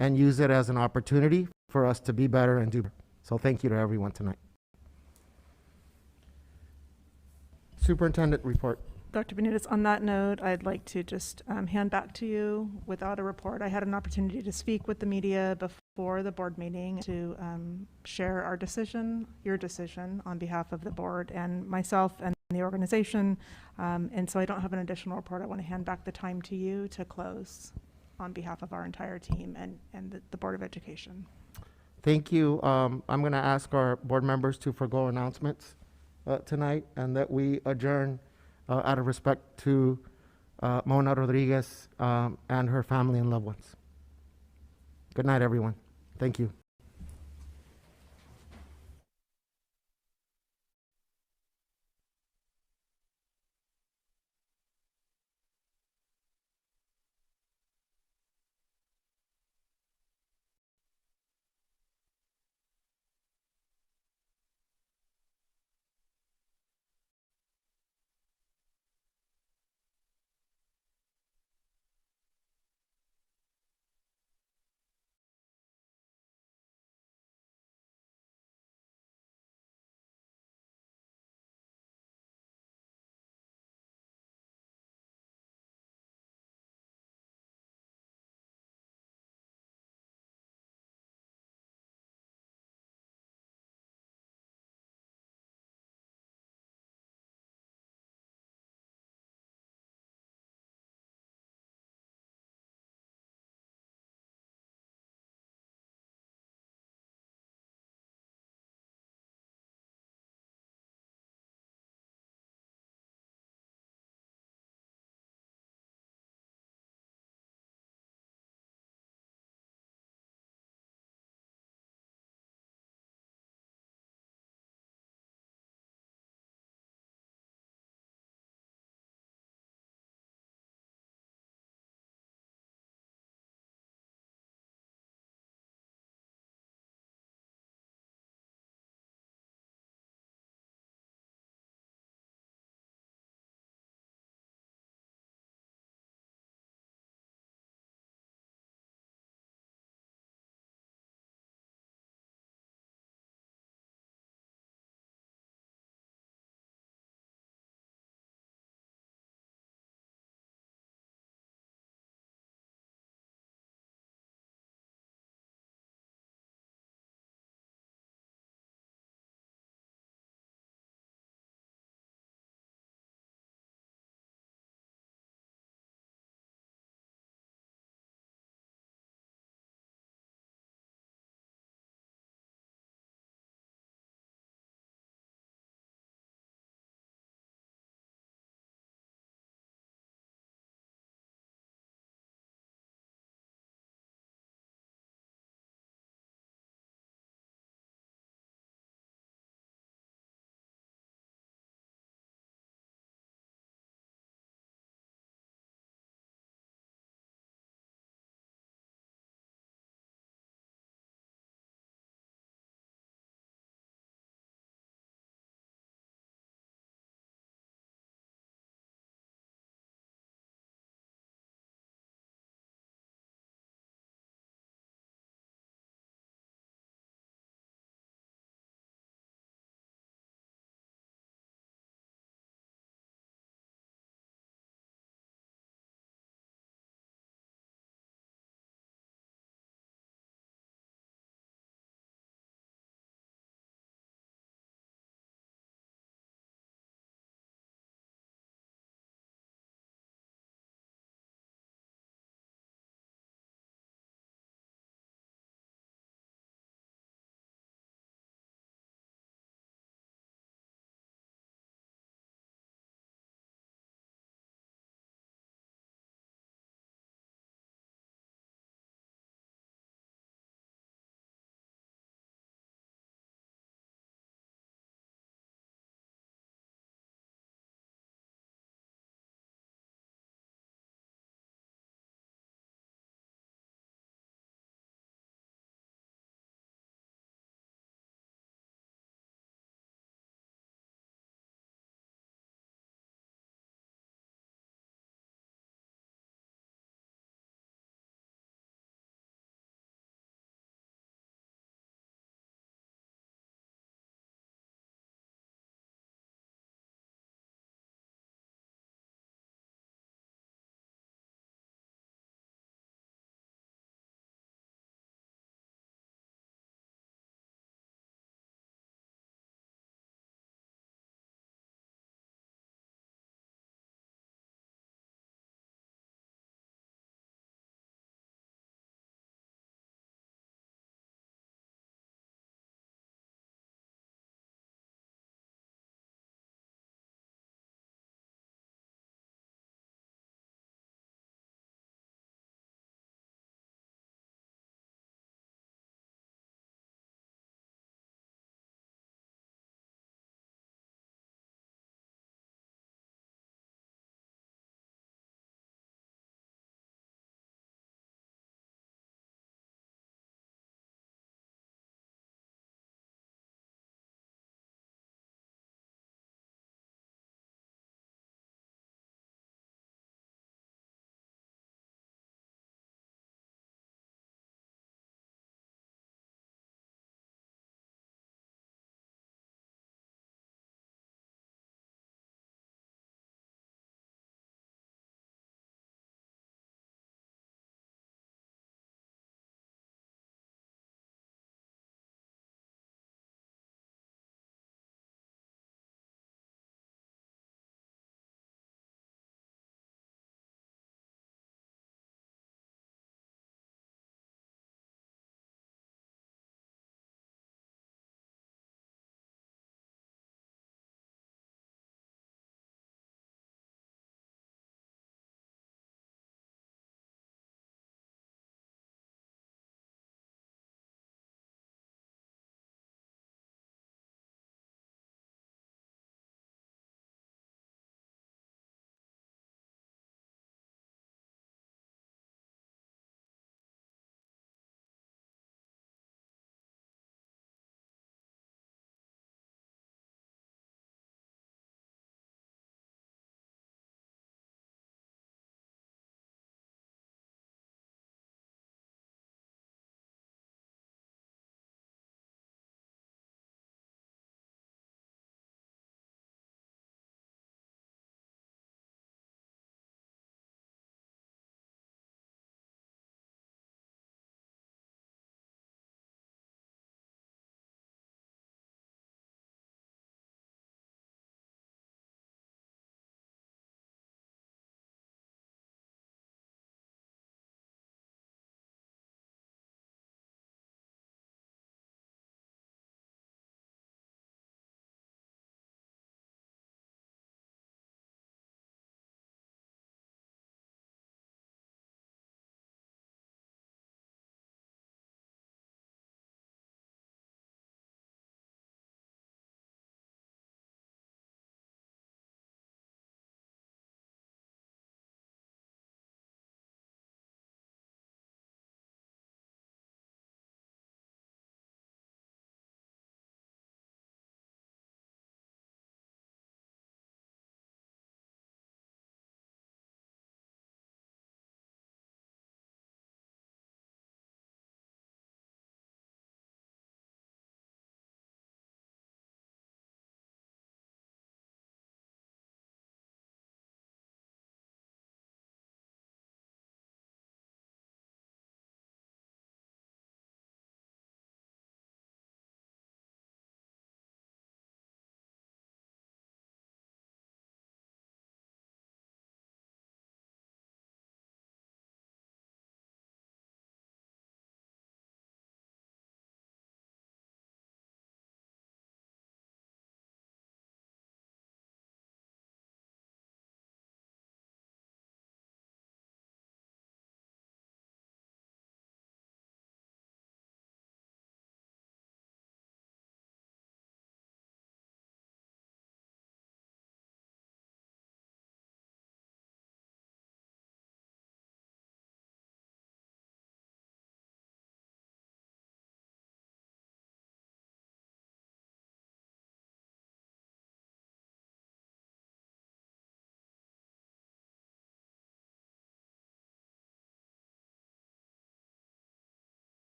and use it as an opportunity for us to be better and do better. So thank you to everyone tonight. Superintendent report. Dr. Benitez, on that note, I'd like to just hand back to you without a report. I had an opportunity to speak with the media before the board meeting to share our decision, your decision, on behalf of the board and myself and the organization. And so I don't have an additional report. I want to hand back the time to you to close on behalf of our entire team and the Board of Education. Thank you. I'm going to ask our board members to forgo announcements tonight, and that we adjourn out of respect to Mona Rodriguez and her family and loved ones. Good night, everyone. Thank you.